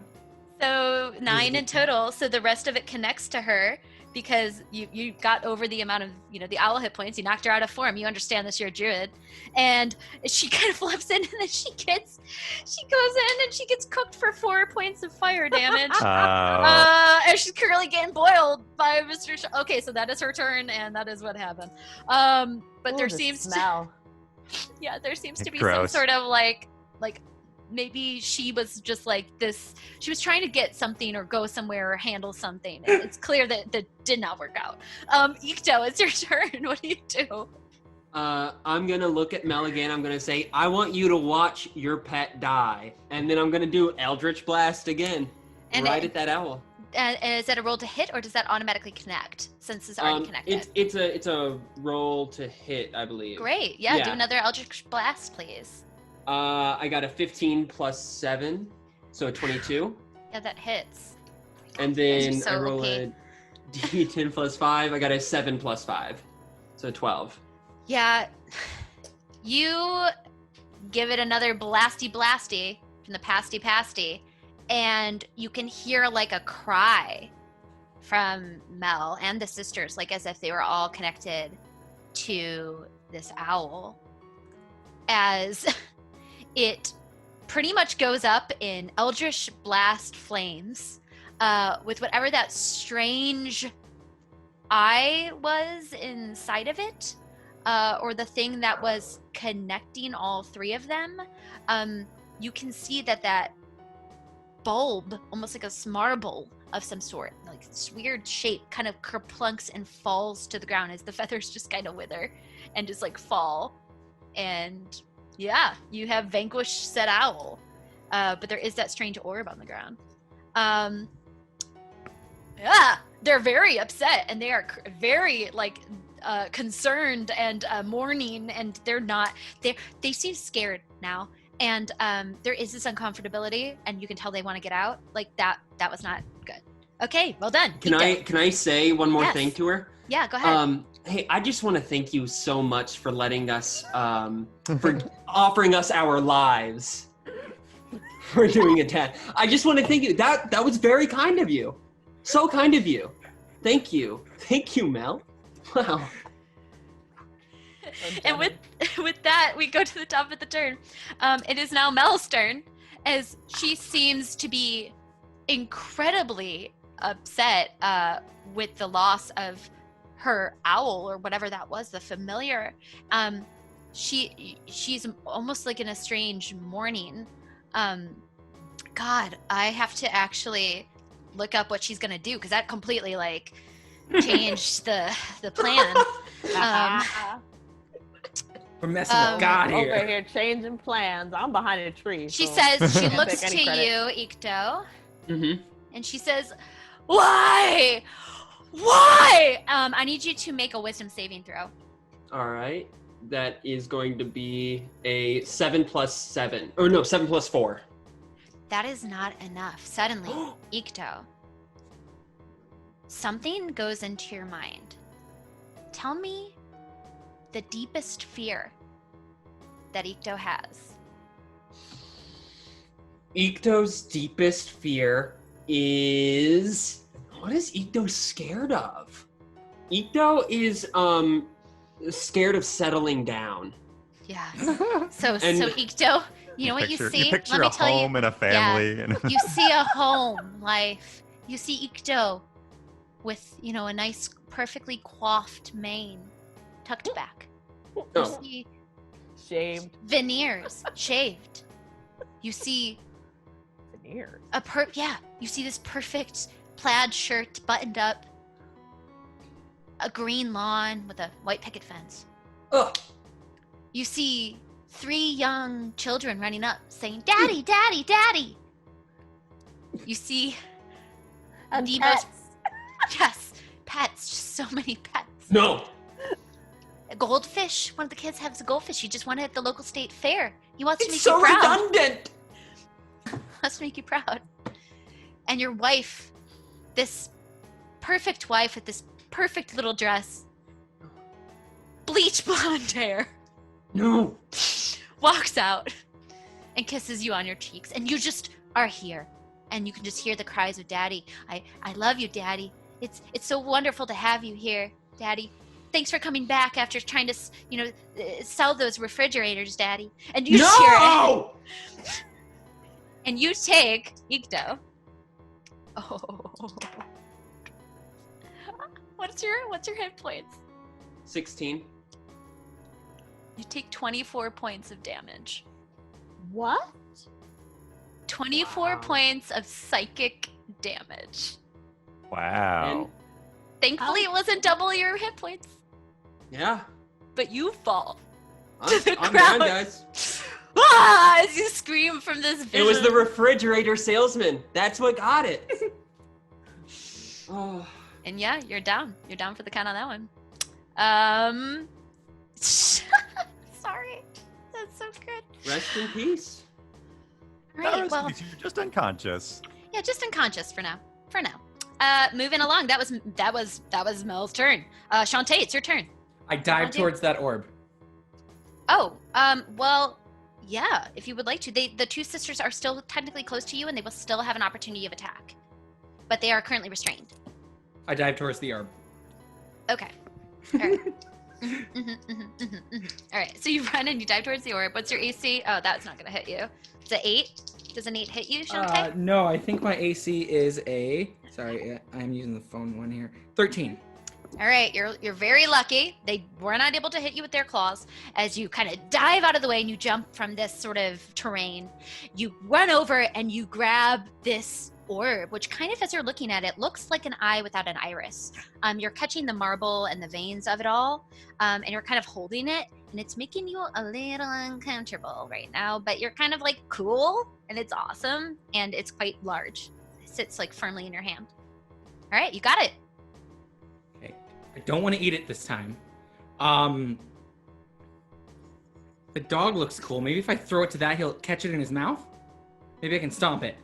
So 9 in total. So the rest of it connects to her because you got over the amount of, the owl hit points. You knocked her out of form. You understand this, you're a druid. And she kind of flips in, and then she goes in and she gets cooked for 4 points of fire damage. And she's currently getting boiled by Mr. Okay, so that is her turn, and that is what happened. But there seems to be some sort of like maybe she was just like this. She was trying to get something or go somewhere or handle something. And it's clear that did not work out. Ikto, it's your turn. What do you do? I'm going to look at Mel again. I'm going to say, I want you to watch your pet die. And then I'm going to do Eldritch Blast again. And at that owl. And is that a roll to hit, or does that automatically connect since it's already connected? It's a roll to hit, I believe. Great. Yeah, do another Eldritch Blast, please. I got a 15 plus 7, so a 22. Yeah, that hits. And then I roll a d10 plus 5. I got a 7 plus 5, so 12. Yeah, you give it another blasty from the pasty, and you can hear like a cry from Mel and the sisters, like as if they were all connected to this owl, as it pretty much goes up in Eldritch Blast flames with whatever that strange eye was inside of it, or the thing that was connecting all three of them. You can see that bulb, almost like a smarble of some sort, like this weird shape, kind of kerplunks and falls to the ground as the feathers just kind of wither and just like fall. And yeah, you have vanquished said owl, but there is that strange orb on the ground. They're very upset, and they are very concerned and mourning, and they seem scared now, and there is this uncomfortability, and you can tell they want to get out. Like that was not good. Okay, well done. Can I say one more thing to her? Yeah, go ahead. Hey, I just want to thank you so much for letting us, for offering us our lives for doing a test. I just want to thank you. That was very kind of you. So kind of you. Thank you. Thank you, Mel. Wow. And with that, we go to the top of the turn. It is now Mel's turn, as she seems to be incredibly upset with the loss of her owl, or whatever that was, the familiar. She's almost like in a strange mourning. God, I have to actually look up what she's gonna do, because that completely changed the plan. We're messing with God here. Over here changing plans. I'm behind a tree. She so says, she can't looks take to any you, credit. Ikto, Mm-hmm. and she says, why? Why? I need you to make a wisdom saving throw. All right. That is going to be a 7 plus 7. Or no, 7 plus 4. That is not enough. Suddenly, Ikto, something goes into your mind. Tell me the deepest fear that Ikto has. Ikto's deepest fear is... What is Ikto scared of? Ikto is scared of settling down. Yeah. So And- Ikto, you know what you see? You picture Let me a tell you. home and a family. And You see a home life. You see Ikto with, you know, a nice, perfectly coiffed mane tucked back. You Oh. see Shaved veneers shaved. You see veneers. you see this perfect plaid shirt buttoned up, a green lawn with a white picket fence. Ugh. You see 3 young children running up saying, "Daddy, Daddy, Daddy." You see And the pets. yes, pets, just so many pets. No. A goldfish. One of the kids has a goldfish. He just won it at the local state fair. He wants to It's make so you proud. redundant. Wants to make you proud. And your wife, this perfect wife with this perfect little dress, bleach blonde hair, No. walks out and kisses you on your cheeks, and you just are here, and you can just hear the cries of Daddy. I love you, Daddy. It's so wonderful to have you here, Daddy. Thanks for coming back after trying to, sell those refrigerators, Daddy. And you just hear it. No. And you take Ikto. Oh. What's your hit points? 16. You take 24 points of damage. What? 24 points of psychic damage. wow. Thankfully, it wasn't double your hit points, Yeah. but you fall. I'm the down, ground. guys. Ah! As you scream from this vision. It was the refrigerator salesman. That's what got it. Oh. And yeah, you're down. You're down for the count on that one. Sorry. That's so good. Rest in peace. All right, well, You're just unconscious. yeah, just unconscious for now. For now. Moving along. That was Mel's turn. Chante, it's your turn. I dive towards that orb. Oh, well, yeah, if you would like to. The 2 sisters are still technically close to you, and they will still have an opportunity of attack. But they are currently restrained. I dive towards the orb. Okay. All right. All right, so you run and you dive towards the orb. What's your AC? Oh, that's not going to hit you. It's an 8. Does an 8 hit you, Chante? No, I think my AC is a... Sorry, I'm using the phone one here. 13. All right, you're very lucky. They were not able to hit you with their claws. As you kind of dive out of the way and you jump from this sort of terrain, you run over and you grab this orb, which kind of, as you're looking at it, looks like an eye without an iris. You're catching the marble and the veins of it all, and you're kind of holding it, and it's making you a little uncomfortable right now, but you're kind of like cool, and it's awesome, and it's quite large. It sits like firmly in your hand. All right, you got it. Okay. I don't want to eat it this time. The dog looks cool. Maybe if I throw it to that, he'll catch it in his mouth? Maybe I can stomp it.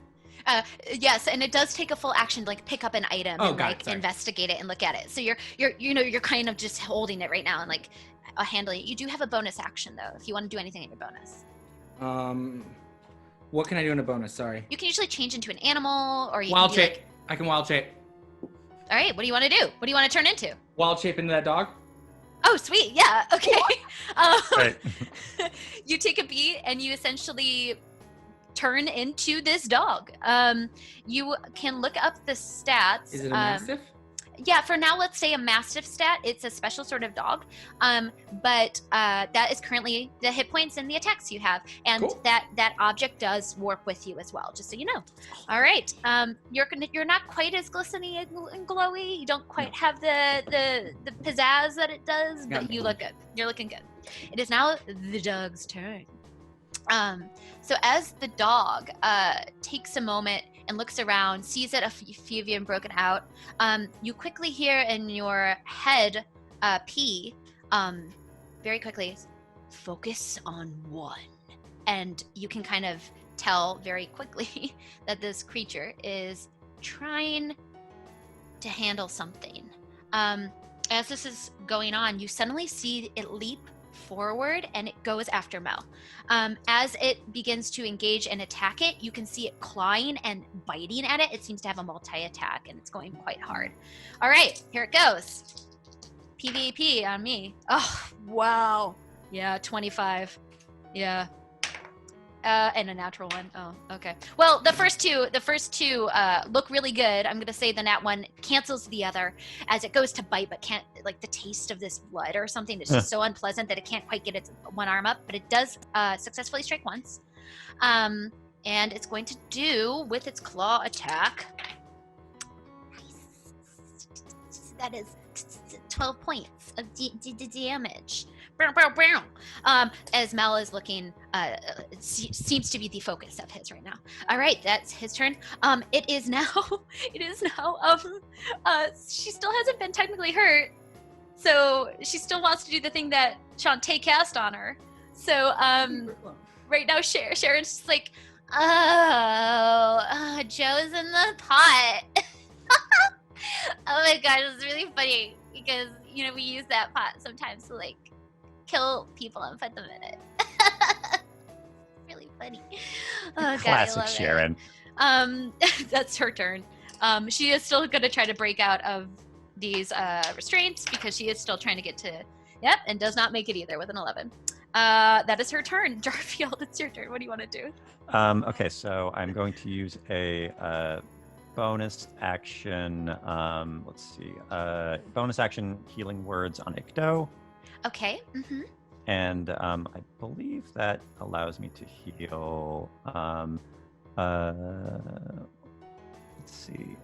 Yes, and it does take a full action to like pick up an item and like investigate it and look at it. So you're kind of just holding it right now and like handling it. You do have a bonus action though, if you want to do anything in your bonus. What can I do in a bonus? Sorry. You can usually change into an animal, or you Wild can do, shape. like, I can wild shape. all right, what do you want to do? What do you want to turn into? Wild shape into that dog? Oh, sweet. Yeah. Okay. Right. You take a beat and you essentially turn into this dog. You can look up the stats. Is it a mastiff? Yeah, for now, let's say a mastiff stat. It's a special sort of dog, but that is currently the hit points and the attacks you have, and Cool. that object does warp with you as well. Just so you know. All right, you're not quite as glistening and glowy. You don't quite have the pizzazz that it does, but you look good. You're looking good. It is now the dog's turn. So as the dog takes a moment and looks around, sees that a few of you have broken out, you quickly hear in your head, P, very quickly, focus on one. And you can kind of tell very quickly that this creature is trying to handle something. As this is going on, you suddenly see it leap forward and it goes after Mel. As it begins to engage and attack it, you can see it clawing and biting at it. It seems to have a multi-attack and it's going quite hard. All right, here it goes. PvP on me. Oh, wow. Yeah, 25. Yeah. And a natural one. Oh, okay. Well, the first two look really good. I'm gonna say the nat one cancels the other as it goes to bite, but can't, like the taste of this blood or something is just so unpleasant that it can't quite get its one arm up, but it does successfully strike once. And it's going to do with its claw attack. That is 12 points of damage. As Mel is looking, seems to be the focus of his right now. All right, that's his turn. It is now, she still hasn't been technically hurt, so she still wants to do the thing that Chante cast on her. So, right now, Sharon's just like, oh, Joe's in the pot. Oh my gosh, it's really funny because, we use that pot sometimes to, like, kill people and put them in it. Really funny. Oh, God, classic Sharon. That's her turn. She is still going to try to break out of these restraints because she is still trying to get to, and does not make it either with an 11. That is her turn. Jarfield, it's your turn. What do you want to do? Okay, so I'm going to use a bonus action. Let's see. Bonus action healing words on Ikto. Okay. Mm-hmm. And I believe that allows me to heal. Let's see.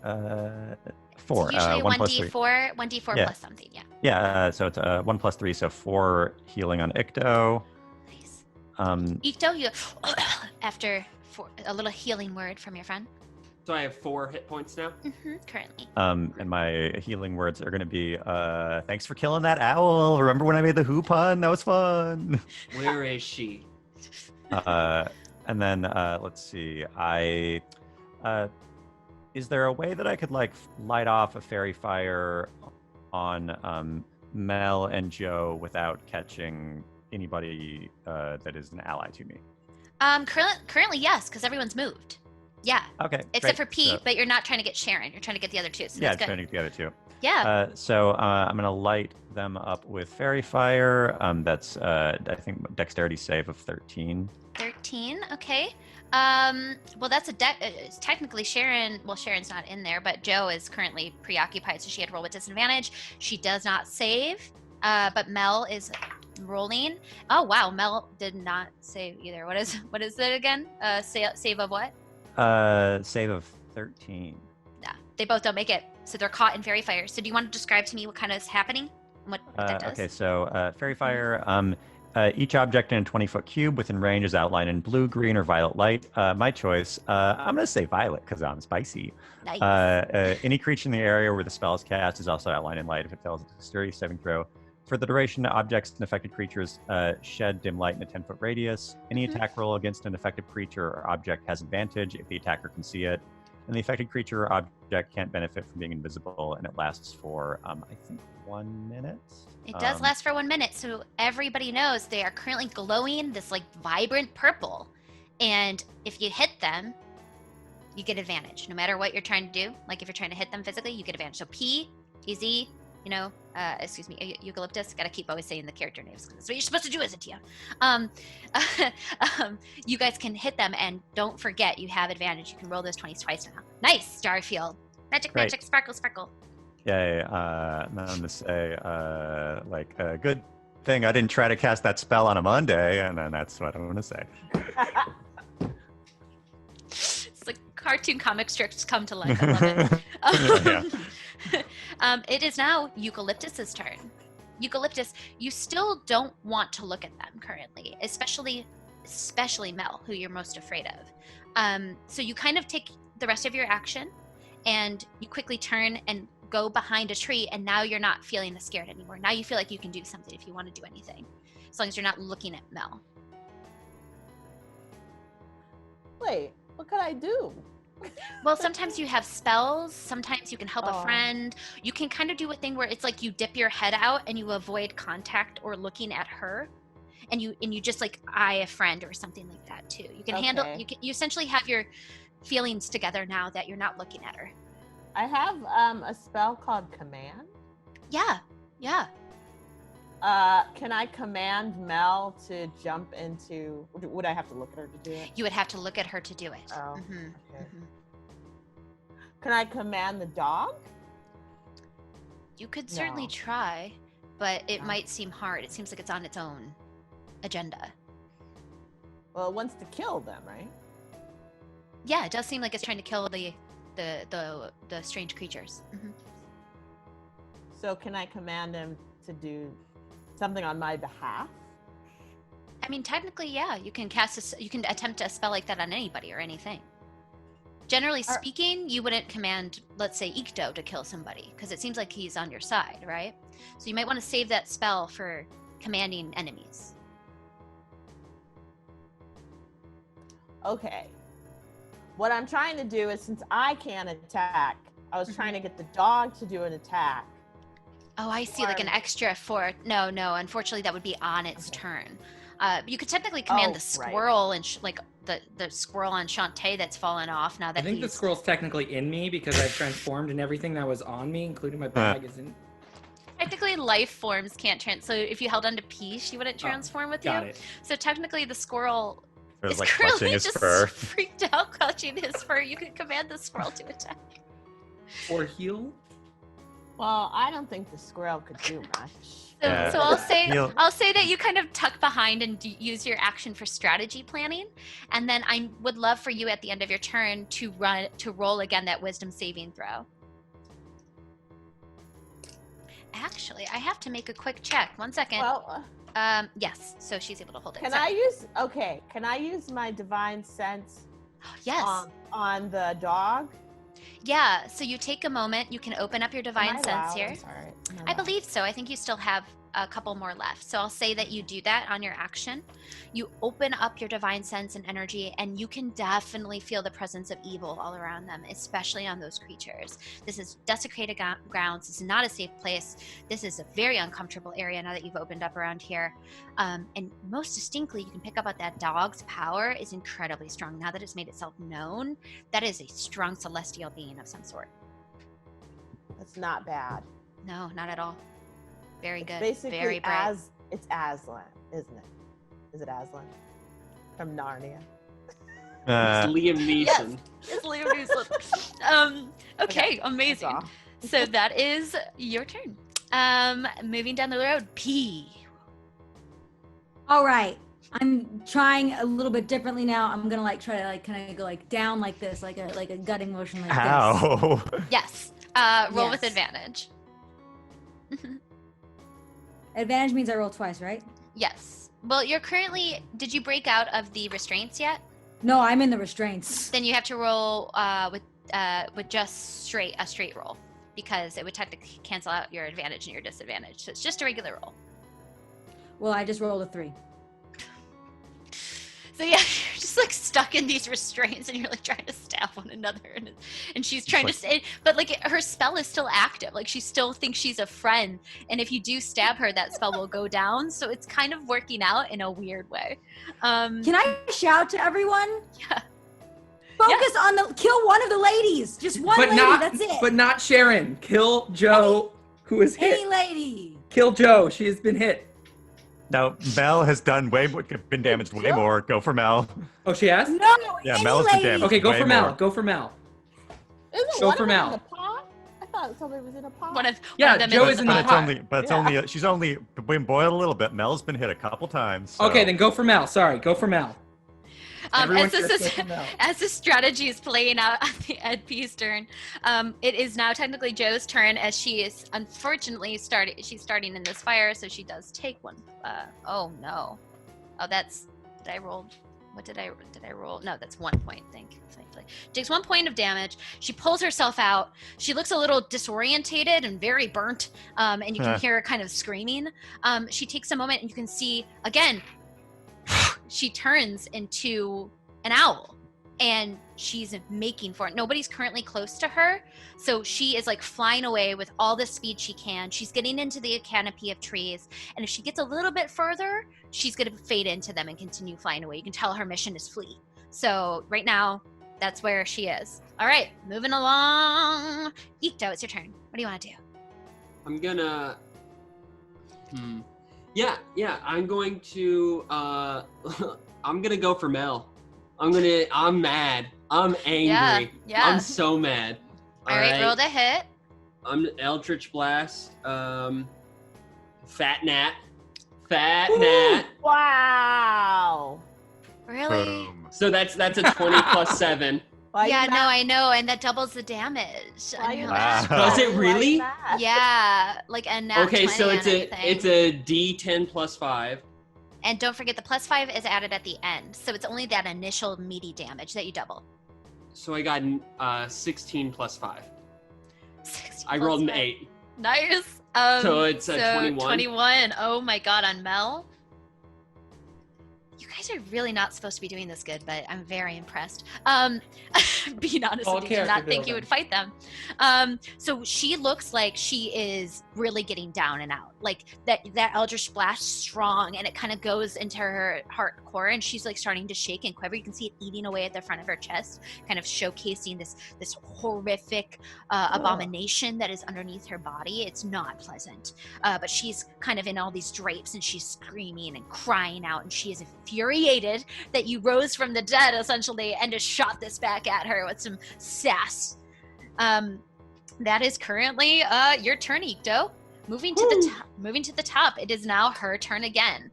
4. It's usually 1 plus 1d4, 1d4 Yeah. plus something. Yeah. Yeah. So it's 1 plus 3, so 4 healing on Ikto. Nice. Ikto, you after a little healing word from your friend. So I have 4 hit points now? Mm-hmm, currently. And my healing words are going to be, thanks for killing that owl. Remember when I made the who pun? That was fun. Where is she? And then, let's see. Is there a way that I could, like, light off a fairy fire on Mel and Joe without catching anybody that is an ally to me? Currently, yes, because everyone's moved. Yeah. Okay. Except great. for Pete, but you're not trying to get Sharon. You're trying to get the other two. So yeah, that's good. trying to get the other two. Yeah. So I'm going to light them up with fairy fire. That's, I think, dexterity save of 13. 13. Okay. Well, that's it's technically Sharon. Well, Sharon's not in there, but Joe is currently preoccupied, so she had to roll with disadvantage. She does not save, but Mel is rolling. Oh wow, Mel did not save either. What is it again? Save of what? Save of 13. Yeah, they both don't make it, so they're caught in fairy fire. So do you want to describe to me what kind of is happening? What that does? Okay, so fairy fire. Each object in a 20-foot cube within range is outlined in blue, green, or violet light. My choice. I'm going to say violet because I'm spicy. Nice. Any creature in the area where the spell is cast is also outlined in light if it fails a dexterity saving throw. For the duration, objects and affected creatures shed dim light in a 10-foot radius. Any attack roll against an affected creature or object has advantage if the attacker can see it. And the affected creature or object can't benefit from being invisible, and it lasts for, I think, 1 minute. It does last for 1 minute, so everybody knows they are currently glowing this like vibrant purple. And if you hit them, you get advantage. No matter what you're trying to do, like if you're trying to hit them physically, you get advantage. So P, Azie, Eucalyptus. Gotta keep always saying the character names because that's what you're supposed to do as a TM. You guys can hit them, and don't forget you have advantage. You can roll those 20s twice now. Nice, Jarfield. Magic, Great. magic, sparkle, sparkle. Yeah. Now I'm going to say, good thing I didn't try to cast that spell on a Monday, and then that's what I'm going to say. It's like cartoon comic strips come to life. I love it. Yeah. It is now Eucalyptus's turn. Eucalyptus, you still don't want to look at them currently, especially Mel, who you're most afraid of. So you kind of take the rest of your action and you quickly turn and go behind a tree, and now you're not feeling as scared anymore. Now you feel like you can do something if you want to do anything, as long as you're not looking at Mel. Wait, what could I do? Well, sometimes you have spells, sometimes you can help a friend. You can kind of do a thing where it's like you dip your head out and you avoid contact or looking at her, and you just like eye a friend or something like that too. You can handle, you essentially have your feelings together now that you're not looking at her. I have a spell called Command. Yeah. Can I command Mel to jump into? Would I have to look at her to do it? You would have to look at her to do it. Oh, okay. Can I command the dog? You could certainly try, but it might seem hard. It seems like it's on its own agenda. Well, it wants to kill them, right? Yeah, it does seem like it's trying to kill the strange creatures. So can I command him to do something on my behalf? I mean, technically, yeah. You can you can attempt a spell like that on anybody or anything. Generally speaking, you wouldn't command, let's say, Ikto to kill somebody, because it seems like he's on your side, right? So you might want to save that spell for commanding enemies. Okay. What I'm trying to do is, since I can't attack, I was trying to get the dog to do an attack. Oh, I see, like an extra for... No, unfortunately, that would be on its turn. You could technically command the squirrel and like the squirrel on Chante that's fallen off now that I think the squirrel's technically in me because I've transformed and everything that was on me, including my bag, is in. Technically, life forms can't so if you held onto Peace, she wouldn't transform with you. Got it. So technically, the squirrel is like currently his just fur. freaked out, clutching his fur. You could command the squirrel to attack. Or heal. Well, I don't think the squirrel could do much. So I'll say that you kind of tuck behind and use your action for strategy planning, and then I would love for you at the end of your turn to roll again that wisdom saving throw. Actually, I have to make a quick check. 1 second. Well, yes. So she's able to hold it. Can I use my divine sense? Yes. On the dog. Yeah, so you take a moment, you can open up your divine sense here. I believe so. I think you still have a couple more left. So I'll say that you do that on your action. You open up your divine sense and energy, and you can definitely feel the presence of evil all around them, especially on those creatures. This is desecrated grounds. This is not a safe place. This is a very uncomfortable area now that you've opened up around here. And most distinctly, you can pick up what that dog's power is incredibly strong. Now that it's made itself known, that is a strong celestial being of some sort. That's not bad. No, not at all. Very good. Basically, very bright. It's Aslan, isn't it? Is it Aslan from Narnia? It's Liam Neeson. Yes, it's Liam Neeson. Okay, amazing. So that is your turn. Moving down the road, P. All right. I'm trying a little bit differently now. I'm gonna try to kind of go down like this, like a gutting motion like this. Ow. Yes. Roll with advantage. Advantage means I roll twice, right? Yes. Well, you're currently. Did you break out of the restraints yet? No, I'm in the restraints. Then you have to roll with just a straight roll, because it would technically cancel out your advantage and your disadvantage. So it's just a regular roll. Well, I just rolled a 3. So yeah, you're just stuck in these restraints, and you're trying to stab one another, and she's trying to stay, but her spell is still active. She still thinks she's a friend, and if you do stab her, that spell will go down. So it's kind of working out in a weird way. Can I shout to everyone? Yeah. Focus on kill one of the ladies. Just one lady. That's it. But not Sharon. Kill Joe, who is hit. Any lady. Kill Joe. She has been hit. No, Mel has been damaged way more. Go for Mel. Oh, she has? No. Yeah, Mel has been damaged. Okay, go way for Mel. more. Go for Mel. Go for Mel. In a pot? I thought somebody was in a pot. One of Joe is in the pot. It's only she's only been boiled a little bit. Mel's been hit a couple times. So. Okay, then go for Mel. Sorry, go for Mel. Everyone As this just is, goes to Mel. as this strategy is playing out at P's turn, it is now technically Joe's turn as she is unfortunately starting in this fire, so she does take one. Oh no. Oh, did I roll? What did I roll? No, that's 1 point, thankfully. Takes 1 point of damage. She pulls herself out. She looks a little disorientated and very burnt, and you can hear her kind of screaming. She takes a moment and you can see, again, she turns into an owl and she's making for it. Nobody's currently close to her, so she is like flying away with all the speed she can. She's getting into the canopy of trees, and if she gets a little bit further, she's going to fade into them and continue flying away. You can tell her mission is flee. So right now, that's where she is. All right, moving along. Ikto, it's your turn. What do you want to do? I'm gonna. Yeah. I'm going to. I'm gonna go for Mel. I'm mad. I'm angry. Yeah. I'm so mad. All right, roll to hit. I'm Eldritch Blast. Fat Nat. Wow. Really? Boom. So that's a 20 plus 7. Yeah, no, I know, and that doubles the damage. Wow. Does it really? Yeah, like a nat Okay, 20 so on it's a anything. D10 plus 5. And don't forget the plus 5 is added at the end, so it's only that initial meaty damage that you double. So I got 16 plus 5. 16 I plus rolled an 5. 8. Nice. So it's a 21. 21. Oh my god, on Mel. You guys are really not supposed to be doing this good, but I'm very impressed. Being honest with you, did not think you would fight them. So she looks like she is really getting down and out. Like that Eldritch Blast strong, and it kind of goes into her heart core, and she's like starting to shake and quiver. You can see it eating away at the front of her chest, kind of showcasing this horrific abomination that is underneath her body. It's not pleasant, but she's kind of in all these drapes, and she's screaming and crying out, and she is infuriated that you rose from the dead essentially and just shot this back at her with some sass. That is currently your turn, Ikto. Moving to the top, it is now her turn again.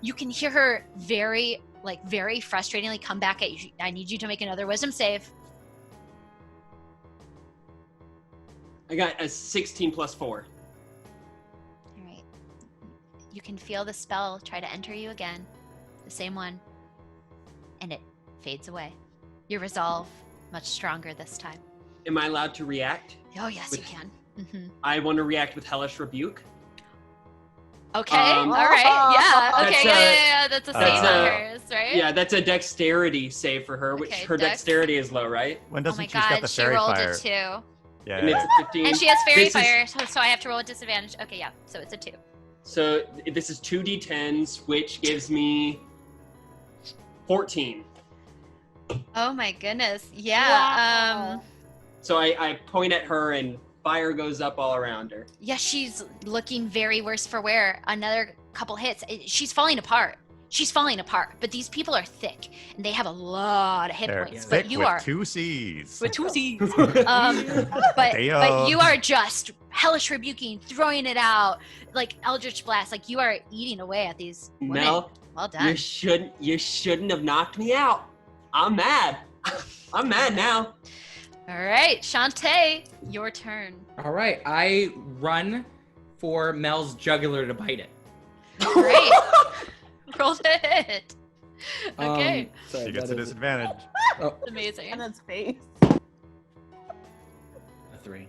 You can hear her very frustratingly come back at you. I need you to make another wisdom save. I got a 16 plus 4. All right. You can feel the spell try to enter you again. The same one. And it fades away. Your resolve, much stronger this time. Am I allowed to react? Oh, yes, you can. Mm-hmm. I want to react with Hellish Rebuke. Okay, all right, yeah, okay, yeah, that's a save on hers, right? Yeah, that's a dexterity save for her, which her dexterity is low, right? When Oh doesn't my she's got god, the she fairy rolled fire? a 2. Yeah. And it's a 15. And she has fairy This is- fire, so I have to roll a disadvantage. Okay, yeah, so it's a 2. So this is 2d10s, which gives me 14. Oh my goodness, yeah. So I point at her and fire goes up all around her. Yeah, she's looking very worse for wear. Another couple hits. She's falling apart. But these people are thick, and they have a lot of hit They're points. thick But you with are 2 C's. with 2 C's. But you are just hellish rebuking, throwing it out like Eldritch Blast. Like you are eating away at these women. Mel, well done. you shouldn't have knocked me out. I'm mad. I'm mad now. All right, Chante, your turn. All right, I run for Mel's jugular to bite it. Great. Roll to hit. Okay. So She gets a that is disadvantage. Amazing. And its face. a 3.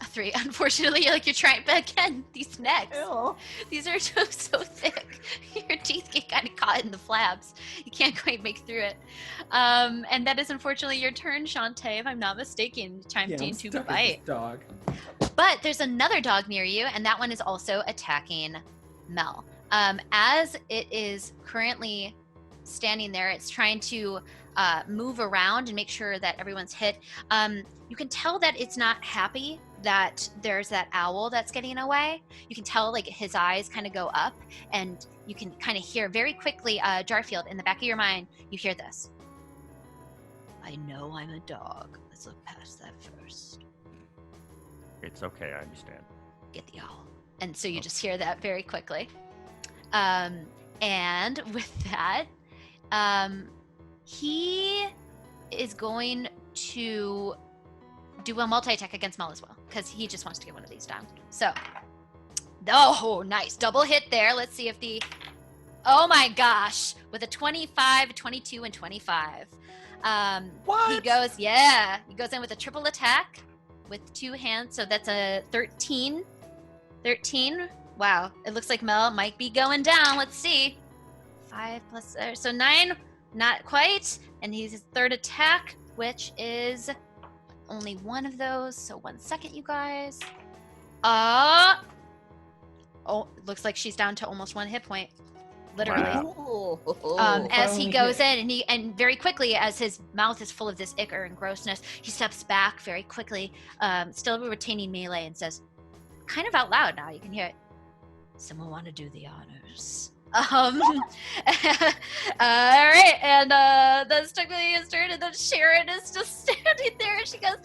A 3. Unfortunately, you're trying, but again, these necks. Ew. These are so thick. Your teeth get kind of caught in the flaps. You can't quite make through it. And that is unfortunately your turn, Chante, if I'm not mistaken. Attempting to bite. Dog. But there's another dog near you, and that one is also attacking Mel. As it is currently standing there, it's trying to move around and make sure that everyone's hit. You can tell that it's not happy that there's that owl that's getting away. You can tell like his eyes kind of go up, and you can kind of hear very quickly, Jarfield, in the back of your mind, you hear this. I know I'm a dog. Let's look past that first. It's okay, I understand. Get the owl. And so you just hear that very quickly. And with that, he is going to do a multi-attack against Mel as well, because he just wants to get one of these down. So, oh, nice. Double hit there. Let's see if oh my gosh, with a 25, 22, and 25. What? He goes in with a triple attack with 2 hands, so that's a 13. 13. Wow, it looks like Mel might be going down. Let's see. 5 plus, so 9, not quite. And he's his 3rd attack, which is only 1 of those. So 1 second, you guys. Oh, it looks like she's down to almost 1 hit point. Literally. Wow. As he goes in and very quickly, as his mouth is full of this ichor and grossness, he steps back very quickly, still retaining melee, and says, kind of out loud now, you can hear it, someone want to do the honors. All right, and that's technically his turn, and then Sharon is just standing there, and she goes,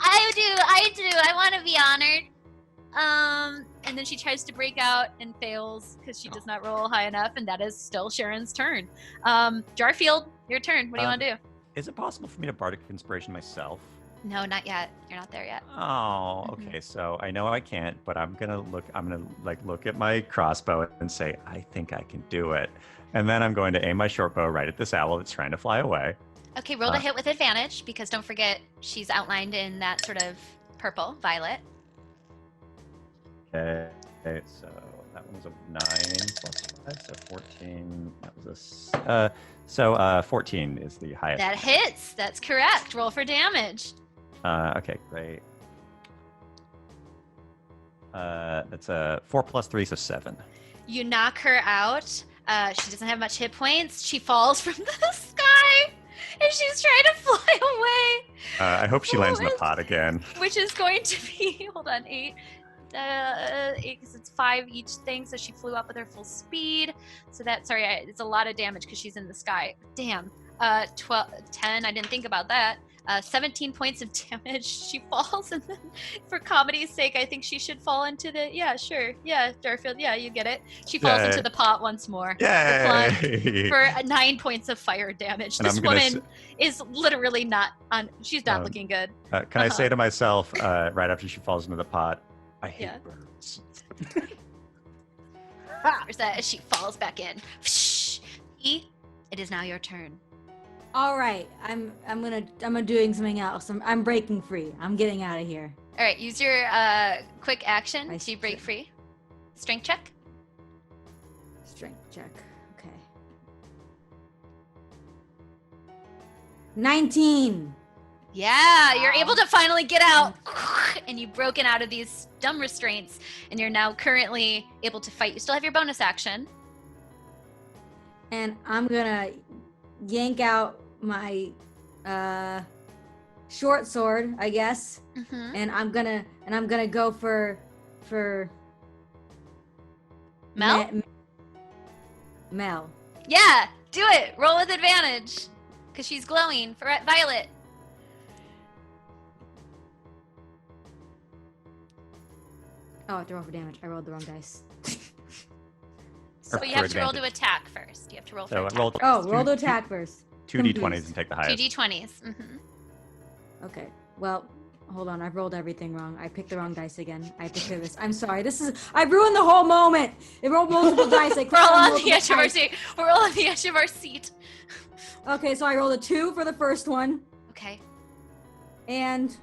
I do, I want to be honored. And then she tries to break out and fails because she does not roll high enough, and that is still Sharon's turn. Jarfield, your turn. What do you want to do? Is it possible for me to bardic inspiration myself? No, not yet. You're not there yet. Oh, okay. So I know I can't, but I'm gonna look at my crossbow and say, I think I can do it. And then I'm going to aim my short bow right at this owl that's trying to fly away. Okay, roll to hit with advantage, because don't forget she's outlined in that sort of purple, violet. Okay, so that one was a 9 plus 5, so 14. That was 14 is the highest. That hits. That's correct. Roll for damage. Okay, great. That's a 4 plus 3, so 7. You knock her out. She doesn't have much hit points. She falls from the sky, and she's trying to fly away. I hope she lands in the pot again. Which is going to be, hold on, 8. 8, because it's 5 each thing, so she flew up with her full speed. So it's a lot of damage because she's in the sky. Damn. 12, 10, I didn't think about that. 17 points of damage. She falls, and then for comedy's sake, I think she should fall into the, Jarfield, you get it. She falls into the pot once more. Yay! For 9 points of fire damage. And this woman is literally she's not looking good. Can I say to myself, right after she falls into the pot, I hate birds. There's that as she falls back in. E, it is now your turn. All right, I'm doing something else. I'm breaking free. I'm getting out of here. All right, use your quick action to break free. Strength check. Strength check. Okay. 19. Yeah, you're able to finally get out, and you've broken out of these dumb restraints, and you're now currently able to fight. You still have your bonus action. And I'm gonna yank out my short sword, I guess, and I'm gonna go for Mel. Mel. Yeah, do it. Roll with advantage, because she's glowing for Violet. Oh, I have to roll for damage. I rolled the wrong dice. So you have to roll to attack first. You have to roll for attack. Roll to attack first. 2 d20s and take the highest. 2 d20s. Okay. Well, hold on. I've rolled everything wrong. I picked the wrong dice again. I have to clear this. I'm sorry. I ruined the whole moment. It rolled multiple dice. We're all on the edge of our seat. We're all on the edge of our seat. Okay, so I rolled a 2 for the first one. Okay. And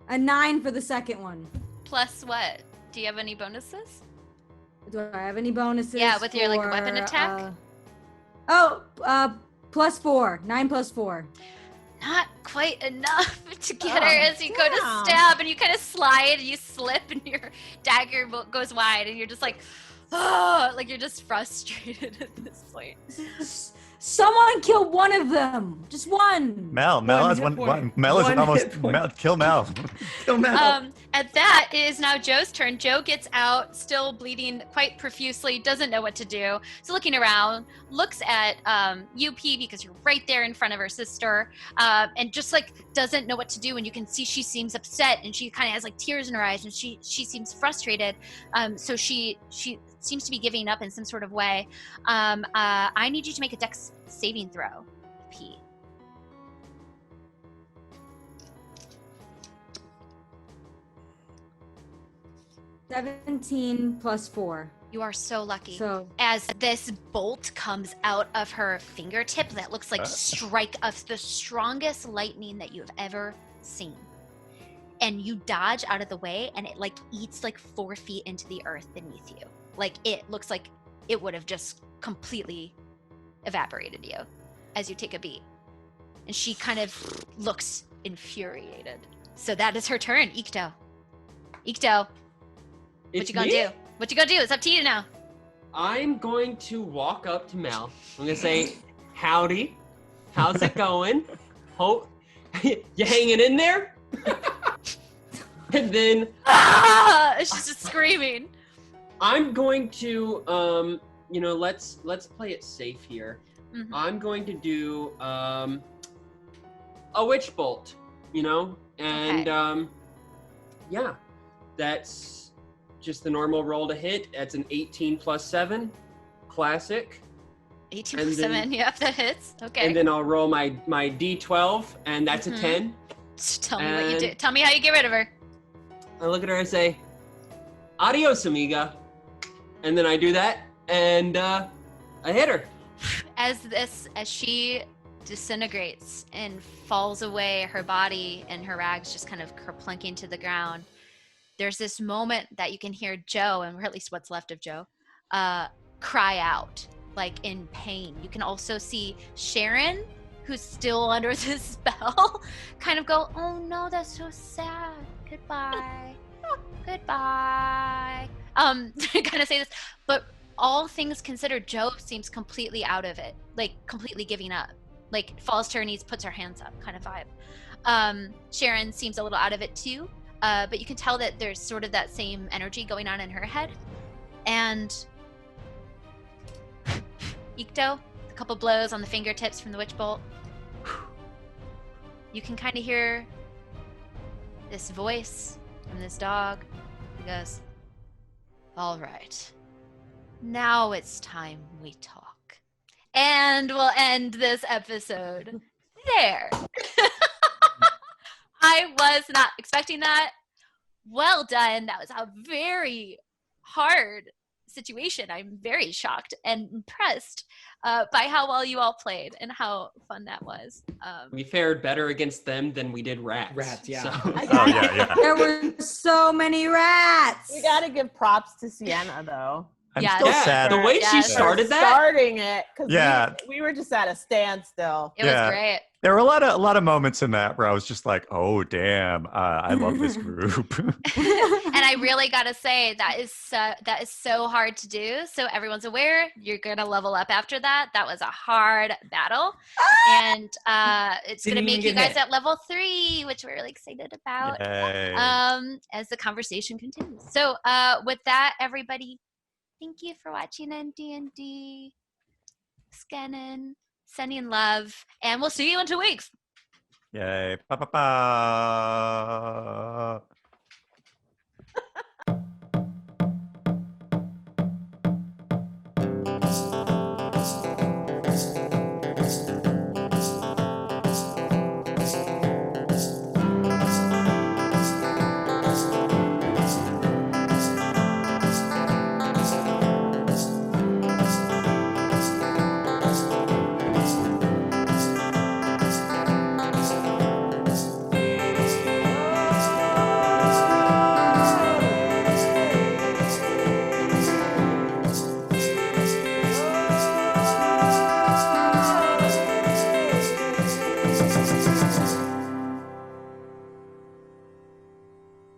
a 9 for the second one. Plus what? Do you have any bonuses? Do I have any bonuses? Yeah, with your weapon attack? Plus 4. 9 plus 4. Not quite enough to get her as you go to stab, and you kind of slide, and you slip, and your dagger goes wide, and you're just like, oh, like you're just frustrated at this point. Someone kill one of them. Just one. Mel is one. Mel is almost. Kill Mel. Kill Mel. At that, it is now Joe's turn. Joe gets out, still bleeding quite profusely, doesn't know what to do. So looking around, looks at UP because you're right there in front of her sister, and just doesn't know what to do. And you can see she seems upset, and she kind of has tears in her eyes, and she seems frustrated. So she seems to be giving up in some sort of way. I need you to make a dex saving throw, P. $17 plus 4. You are so lucky. So as this bolt comes out of her fingertip that looks like strike of the strongest lightning that you have ever seen. And you dodge out of the way, and it like eats like 4 feet into the earth beneath you. Like it looks like it would have just completely evaporated you as you take a beat. And she kind of looks infuriated. So that is her turn. Ikto. Ikto. What you gonna do? What you gonna do? It's up to you now. I'm going to walk up to Mel. I'm gonna say, howdy. How's it going? Hope you hanging in there? And then She's just screaming. I'm going to let's play it safe here. Mm-hmm. I'm going to do a witch bolt, and Okay. Yeah, that's just the normal roll to hit. That's an 18 plus 7, classic. 18 plus 7, yep, that hits. Okay. And then I'll roll my D12, and that's a 10. Just tell me what you do. Tell me how you get rid of her. I look at her and say, adios, amiga. And then I do that, and I hit her. As she disintegrates and falls away, her body and her rags just kind of kerplunking to the ground. There's this moment that you can hear Joe, or at least what's left of Joe, cry out, like in pain. You can also see Sharon, who's still under the spell, kind of go, oh no, that's so sad. Goodbye. Goodbye. Kind of say this, but all things considered, Joe seems completely out of it, like completely giving up, like falls to her knees, puts her hands up kind of vibe. Sharon seems a little out of it too, but you can tell that there's sort of that same energy going on in her head. And Ikto, a couple blows on the fingertips from the witch bolt. You can kind of hear this voice from this dog. He goes, all right, now it's time we talk. And we'll end this episode there. I was not expecting that. Well done. That was a very hard situation. I'm very shocked and impressed by how well you all played and how fun that was. We fared better against them than we did rats. Rats, yeah. So. Yeah. there were so many rats. We gotta give props to Siena though. I'm Yes. still Yeah, sad. the way she Yes. started that. Starting it, because Yeah. we were just at a standstill. It Yeah. was great. There were a lot of moments in that where I was just like, oh damn, I love this group. And I really gotta say that is so hard to do. So everyone's aware, you're gonna level up after that. That was a hard battle, and it's Didn't gonna even make you get guys hit. at level 3, which we're really excited about. Yay. As the conversation continues. So with that, everybody, thank you for watching NDND. Scanning, sending love, and we'll see you in 2 weeks. Yay. Ba, ba, ba.